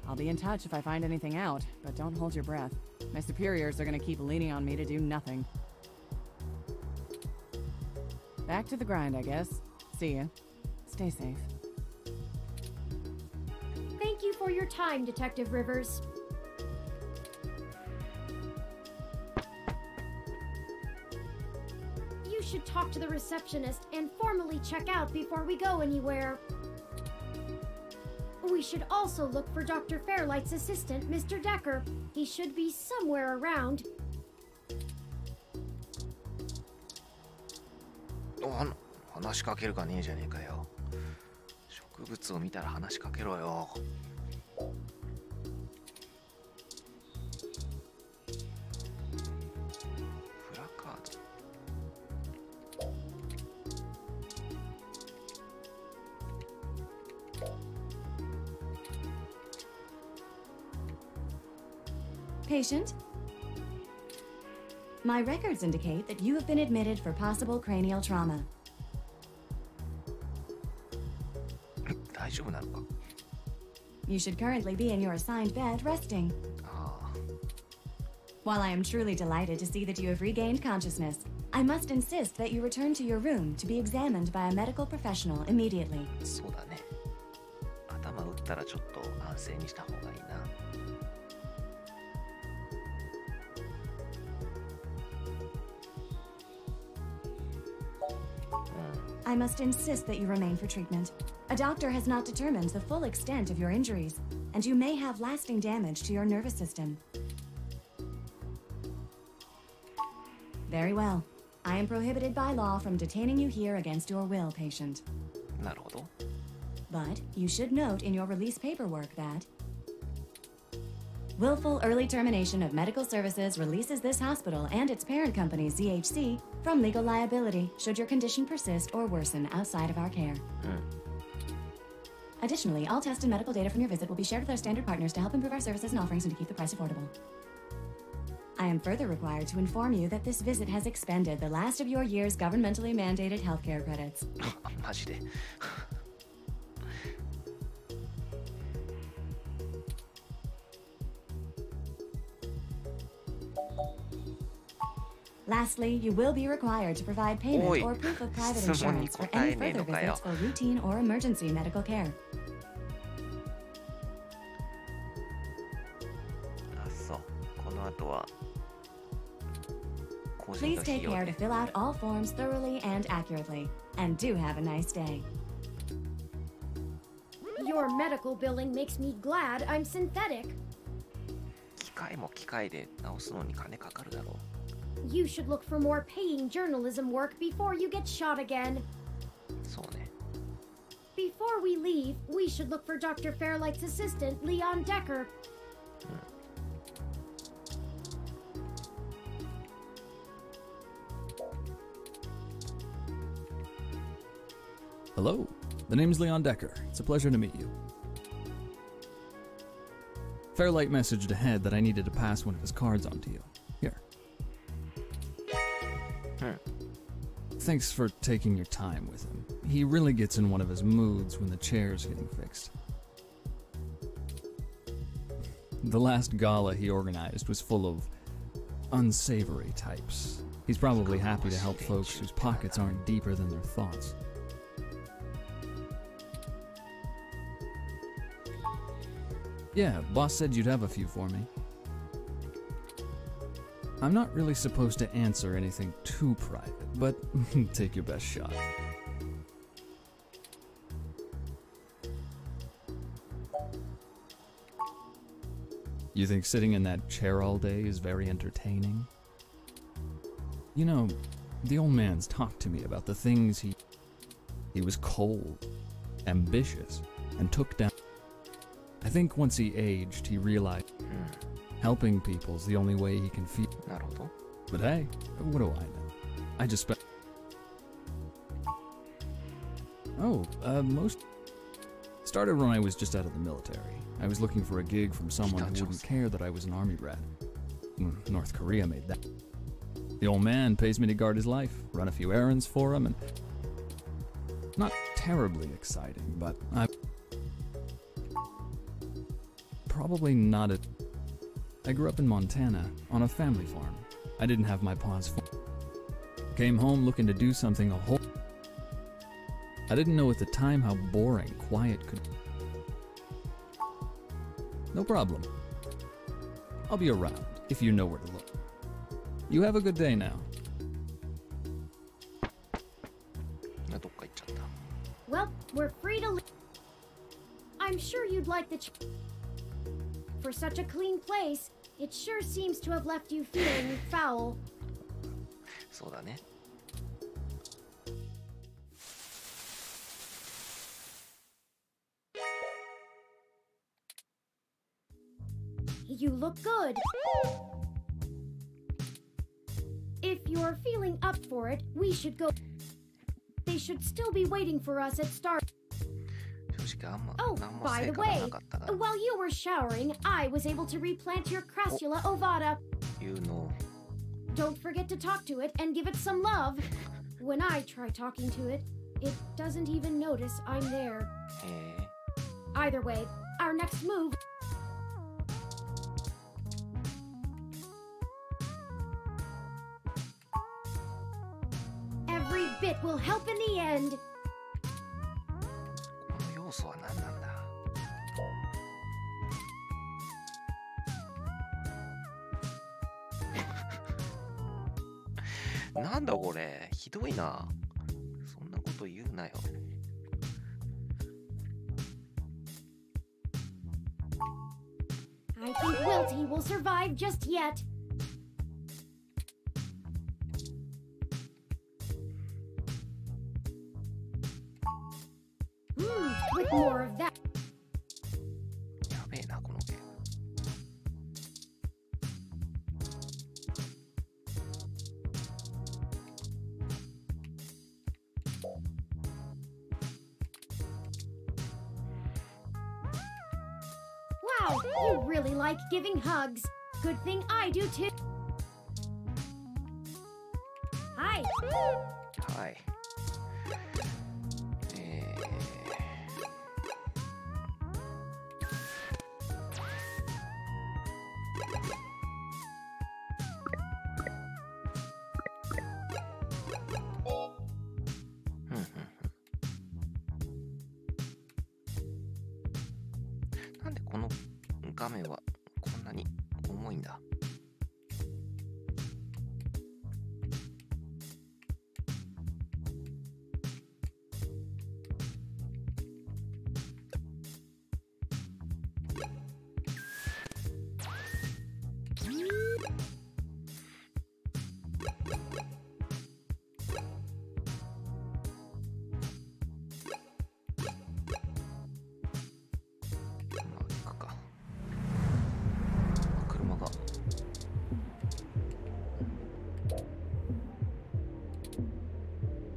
I'll be in touch if I find anything out, but don't hold your breath. My superiors are gonna keep leaning on me to do nothing. Back to the grind, I guess. See ya. Stay safe. Thank you for your time, Detective Rivers. You should talk to the receptionist and formally check out before we go anywhere. We should also look for Dr. Fairlight's assistant, Mr. Decker. He should be somewhere around. 話しかけるかねえじゃねえかよ。植物を見たら話しかけろよ。プラカード。Patient? My records indicate that you have been admitted for possible cranial trauma. 大丈夫なのか? You should currently be in your assigned bed, resting. While I am truly delighted to see that you have regained consciousness, I must insist that you return to your room to be examined by a medical professional immediately. そうだね。頭打ったらちょっと安静にした方がいいな。I must insist that you remain for treatment. A doctor has not determined the full extent of your injuries, and you may have lasting damage to your nervous system. Very well. I am prohibited by law from detaining you here against your will, patient. なるほど。 But you should note in your release paperwork that willful early termination of medical services releases this hospital and its parent company, ZHC, from legal liability should your condition persist or worsen outside of our care. Additionally, all test and medical data from your visit will be shared with our standard partners to help improve our services and offerings and to keep the price affordable. I am further required to inform you that this visit has expended the last of your year's governmentally mandated healthcare credits. マジで。Lastly, you will be required to provide payment or proof of private insurance for any further visits or routine or emergency medical care. あ、そう。この後は Please take care to fill out all forms thoroughly and accurately, and do have a nice day. Your medical billing makes me glad I'm synthetic. 機械も機械で直すのに金かかるだろう。You should look for more paying journalism work before you get shot again. そうね。 Before we leave, we should look for Dr. Fairlight's assistant, Leon Decker. Hello, the name's Leon Decker. It's a pleasure to meet you. Fairlight messaged ahead that I needed to pass one of his cards on to you. Here. Thanks for taking your time with him. He really gets in one of his moods when the chair's getting fixed. The last gala he organized was full of unsavory types. He's probably happy to help folks whose pockets aren't deeper than their thoughts. Yeah, boss said you'd have a few for me. I'm not really supposed to answer anything too private, but take your best shot. You think sitting in that chair all day is very entertaining? You know, the old man's talked to me about the things he was cold, ambitious, and took down. I think once he aged, he realized helping people's the only way he can feel. But hey, what do I know? I just spent... most... Started when I was just out of the military. I was looking for a gig from someone who wouldn't care that I was an army brat. North Korea made that. The old man pays me to guard his life, run a few errands for him, and... Not terribly exciting, but I... Probably not a... I grew up in Montana, on a family farm. I didn't have my paws full. Came home looking to do something a whole... I didn't know at the time how boring quiet could... No problem. I'll be around, if you know where to look. You have a good day now. Well, we're free to leave. I'm sure you'd like the For such a clean place, it sure seems to have left you feeling foul. そうだね。You look good. If you're feeling up for it, we should go. They should still be waiting for us at Star. Oh, by the way, while you were showering, I was able to replant your Crassula ovata. You know. Don't forget to talk to it and give it some love. When I try talking to it, it doesn't even notice I'm there. Either way, our next move... Every bit will help in the end. この要素は何なんだ。なんだこれ、ひどいな。そんなこと言うなよ。I think Wilty will survive just yet. With more of that. やべえな、このゲーム。Wow, you really like giving hugs. Good thing I do too. Hi. Hi.なんでこの画面はこんなに重いんだ。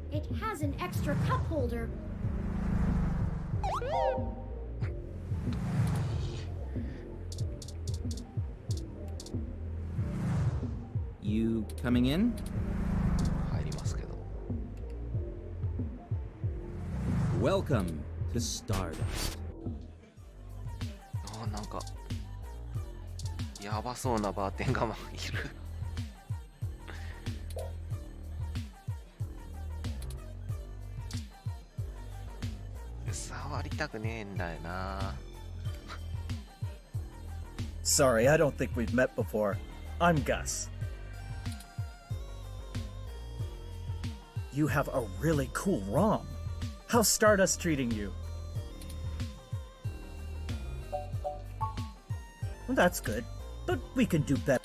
It has an extra cup holder. You coming in? 入りますけど。Welcome to Stardust. なんかやばそうなバーテンがいる。触りたくねえんだよな。Sorry, I don't think we've met before. I'm Gus. You have a really cool ROM. How's Stardust treating you? Well, that's good, but we can do better.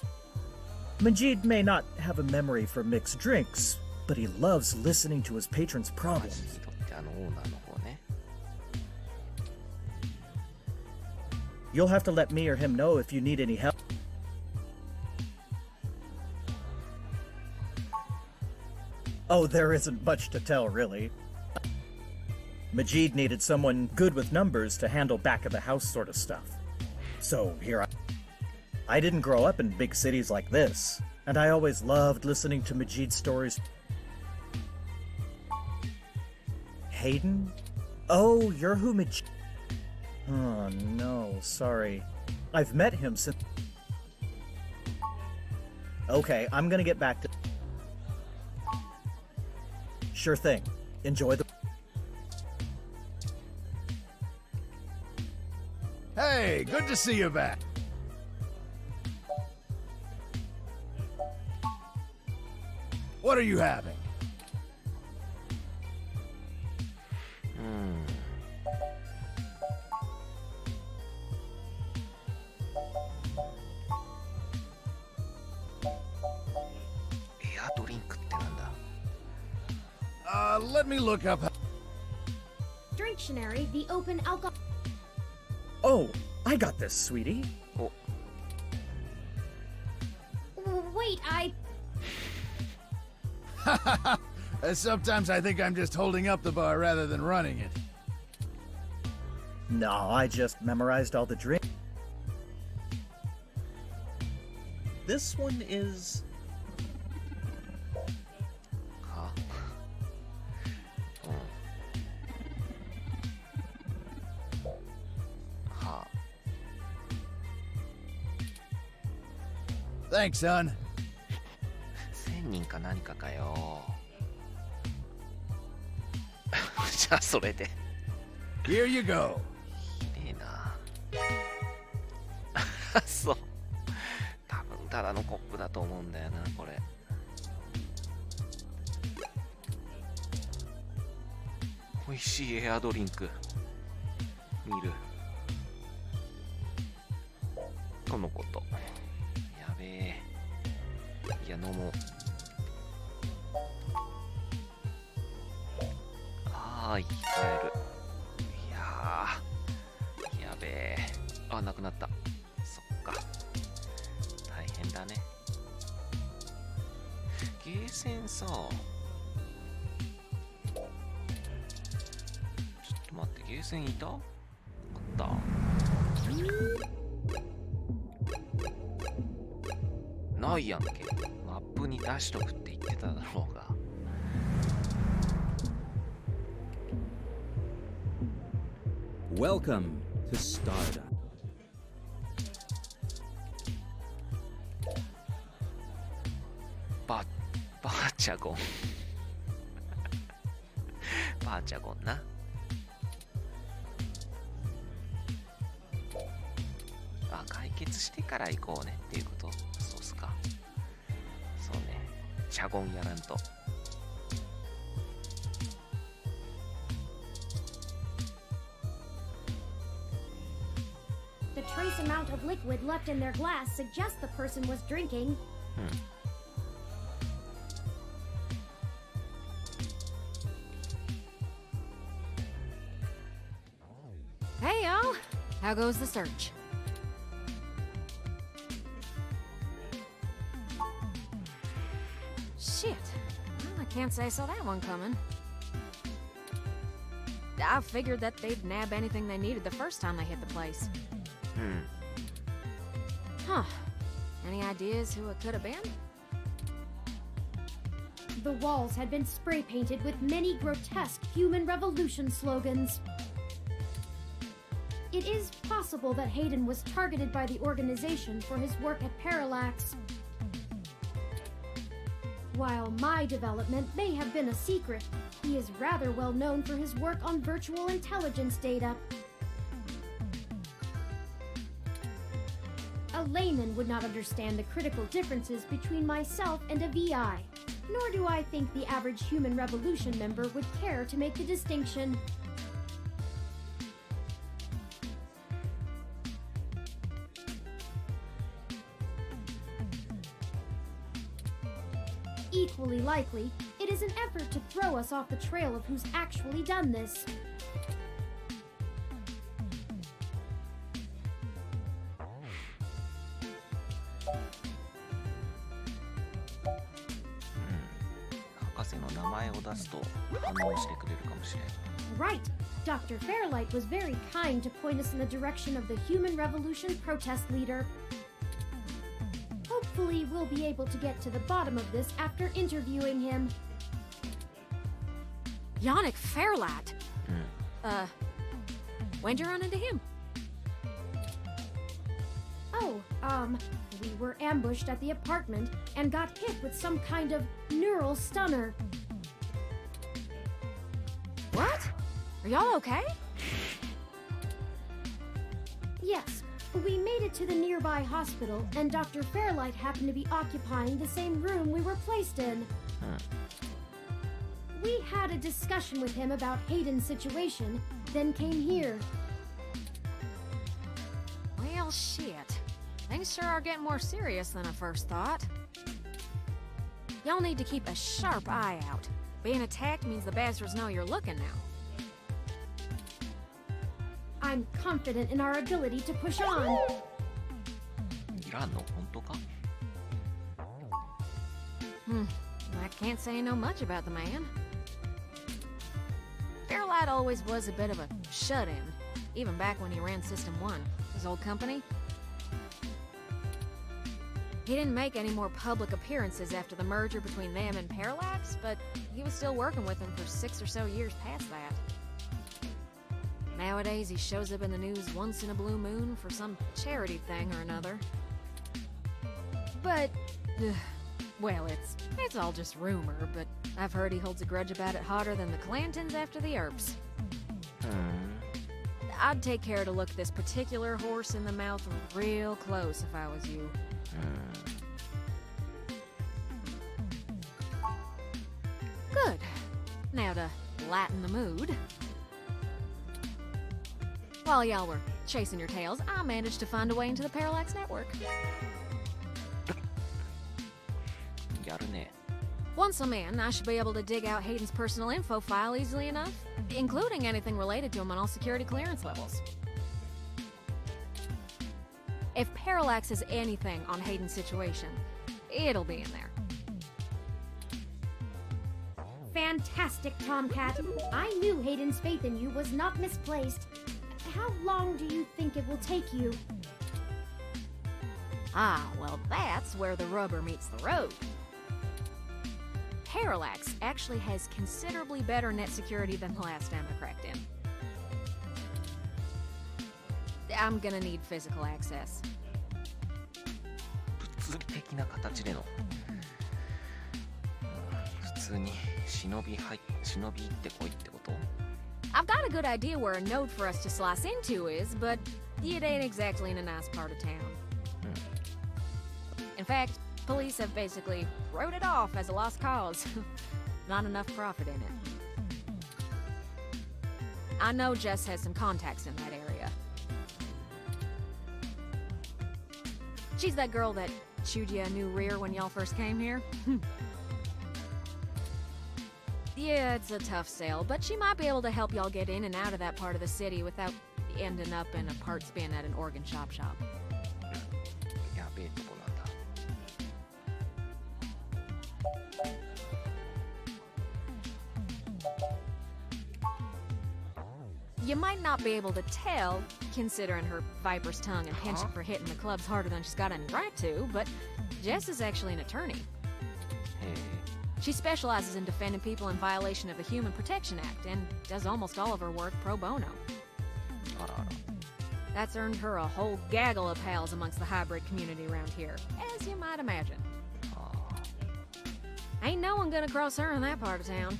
Majid may not have a memory for mixed drinks, but he loves listening to his patrons' problems. You'll have to let me or him know if you need any help. Oh, there isn't much to tell, really. Majid needed someone good with numbers to handle back-of-the-house sort of stuff. So here I didn't grow up in big cities like this, and I always loved listening to Majid's stories. Hayden? Oh, you're who Majid... Oh, no, sorry. I've met him since... Okay, I'm gonna get back to... Sure thing. Enjoy the... Hey, good to see you back. What are you having? Let me look up... Dictionary, the open alcohol... Oh, I got this, sweetie. Oh. Wait, Sometimes I think I'm just holding up the bar rather than running it. No, I just memorized all the drinks. This one is... Thanks, son. 1000人か何かかよ。じゃあそれで。Here you go. ひでえな。そう。多分ただのコップだと思うんだよな、これ。美味しいエアドリンク。見る。とのこと。やべえ。いや、飲もう。はーい、帰る。いやー、やべえ。あ、なくなった。そっか。大変だね。ゲーセンさ、ちょっと待って、ゲーセンいた？あった。ないやんけ。マップに出しとくって言ってただろうが。Welcome to Stardust. バーチャゴン。バーチャゴンな。あ、解決してから行こうねっていうこと。そうっすか。そうね。チャゴンやらんと。The trace amount of liquid left in their glass suggests the person was drinking. Hey, y'all. How goes the search? Shit. Well, I can't say I saw that one coming. I figured that they'd nab anything they needed the first time they hit the place. Huh. Any ideas who it could have been? The walls had been spray painted with many grotesque human revolution slogans. It is possible that Hayden was targeted by the organization for his work at Parallax. While my development may have been a secret, he is rather well known for his work on virtual intelligence data. A layman would not understand the critical differences between myself and a VI, nor do I think the average human revolution member would care to make the distinction. Equally likely, it is an effort to throw us off the trail of who's actually done this. 生の名前を出すと反応してくれるかもしれん。Right. Dr. Fairlight was very kind to point us in the direction of the Human Revolution protest leader. Hopefully, we'll be able to get to the bottom of this after interviewing him. Yannick Fairlight? When'd you run into him? Oh, we were ambushed at the apartment and got hit with some kind of neural stunner. What? Are y'all okay? Yes, we made it to the nearby hospital, and Dr. Fairlight happened to be occupying the same room we were placed in. We had a discussion with him about Hayden's situation, then came here. Well, shit. Things sure are getting more serious than I first thought. Y'all need to keep a sharp eye out. Being attacked means the bastards know you're looking now. I'm confident in our ability to push on. いらんの？本当か？ I can't say I know much about the man. Fairlight always was a bit of a shut-in, even back when he ran System 1, his old company. He didn't make any more public appearances after the merger between them and Parallax, but he was still working with them for 6 or so years past that. Nowadays, he shows up in the news once in a blue moon for some charity thing or another. But, well, it's all just rumor, but I've heard he holds a grudge about it hotter than the Clantons after the Earps. I'd take care to look this particular horse in the mouth real close if I was you. Good. Now to lighten the mood. While y'all were chasing your tails, I managed to find a way into the Parallax network. やるね。 Once I'm in, I should be able to dig out Hayden's personal info file easily enough, including anything related to him on all security clearance levels. If Parallax has anything on Hayden's situation, it'll be in there. Fantastic, Tomcat. I knew Hayden's faith in you was not misplaced. How long do you think it will take you? Ah, well, that's where the rubber meets the road. Parallax actually has considerably better net security than the last time I cracked in. I'm gonna need physical access. 物理的な形での。普通に忍び行ってこいってこと？ I've got a good idea where a node for us to slice into is, but it ain't exactly in a nice part of town. In fact, police have basically wrote it off as a lost cause. Not enough profit in it. I know Jess has some contacts in that area. She's that girl that chewed you a new rear when y'all first came here. Yeah, it's a tough sale, but she might be able to help y'all get in and out of that part of the city without ending up in a parts bin at an organ shop. やべえとこなんだ。 You might not be able to tell, considering her viper's tongue and penchant for hitting the clubs harder than she's got any right to, but Jess is actually an attorney. She specializes in defending people in violation of the Human Protection Act and does almost all of her work pro bono. That's earned her a whole gaggle of pals amongst the hybrid community around here, as you might imagine. Ain't no one gonna cross her in that part of town.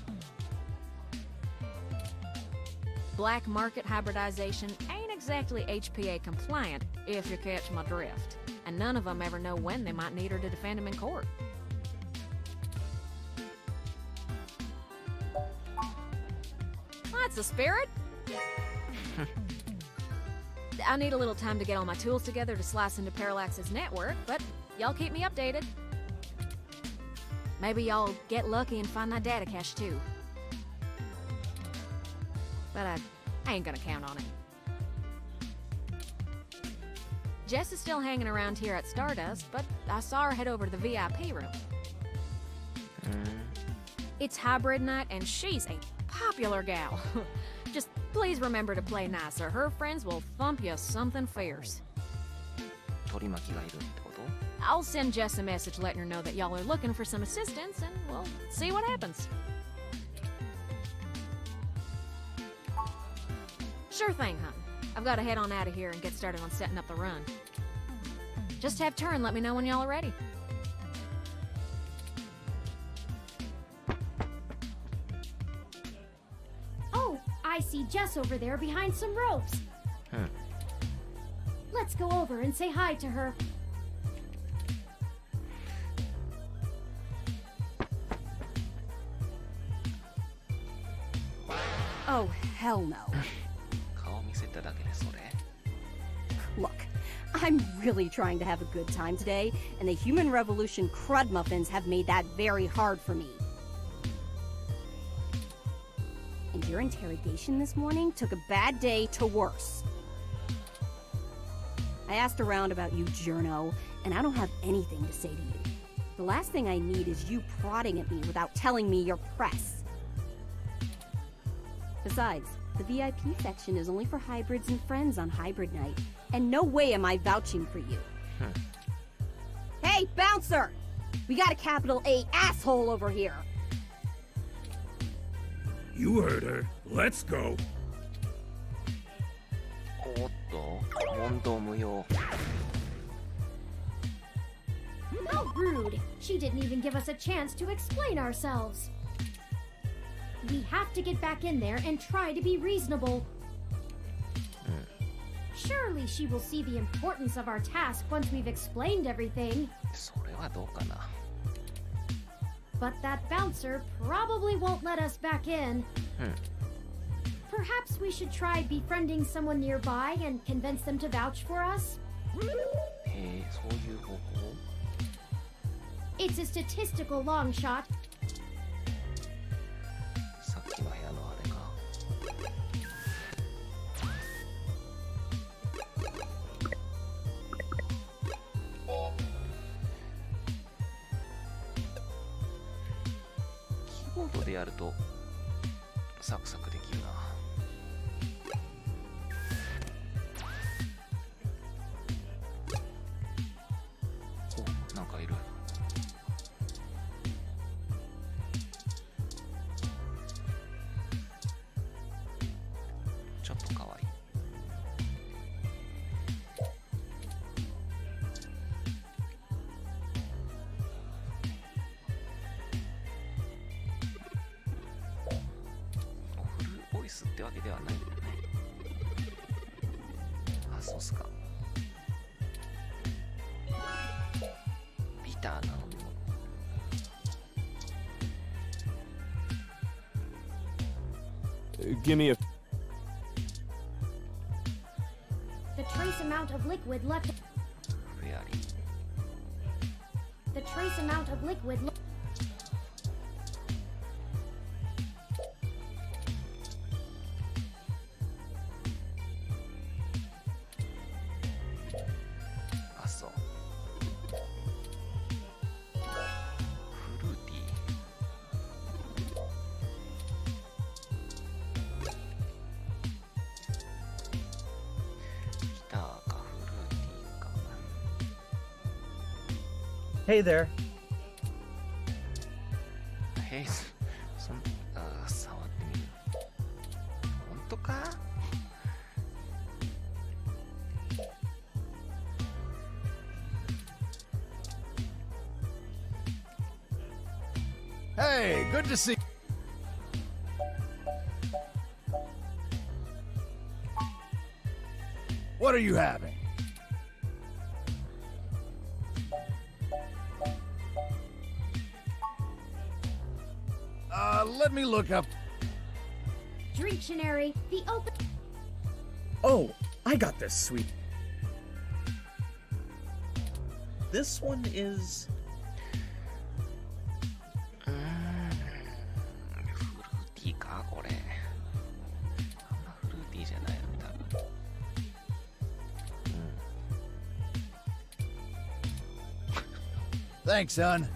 Black market hybridization ain't exactly HPA compliant, if you catch my drift. And none of them ever know when they might need her to defend them in court. That's the spirit! I need a little time to get all my tools together to slice into Parallax's network, but y'all keep me updated. Maybe y'all get lucky and find that data cache too. But I ain't gonna count on it. Jess is still hanging around here at Stardust, but I saw her head over to the VIP room. It's hybrid night, and she's a popular gal. Just please remember to play nice, or her friends will thump you something fierce. 取り巻きがいるってこと？ I'll send Jess a message letting her know that y'all are looking for some assistance, and we'll see what happens. Sure thing, hon. I've got to head on out of here and get started on setting up the run. Just have turn, let me know when y'all are ready. Oh, I see Jess over there behind some ropes. Let's go over and say hi to her. Oh, hell no. 顔見せただけでそれ？ Look, I'm really trying to have a good time today, and the Human Revolution crud muffins have made that very hard for me. And your interrogation this morning took a bad day to worse. I asked around about you, Journo, and I don't have anything to say to you. The last thing I need is you prodding at me without telling me you're press. Besides, the VIP section is only for hybrids and friends on hybrid night, and no way am I vouching for you. Hey, bouncer! We got a capital A asshole over here! You heard her. Let's go. おっと、問答無用。 How rude! She didn't even give us a chance to explain ourselves. We have to get back in there and try to be reasonable. Surely she will see the importance of our task once we've explained everything. それはどうかな。 But that bouncer probably won't let us back in. Perhaps we should try befriending someone nearby and convince them to vouch for us? へえ、そういう方法？ It's a statistical long shot. さっきの部屋のあれか。キーボードでやるとサクサクできるな。お、なんかいる。ちょっとかわいい。フルボイスってわけではないよね。あ、そうっすか。ビターな飲み物。Give me a. The trace amount of liquid left. フェアリー。 The trace amount of liquid. あ、そう。フルーティー。ギターかフルーティーか。 Hey there. へい、触ってみる。本当か？ Hey, good to see. What are you having? Let me look up. Dictionary. The open. Oh, I got this, sweet. This one is... フルーティーかこれ。あんまフルーティーじゃないよね、多分。Thanks, son.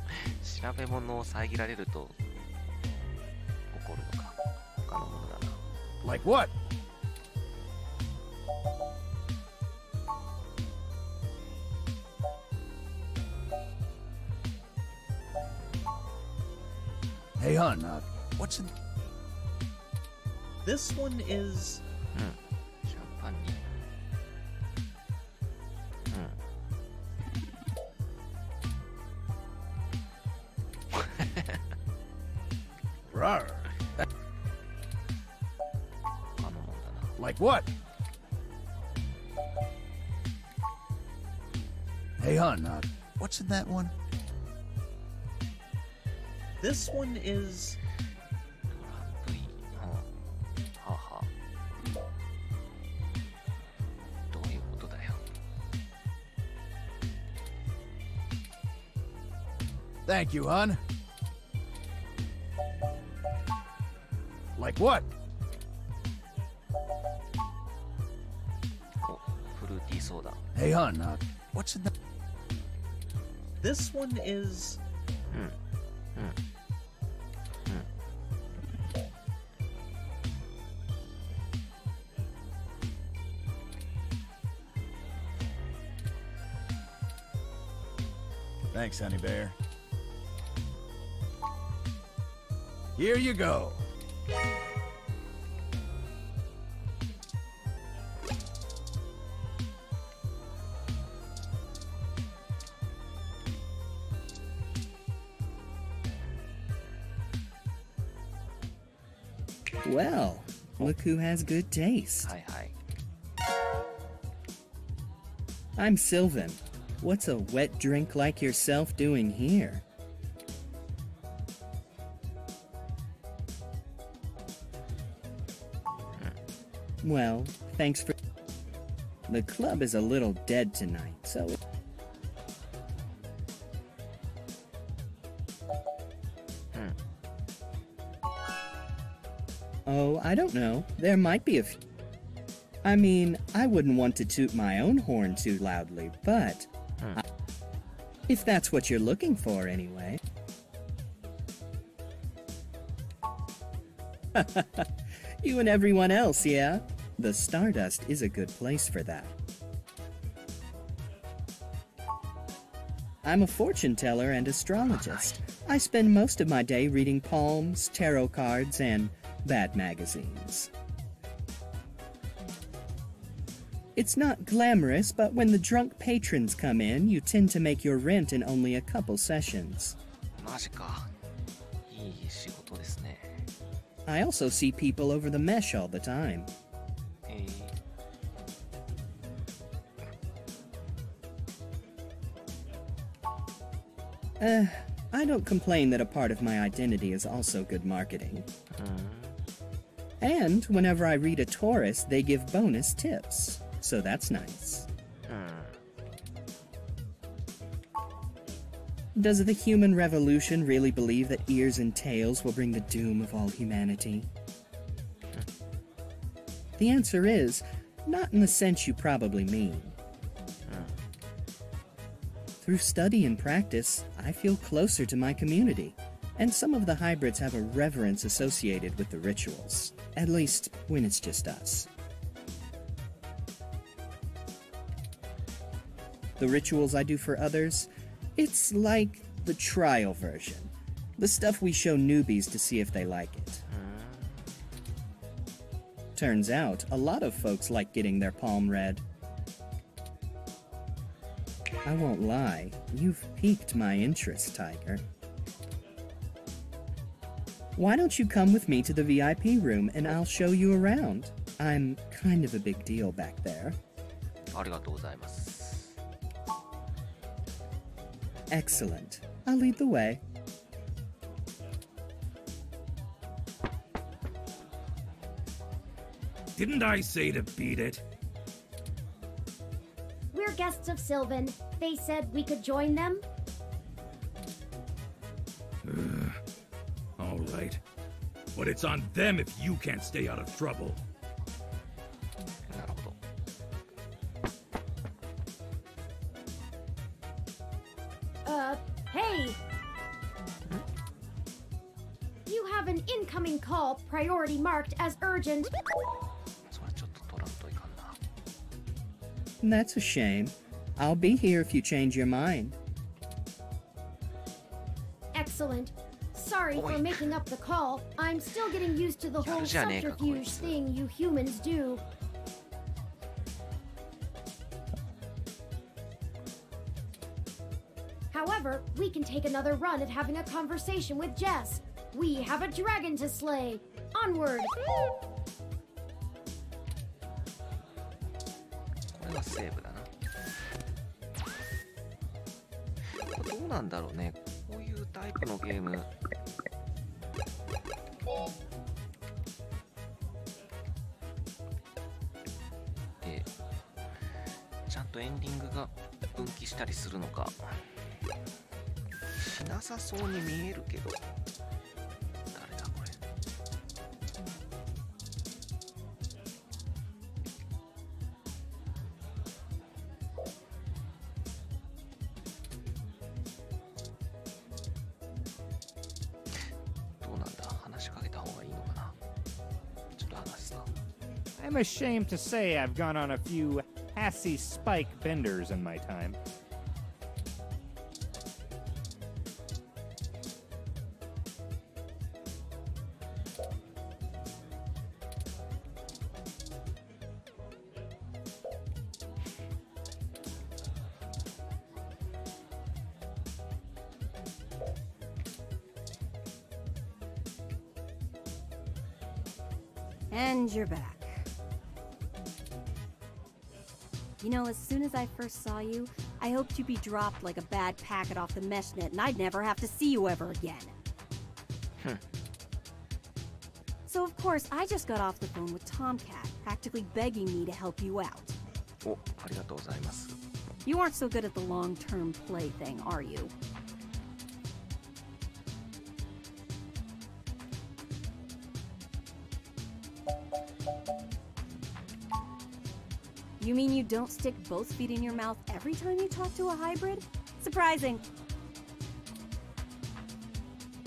調べ物を遮られると Like what? Hey, hon, what's in... This one is... シャンパンに。Rawr. Like what? Hey, hon, what's in that one? This one is... はは。どういうことだよ。Thank you, hon. Like what? お、フルーティーソーダ。Hey, hon, what's in that? This one is... Thanks, honey bear. Here you go. Well, look who has good taste. Hi, hi. I'm Sylvan. What's a wet drink like yourself doing here? Well, thanks for... The club is a little dead tonight, so... Oh, I don't know. There might be a few. I mean, I wouldn't want to toot my own horn too loudly, but... if that's what you're looking for, anyway. You and everyone else, yeah? The Stardust is a good place for that. I'm a fortune teller and astrologist. I spend most of my day reading palms, tarot cards, and bad magazines. It's not glamorous, but when the drunk patrons come in, you tend to make your rent in only a couple sessions. マジか。いい仕事ですね。I also see people over the mesh all the time. I don't complain that a part of my identity is also good marketing. And whenever I read a tourist, they give bonus tips. So that's nice. Does the human revolution really believe that ears and tails will bring the doom of all humanity? The answer is, not in the sense you probably mean. Through study and practice, I feel closer to my community, and some of the hybrids have a reverence associated with the rituals, at least when it's just us. The rituals I do for others, it's like the trial version. The stuff we show newbies to see if they like it. Turns out, a lot of folks like getting their palm read. I won't lie, you've piqued my interest, Tiger. Why don't you come with me to the VIP room and I'll show you around? I'm kind of a big deal back there. ありがとうございます。Excellent. I'll lead the way. Didn't I say to beat it? We're guests of Sylvan. They said we could join them. All right. But it's on them if you can't stay out of trouble. Hey! You haven't An incoming call, priority marked as urgent. That's a shame. I'll be here if you change your mind. Excellent. Sorry for making up the call. I'm still getting used to the whole subterfuge thing you humans do. However, we can take another run at having a conversation with Jess. We have a dragon to slay. Onward! これはセーブだな。これどうなんだろうね。こういうタイプのゲーム。で、ちゃんとエンディングが分岐したりするのか。しなさそうに見えるけど。誰だこれ。どうなんだ、話しかけた方がいいのかな。ちょっと話すな。I'm ashamed to say I've gone on a few assy spike benders in my time. And you're back. You know, as soon as I first saw you, I hoped you'd be dropped like a bad packet off the mesh net and I'd never have to see you ever again. So of course, I just got off the phone with Tomcat, practically begging me to help you out. お、ありがとうございます。You aren't so good at the long-term play thing, are you? You mean you don't stick both feet in your mouth every time you talk to a hybrid? Surprising.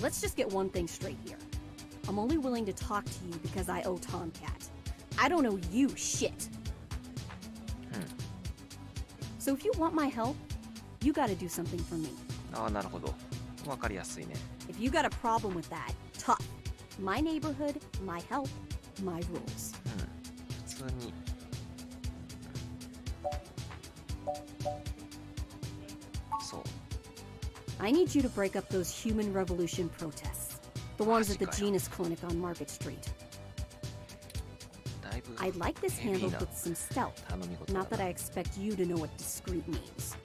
Let's just get one thing straight here. I'm only willing to talk to you because I owe Tomcat. I don't owe you shit. So if you want my help, you gotta do something for me. ああ、なるほど。わかりやすいね。If you got a problem with that, tough. My neighborhood, my help, my rules. 普通に。そう。I need you to break up those human revolution protests. The ones at the Genus Clinic on Market Street. I'd like this handled with some stealth. Not that I expect you to know what discreet means.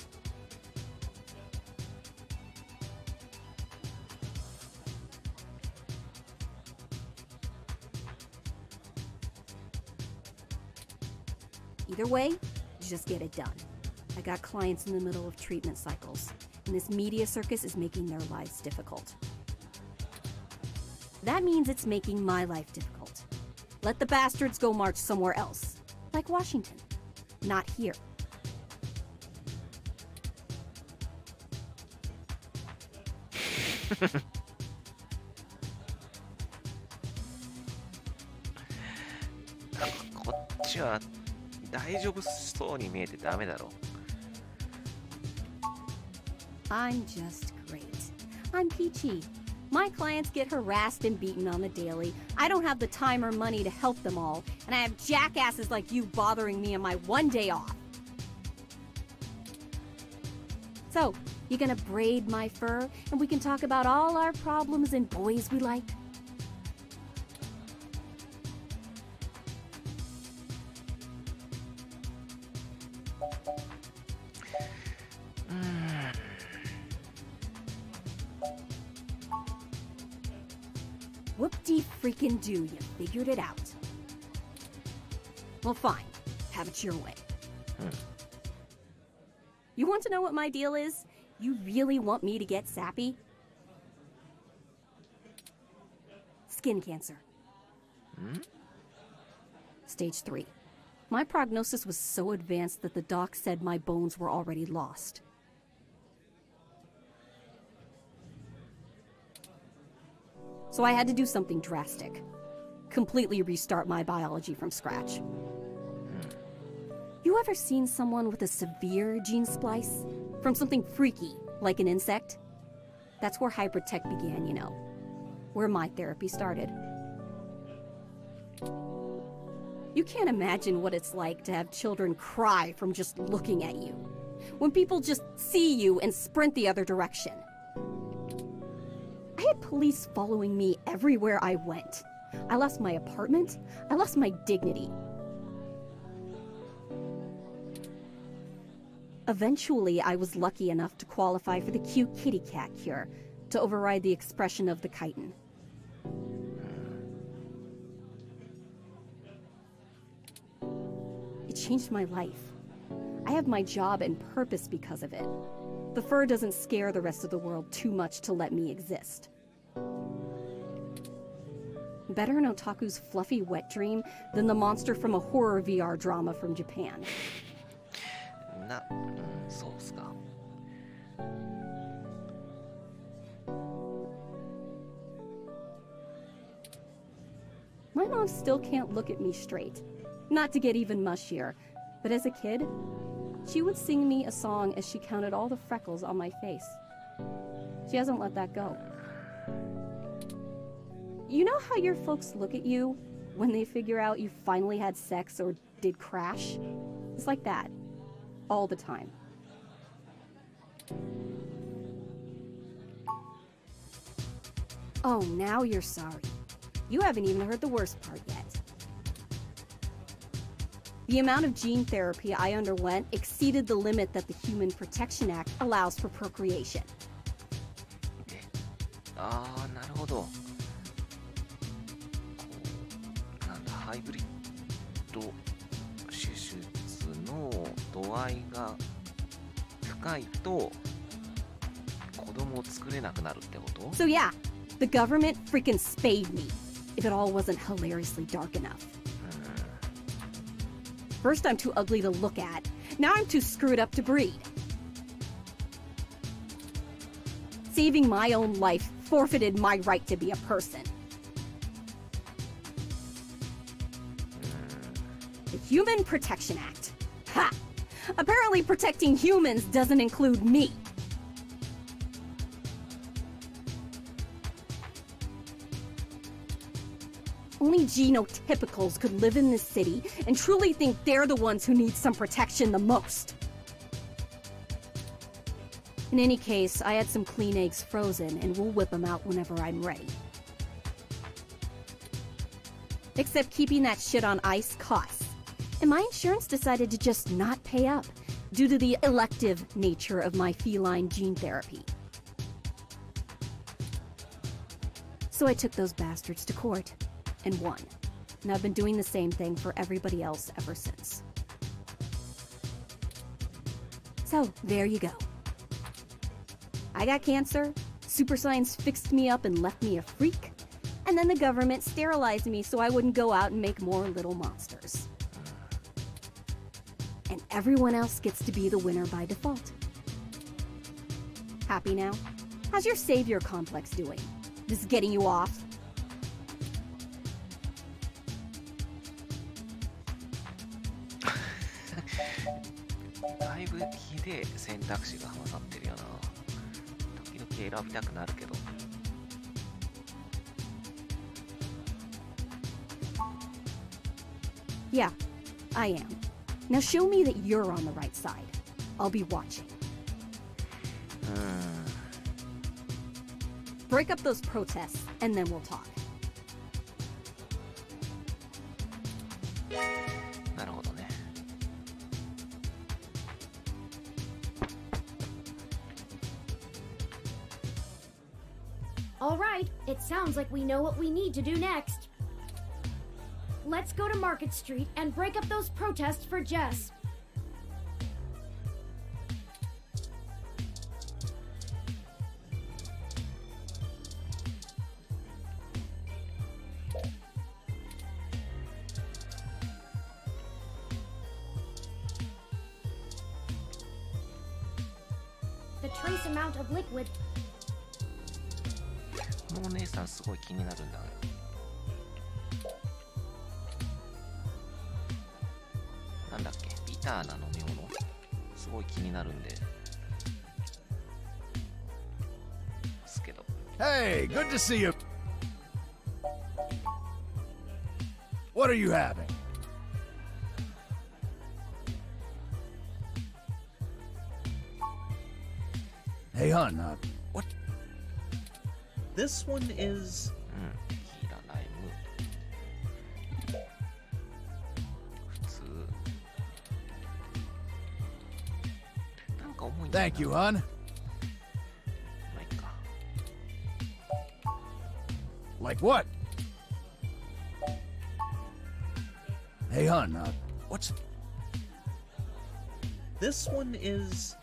Either way, just get it done. I got clients in the middle of treatment cycles, and this media circus is making their lives difficult. That means it's making my life difficult. Let the bastards go march somewhere else, like Washington. Not here.こっちは大丈夫そうに見えてダメだろ。I'm just great. I'm peachy. My clients get harassed and beaten on the daily. I don't have the time or money to help them all, and I have jackasses like you bothering me on my one day off. So, you gonna braid my fur, and we can talk about all our problems and boys we like? Whoop-de-freaking-do, you figured it out. Well, fine. Have it your way. You want to know what my deal is? You really want me to get sappy? Skin cancer. Stage 3. My prognosis was so advanced that the doc said my bones were already lost. So I had to do something drastic. Completely restart my biology from scratch. You ever seen someone with a severe gene splice? From something freaky, like an insect? That's where hybrid tech began, you know. Where my therapy started. You can't imagine what it's like to have children cry from just looking at you. When people just see you and sprint the other direction. I had police following me everywhere I went. I lost my apartment. I lost my dignity. Eventually, I was lucky enough to qualify for the cute kitty cat cure to override the expression of the chitin. It changed my life. I have my job and purpose because of it. The fur doesn't scare the rest of the world too much to let me exist. Better an otaku's fluffy wet dream than the monster from a horror VR drama from Japan. そうっすか。My mom still can't look at me straight. Not to get even mushier, but as a kid, she would sing me a song as she counted all the freckles on my face. She hasn't let that go. You know how your folks look at you when they figure out you finally had sex or did crash? It's like that. All the time. Oh, now you're sorry. You haven't even heard the worst part yet. The amount of gene therapy I underwent exceeded the limit that the Human Protection Act allows for procreation. ああ、なるほど。なんだ、ハイブリッド手術の度合いが深いと子供を作れなくなるってこと？ So yeah, the government freaking spayed me, if it all wasn't hilariously dark enough. First I'm too ugly to look at, now I'm too screwed up to breed. Saving my own life forfeited my right to be a person. The Human Protection Act. Ha! Apparently protecting humans doesn't include me. Only genotypicals could live in this city and truly think they're the ones who need some protection the most. In any case, I had some clean eggs frozen and we'll whip them out whenever I'm ready. Except keeping that shit on ice costs. And my insurance decided to just not pay up due to the elective nature of my feline gene therapy. So I took those bastards to court. And won. And I've been doing the same thing for everybody else ever since. So, there you go. I got cancer, super science fixed me up and left me a freak, and then the government sterilized me so I wouldn't go out and make more little monsters. And everyone else gets to be the winner by default. Happy now? How's your savior complex doing? This is getting you off? だいぶひでえ選択肢が混ざってるよな。時々選びたくなるけど。Yeah, I am. Now show me that you're on the right side. I'll be watching. Break up those protests, and then we'll talk. なるほどね。All right, it sounds like we know what we need to do next. Let's go to Market Street and break up those protests for Jess. The trace amount of liquid. このお姉さんすごい気になるんだね。なんだっけ、ビターな飲み物すごい気になるんで。ですけど。 Hey, good to see you. What are you having? Hey, hon, what? This one is... キーラライム。普通。なんか重いんだな。 Thank you, hon. まあいいか。 Like what? Hey, hon, what's... This one is...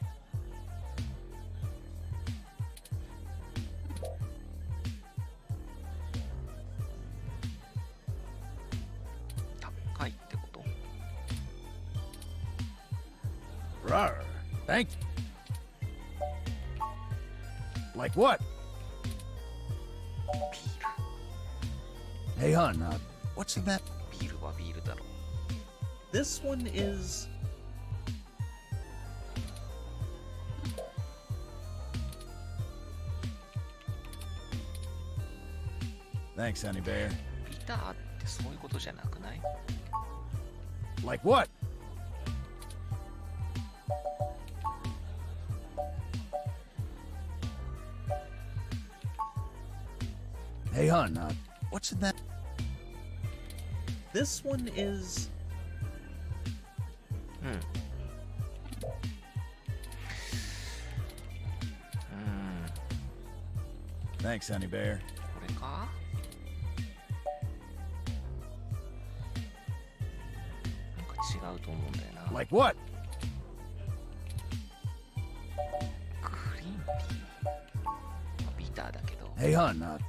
Rawr. Thank you. Like what? Hey, hon, what's in that? ビールはビールだろ。 This one is... Thanks, honey bear. ビターってそういうことじゃなくない？ Like what? Hey, hon, what's in that? This one is... Thanks, honey bear. これか？なんか違うと思うんだよな。 Like what? グリーンティー。まあビターだけど。 Hey, hon,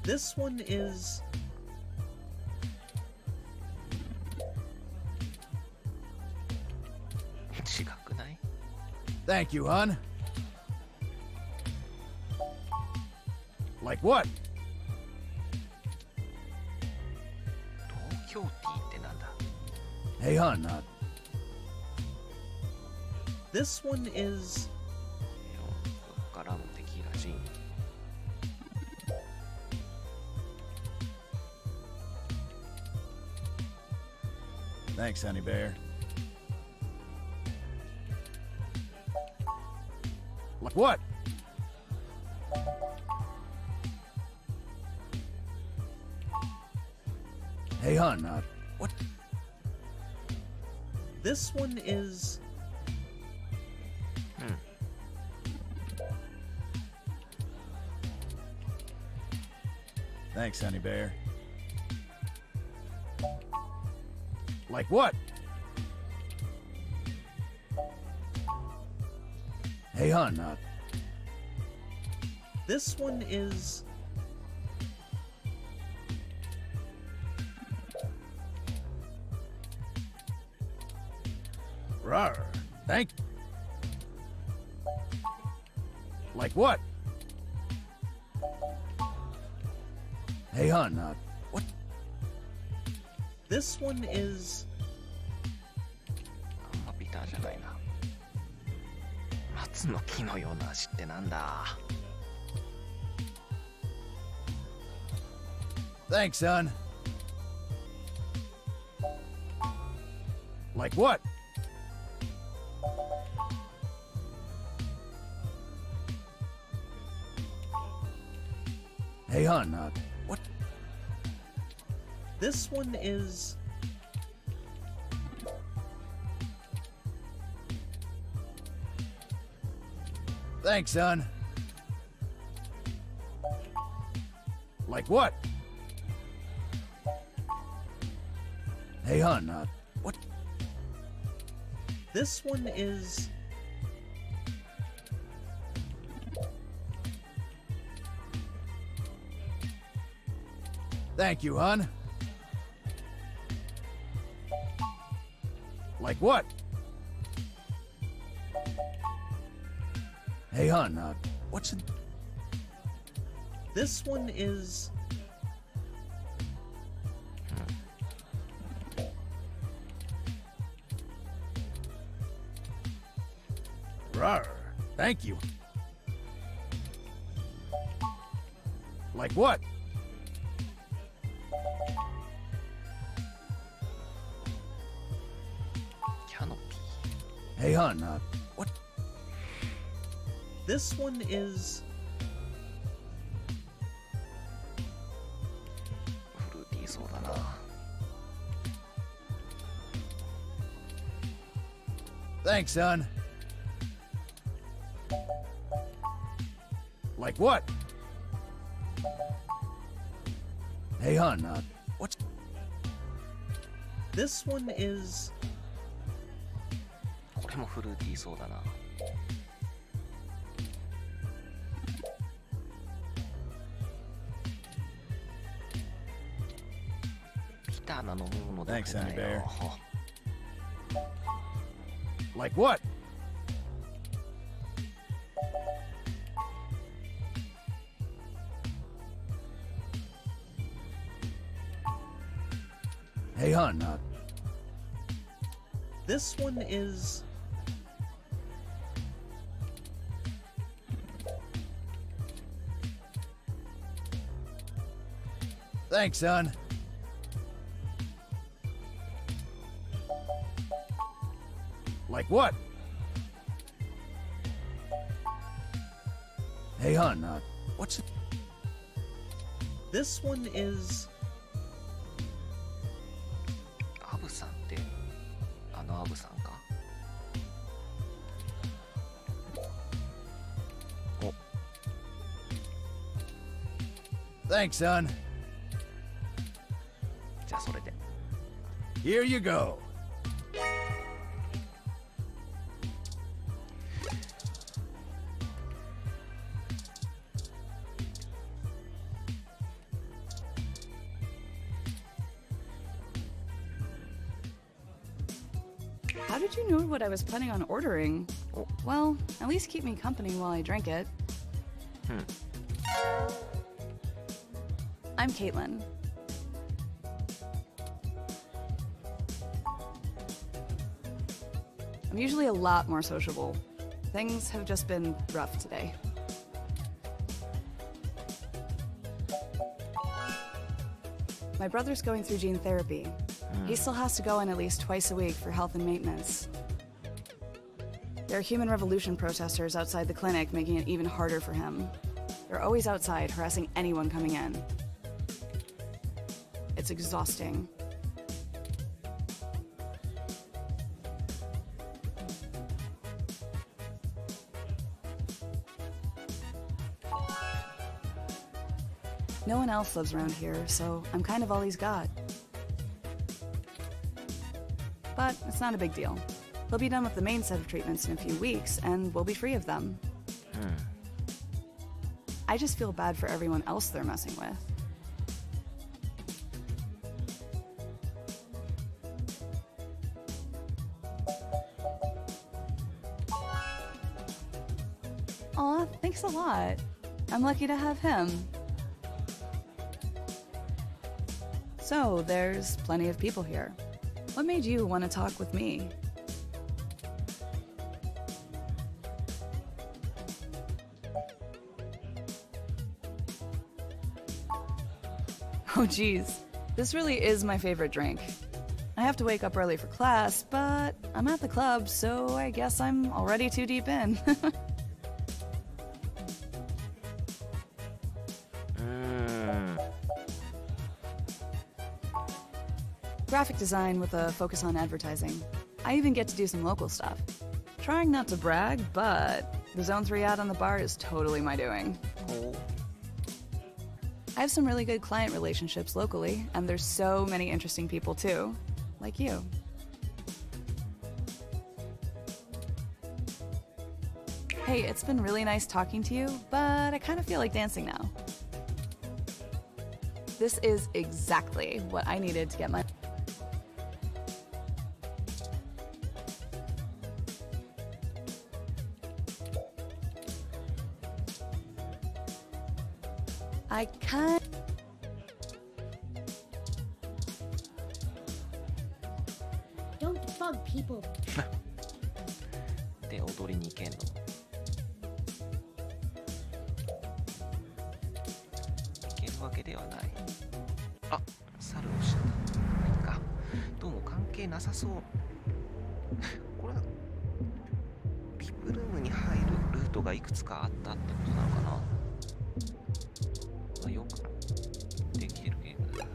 This one is...違くない？ Thank you, hon. Like what? 東京ティーってなんだ？ Hey, hon, This one is... ガラムテキーラジン。 Thanks, honey bear. Like what? Hey, hon, what? This one is... Thanks, honey bear. Like what? Hey, hon, This one is... Rawr. Thank you. Like what? Hey, hon, what? This one is... あんまビターじゃないな。松の木のような味ってなんだ？ Thanks, son. Like what? Hey, hon, what? This one is... Thanks, son. Like what? Hey, hon, what? This one is... Thank you, hon. Like what? Hey, hon, what's in... This one is... Rawr. Thank you. Like what? Canopy. Hey, hon, what? This one is... フルーティーそうだな。Thanks, son. Like what? Hey, hon, what's... This one is... これもフルーティーそうだな。ビターな飲み物だけだよ。Like what? Hey, hon, This one is... Thanks, son. Like what? Hey, hon, what's it? This one is... アブさんってあのアブさんか。お。Thanks, son. じゃあそれで。Here you go. How did you know what I was planning on ordering? Well, at least keep me company while I drink it. I'm Caitlin. I'm usually a lot more sociable. Things have just been rough today. My brother's going through gene therapy. He still has to go in at least twice a week for health and maintenance. There are Human Revolution protesters outside the clinic, making it even harder for him. They're always outside, harassing anyone coming in. It's exhausting. No one else lives around here, so I'm kind of all he's got. But it's not a big deal. He'll be done with the main set of treatments in a few weeks, and we'll be free of them. I just feel bad for everyone else they're messing with. Aw, thanks a lot. I'm lucky to have him. So, there's plenty of people here. What made you want to talk with me? Oh geez, this really is my favorite drink. I have to wake up early for class, but I'm at the club, so I guess I'm already too deep in. Graphic design with a focus on advertising. I even get to do some local stuff. Trying not to brag, but the Zone 3 ad on the bar is totally my doing. I have some really good client relationships locally, and there's so many interesting people too, like you. Hey, it's been really nice talking to you, but I kind of feel like dancing now. This is exactly what I needed to get my... I can't. Don't bug people. で、踊りに行けんの？行けるわけではない。あ、猿を知った。か。どうも関係なさそう。これは、ビブルームに入るルートがいくつかあったってことなのかな。まあ、よくできてるゲームだな。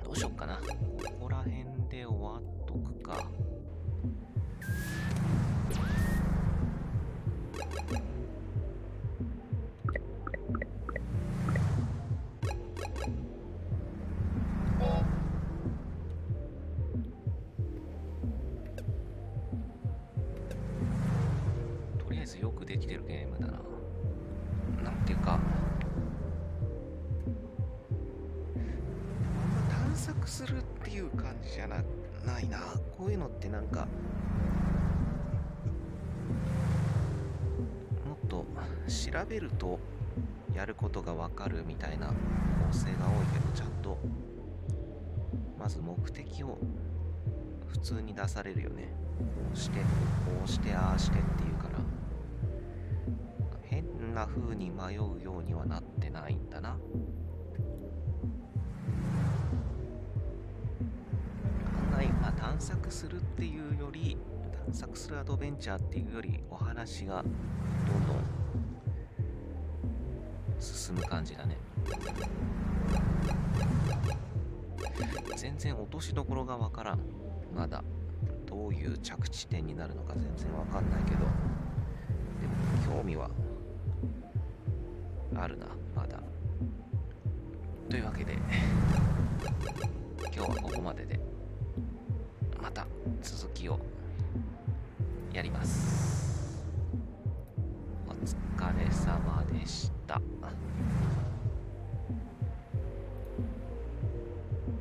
どうしよっかな。ここら辺で終わっとくか。とりあえずよくできてるゲームだな。なんていうか、探索するっていう感じじゃないな。こういうのってなんかもっと調べるとやることがわかるみたいな構成が多いけど、ちゃんとまず目的を普通に出されるよね。こうしてこうしてああしてっていうから、変な風に迷うようにはなってないんだな。まあ、探索するっていうより、探索するアドベンチャーっていうより、お話がどんどん進む感じだね。全然落としどころがわからん。まだどういう着地点になるのか全然わかんないけど、でも興味はあるな、まだ。というわけで今日はここまでで、また続きをやります。